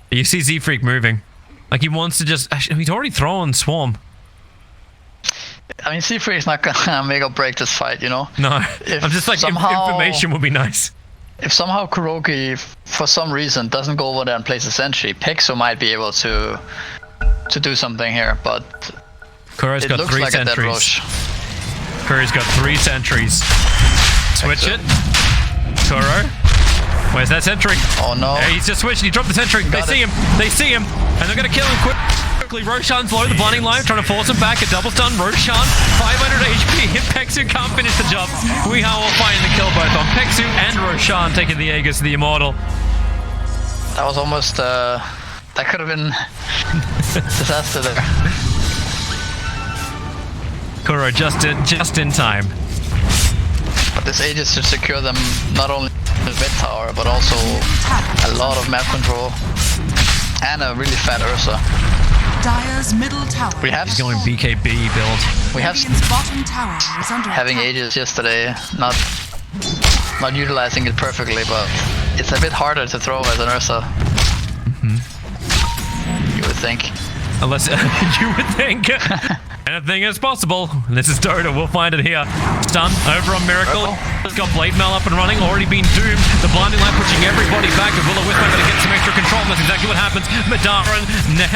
You see Z-Freak moving. Like he wants to just... He's already throwing Swarm. I mean, Z-Freak is not gonna make or break this fight, you know? No. If I'm just like, somehow, information would be nice. If somehow Kuroki, for some reason, doesn't go over there and place a sentry, Pexo might be able to do something here, but Kuro's it got looks 3 like a dead sentries. Roche. Kuro's got 3 sentries. Switch it. Kuro. Where's that sentry? Oh no. Hey, he's just switched. He dropped the sentry. They see him. They see him. And they're going to kill him quickly. Roshan's low. The blinding line trying to force him back. A double stun. Roshan, 500 HP. Pexu can't finish the job. Weeha will find the kill both on Pexu and Roshan, taking the Aegis to the Immortal. That was almost, that could have been disaster there. Kuro just in time. But this Aegis should secure them not only the mid tower, but also a lot of map control and a really fat Ursa. Dire's middle tower. We have He's going BKB build. we have Radiant's bottom tower is under having attack. Aegis yesterday, not utilizing it perfectly, but it's a bit harder to throw as an Ursa. You would think. Unless you would think. Anything is possible. This is Dota. We'll find it here. Stun over on Miracle. He's got Blade Mail up and running. Already been doomed. The blinding light pushing everybody back. The Will-O-Wisp going to get some extra control. And that's exactly what happens. Madara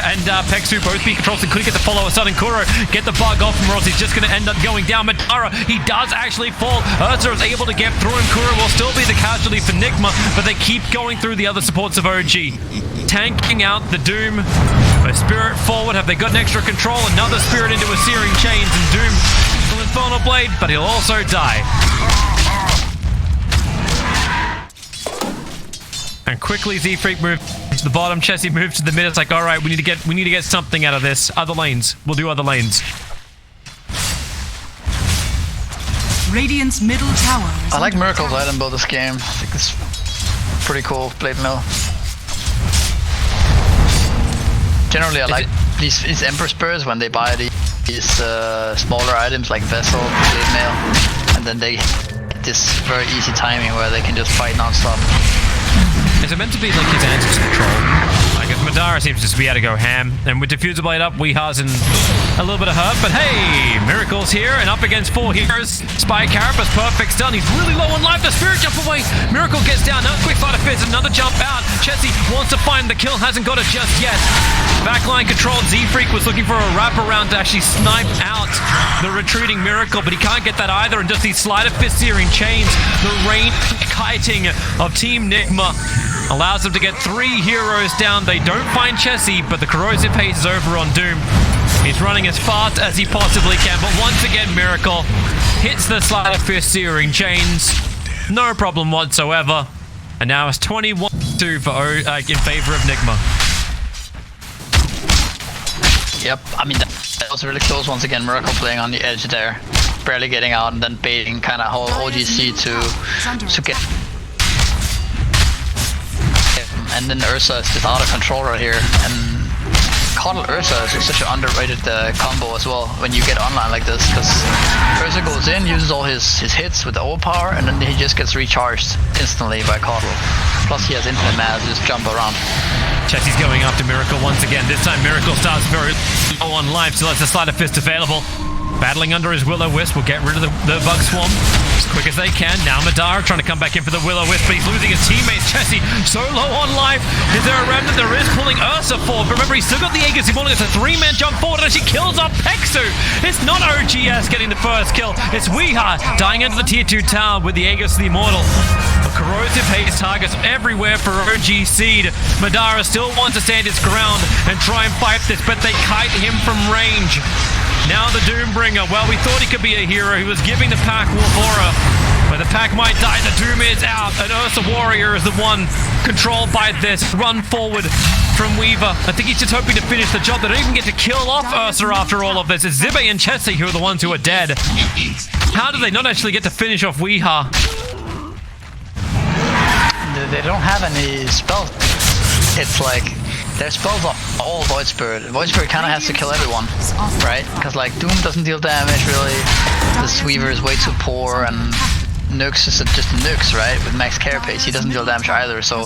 and Pexu both be controls and couldn't get the follow. Sudden Kuro get the bug off him, or else he's just going to end up going down. Madara, he does actually fall. Ursa is able to get through him. Kuro will still be the casualty for Nigma, but they keep going through the other supports of OG. Tanking out the Doom. A Spirit forward. Have they got an extra control? Another Spirit into a Searing Chains, and Doom will Infernal Blade, but he'll also die. And quickly Z-Freak moves to the bottom. Chessie moves to the mid. It's like, all right, we need to get something out of this. Other lanes. We'll do other lanes. Radiant's middle tower is I like under Miracle's attack. item build this game. I think it's pretty cool. Blade Mill. Generally, I like these Emperor Spurs when they buy these smaller items like Vessel, Blade Mail, and then they get this very easy timing where they can just fight non-stop. Is it meant to be like his answers control? Like if Madara seems to just be able to go ham, and with Diffuser Blade up, Weeha's in a little bit of hurt, but hey, Miracle's here and up against 4 heroes. Spy Carapace, perfect stun. He's really low on life. The Spirit jump away. Miracle gets down. Another quick flight of Fizz, another jump out. Chessie wants to find the kill, hasn't got it just yet. Backline controlled. Z-Freak was looking for a wraparound to actually snipe out the retreating Miracle, but he can't get that either, and just these Sleight of Fist Searing Chains, the rain kiting of Team Nigma allows them to get 3 heroes down. They don't find Chessie, but the Corrosive Haze is over on Doom. He's running as fast as he possibly can, but once again, Miracle hits the Sleight of Fist Searing Chains. No problem whatsoever. And now it's 21-2 for in favor of Nigma. Yep, I mean, was really close once again. Miracle playing on the edge there, barely getting out, and then baiting kind of whole OGC to get. And then Ursa is just out of control right here, and Coddle Ursa is such an underrated combo as well when you get online like this, because Ursa goes in, uses all his hits with the overpower, and then he just gets recharged instantly by Coddle. Plus he has infinite mana to just jump around. Chelsea's going after Miracle once again. This time Miracle starts very low on life, so that's a Sleight of Fist available. Battling under his Will-O-Wisp will get rid of the Bug Swarm as quick as they can. Now Madara trying to come back in for the Will-O-Wisp, but he's losing his teammates. Chessie so low on life. Is there a remnant? There is, pulling Ursa forward. But remember, he's still got the Aegis. Immortal gets a 3-man jump forward and she kills off Pexu. It's not OGS getting the first kill. It's Weeha dying into the tier 2 tower with the Aegis of the Immortal. But Corrosive Haze targets everywhere for OG Seed. Madara still wants to stand his ground and try and fight this, but they kite him from range. Now the Doombringer. Well, we thought he could be a hero. He was giving the pack Wolf Aura, but the pack might die. The Doom is out, and Ursa Warrior is the one controlled by this. Run forward from Weaver. I think he's just hoping to finish the job. They don't even get to kill off Ursa after all of this. It's Zibe and Chessie who are the ones who are dead. How do they not actually get to finish off Weeha? They don't have any spells. It's like their spells are all Void Spirit. Void Spirit kind of has to kill everyone, right? Because like Doom doesn't deal damage really. This Weaver is way too poor, and Nux is just Nux, right? With max carapace, he doesn't deal damage either. So,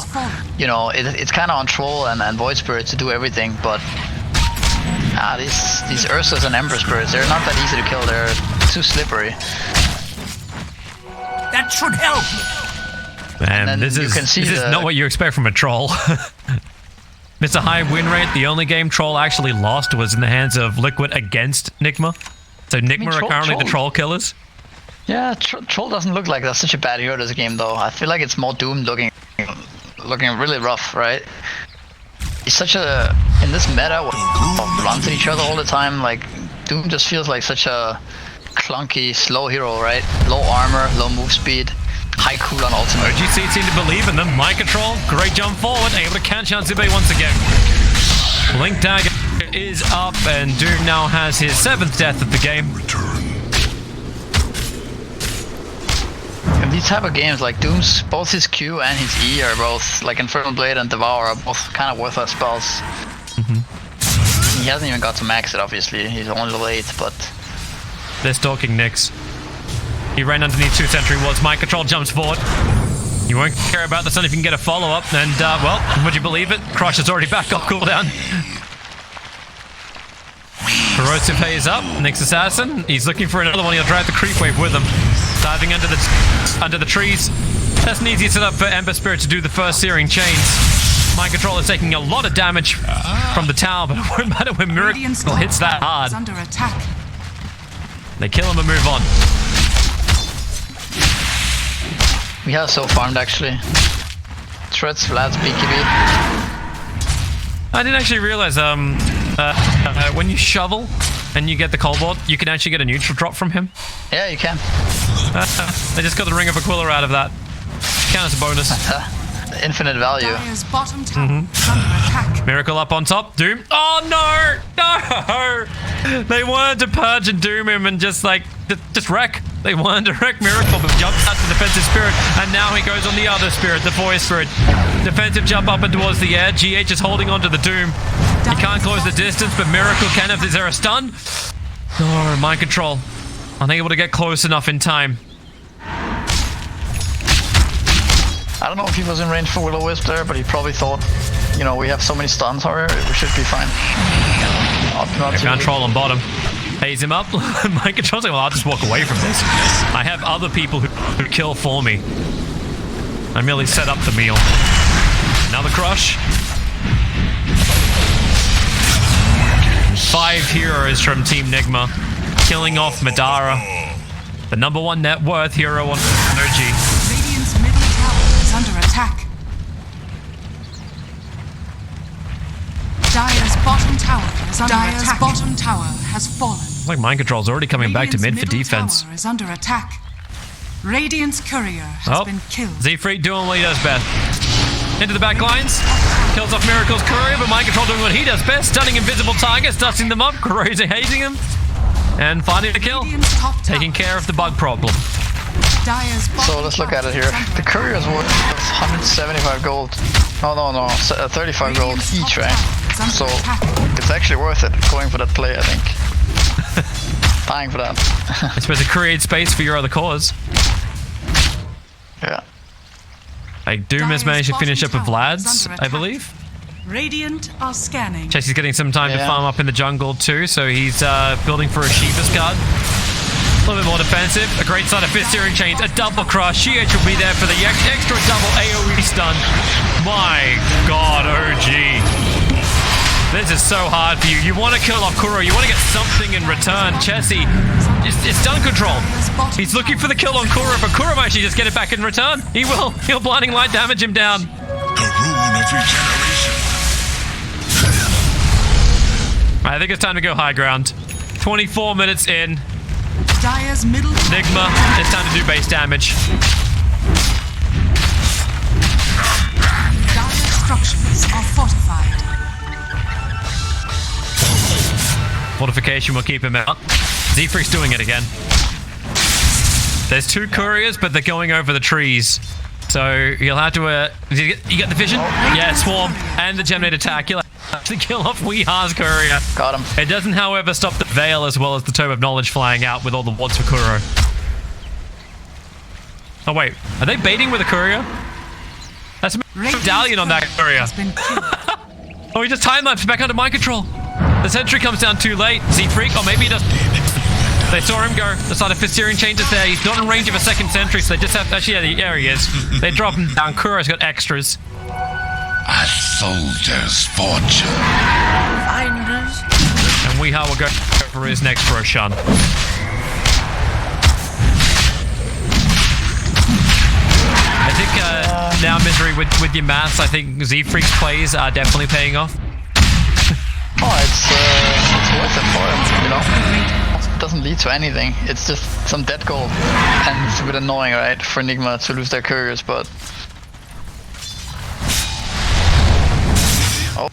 you know, it's kind of on Troll and Void Spirit to do everything. But these Ursas and Ember Spirits, they're not that easy to kill. They're too slippery. That should help. Man, this is not what you expect from a troll. Mr. High win rate, the only game Troll actually lost was in the hands of Liquid against Nigma. So Nigma are currently the Troll killers. Yeah, Troll doesn't look like that's such a bad hero this game though. I feel like it's more Doom looking really rough, right? He's such a, in this meta, we run to each other all the time, like Doom just feels like such a clunky, slow hero, right? Low armor, low move speed. High cooldown ultimate. OGC seem to believe in them. Mind control, great jump forward, able to catch out Zibe once again. Blink Dagger is up, and Doom now has his 7th death of the game. In these type of games, like Doom's, both his Q and his E are both, like Infernal Blade and Devour are both kind of worthless spells. He hasn't even got to max it, obviously. He's only late, but... They're stalking Nyx. He ran underneath 2 sentry wards. Mind control jumps forward. You won't care about the sun if you can get a follow-up. And, well, would you believe it? Crush is already back off cooldown. Corrosive Haze up. Nyx Assassin. He's looking for another one. He'll drive the creep wave with him. Diving under the trees. That's an easy setup for Ember Spirit to do the first searing chains. Mind control is taking a lot of damage from the tower, but it won't matter when Miracle hits that hard. Under attack. They kill him and move on. We have so farmed actually. Threats, Vlad's BKB. I didn't actually realize when you shovel and you get the Cobalt, you can actually get a neutral drop from him. Yeah, you can. I just got the Ring of Aquila out of that. Count as a bonus. Infinite value. Dire's bottom tower is under attack. Miracle up on top. Doom. Oh no! No! They wanted to purge and doom him and just like just wreck. They wanted to wreck Miracle, but jumped out to Defensive Spirit, and now he goes on the other Spirit, the Void Spirit. Defensive jump up and towards the air. GH is holding on to the Doom. He can't close the distance, but Miracle can. Is there a stun? No, mind control. Unable to get close enough in time. I don't know if he was in range for Will-O-Wisp there, but he probably thought, you know, we have so many stuns here, we should be fine. Can't troll on bottom. Haze him up. Mind control's like, well, I'll just walk away from this. I have other people who kill for me. I merely set up the meal. Another crush. 5 heroes from Team Nigma, killing off Madara, the #1 net worth hero on energy. Radiant's middle tower is under attack. Dire's bottom tower is under attack. Dire's bottom tower has fallen. Looks like mind control's already coming back to mid for defense. Tower is under attack. Radiant's courier has been killed. Z-Freak doing what he does best. into the back lines. Kills off Miracle's courier, but Mind Control doing what he does best. Stunning invisible targets, dusting them up, corrosing, hazing them. And finding the kill. Taking care of the bug problem. So let's look at it here. The courier is worth 175 gold. No, 35 gold each, right? So it's actually worth it going for that play, I think. Dying for that. I suppose it creates space for your other cores. Yeah. Like Doom has managed to finish up with Vlad's, I believe. Radiant are scanning. Jesse's getting some time to farm up in the jungle too, so he's building for a Shiva's guard. A little bit more defensive. A great side of fist steering chains. A double crush. GH will be there for the extra double AoE stun. My god, OG. This is so hard for you. You want to kill off Kuro. You want to get something in return. Chessie, it's stun control. He's looking for the kill on Kuro, but Kuro might actually just get it back in return. He will. He'll blinding light damage him down. The rune of regeneration. I think it's time to go high ground. 24 minutes in. Dire's middle Nigma, it's time to do base damage. Dire structures are fortified. Fortification will keep him out. Z-Freak's doing it again. There's two couriers, but they're going over the trees. So you'll have to, you get the vision? Yeah, Swarm and the Geminate attack. You'll have to kill off Weeha's courier. Got him. It doesn't, however, stop the Veil as well as the Tome of Knowledge flying out with all the wards for Kuro. Oh wait, are they baiting with a courier? That's a medallion on that courier. Oh, he just time-lapsed back under mind control. The sentry comes down too late. Z-Freak, or maybe he does. They saw him go. The side of fist steering changes there. He's not in range of a second sentry, so they just have to, actually, yeah, he is. They drop him down. Kuro's got extras. A soldier's fortune. And Weeha will go for his next Roshan. I think now Misery with your maths, I think Z-Freak's plays are definitely paying off. Oh, it's worth it for him, you know? It doesn't lead to anything. It's just some dead gold. And it's a bit annoying, right, for Nigma to lose their couriers, but... Oh,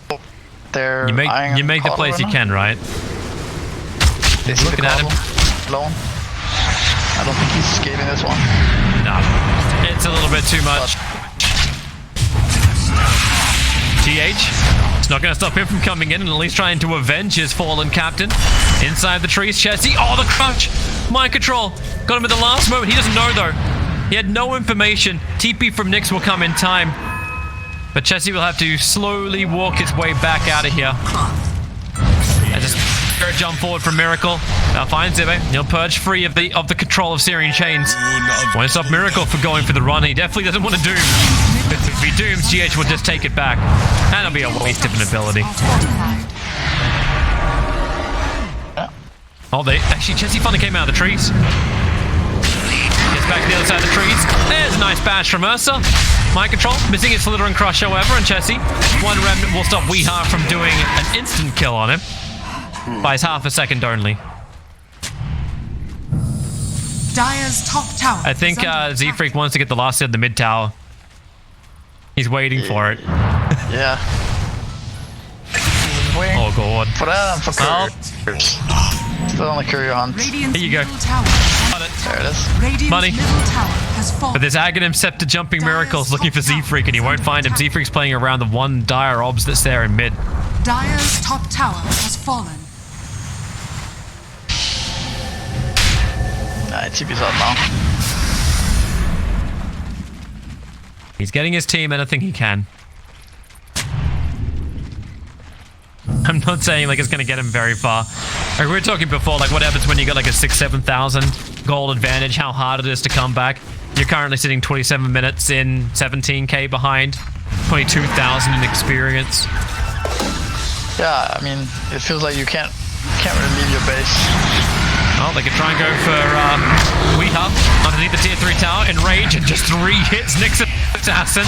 they're you make the plays you can, right? He's looking at him. Alone. I don't think he's escaping this one. No. It's a little bit too much. GH. It's not going to stop him from coming in and at least trying to avenge his fallen captain. Inside the trees, Chessie. Oh, the crunch! Mind control. Got him at the last moment. He doesn't know, though. He had no information. TP from Nyx will come in time. But Chessie will have to slowly walk his way back out of here. And just jump forward from Miracle. Now finds Zibe. He'll purge free of the control of Syrian chains. Won't stop Miracle for going for the run. He definitely doesn't want to doom. If he dooms, GH will just take it back. And it'll be a waste of an ability. Oh, actually, Chessie finally came out of the trees. Gets back to the other side of the trees. There's a nice bash from Ursa. Mind control, missing his Slither and Crush, however, and Chessie. One remnant will stop Weeha from doing an instant kill on him. Buys half a second only. Dire's top tower. I think Z-Freak wants to get the last hit of the mid tower. He's waiting for it. Yeah. Oh god. For that and for couriers. Still on the courier hunt. Here you go. There it is. Money. But there's Aghanim Scepter jumping miracles looking for Z-Freak and he won't find him. Z-Freak's playing around the one dire obs that's there in mid. Dire's top tower has fallen. Nah, TP's out now. He's getting his team anything he can. I'm not saying like it's gonna get him very far. Like we were talking before, like what happens when you got like a 6,000-7,000 gold advantage, how hard it is to come back. You're currently sitting 27 minutes in, 17k behind, 22,000 in experience. Yeah, I mean, it feels like you can't really leave your base. Oh, they could try and go for Weeha underneath the tier 3 tower in rage and just 3 hits Nyx assassin.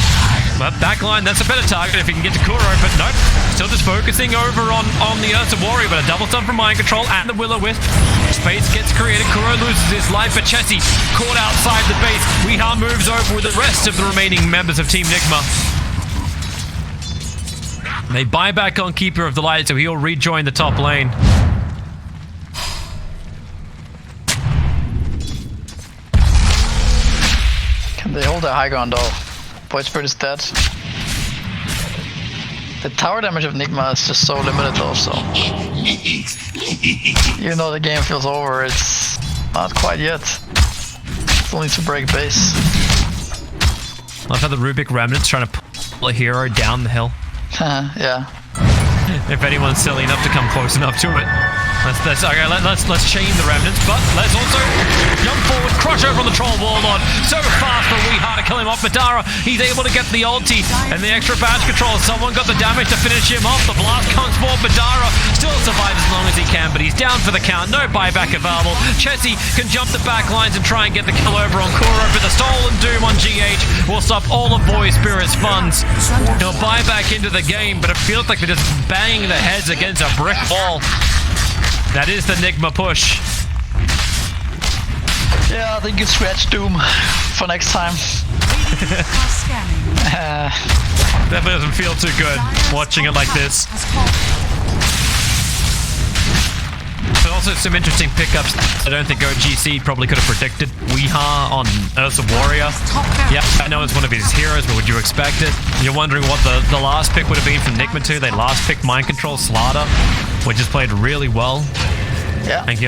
But backline, that's a better target if he can get to Kuro, but nope. Still just focusing over on the Ursa Warrior, but a double stun from Mind Control and the Will-O-Wisp. Space gets created, Kuro loses his life, but Chessie caught outside the base. Weeha moves over with the rest of the remaining members of Team Nigma. They buy back on Keeper of the Light, so he'll rejoin the top lane. Can they hold their high ground though? Void Spirit is dead. The tower damage of Nigma is just so limited though, so... Even though the game feels over, it's not quite yet. Still needs to break base. I love how the Rubik Remnant's trying to pull a hero down the hill. Yeah. If anyone's silly enough to come close enough to it. Okay, let's chain the remnants, but let's also jump forward, crush over on the Troll Warlord. So fast for Weeha to kill him off. Madara, he's able to get the ulti and the extra badge control. Someone got the damage to finish him off. The blast comes forward. Madara still survives as long as he can, but he's down for the count. No buyback available. Chessie can jump the back lines and try and get the kill over on Kuro, but the Stolen Doom on GH will stop all of Void Spirit's funds. He'll buy back into the game, but it feels like they're just banging their heads against a brick wall. That is the Nigma push. Yeah, I think it's scratch Doom for next time. That doesn't feel too good watching it like this. But also some interesting pickups I don't think OGC probably could have predicted. Weeha on Earth's a Warrior. Yeah, I know it's one of his heroes, but would you expect it? You're wondering what the last pick would have been from Nigma 2. They last picked Mind Control Slaughter, which has played really well. Yeah. I think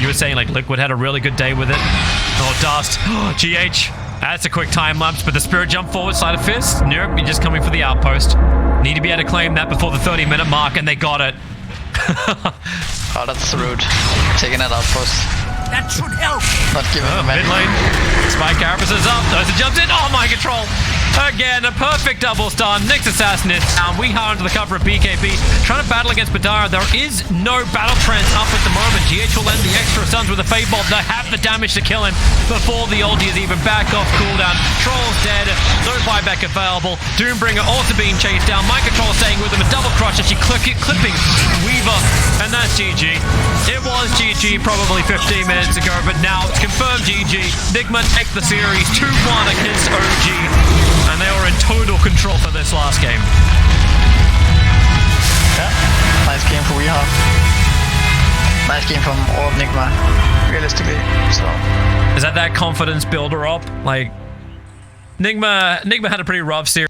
you were saying like Liquid had a really good day with it. Oh, Dust. GH. That's a quick time lapse, but the Spirit jump forward, side of fist. Nope, you're just coming for the outpost. Need to be able to claim that before the 30-minute mark, and they got it. Oh, that's rude. Taking that outpost. That should help. Not giving him Mid any. lane. Spike Carapace is up. Does it jumps in? Oh, my control. Again, a perfect double stun. Nyx Assassin is down. Weeha into the cover of BKB. Trying to battle against Madara. There is no battle trance up at the moment. GH will end the extra stuns with a Fade Bolt. They have the damage to kill him before the ulti is even back off cooldown. Troll's dead. No buyback available. Doombringer also being chased down. My control staying with him. A double crush as she clipping Weaver. And that's GG. It was GG probably 15 minutes ago, but now it's confirmed GG. Nigma take the series 2-1 against OG. And they were in total control for this last game. Yeah, nice game for Weeha. Nice game from all of Nigma, realistically. So Is that confidence builder up? Like, Nigma had a pretty rough series.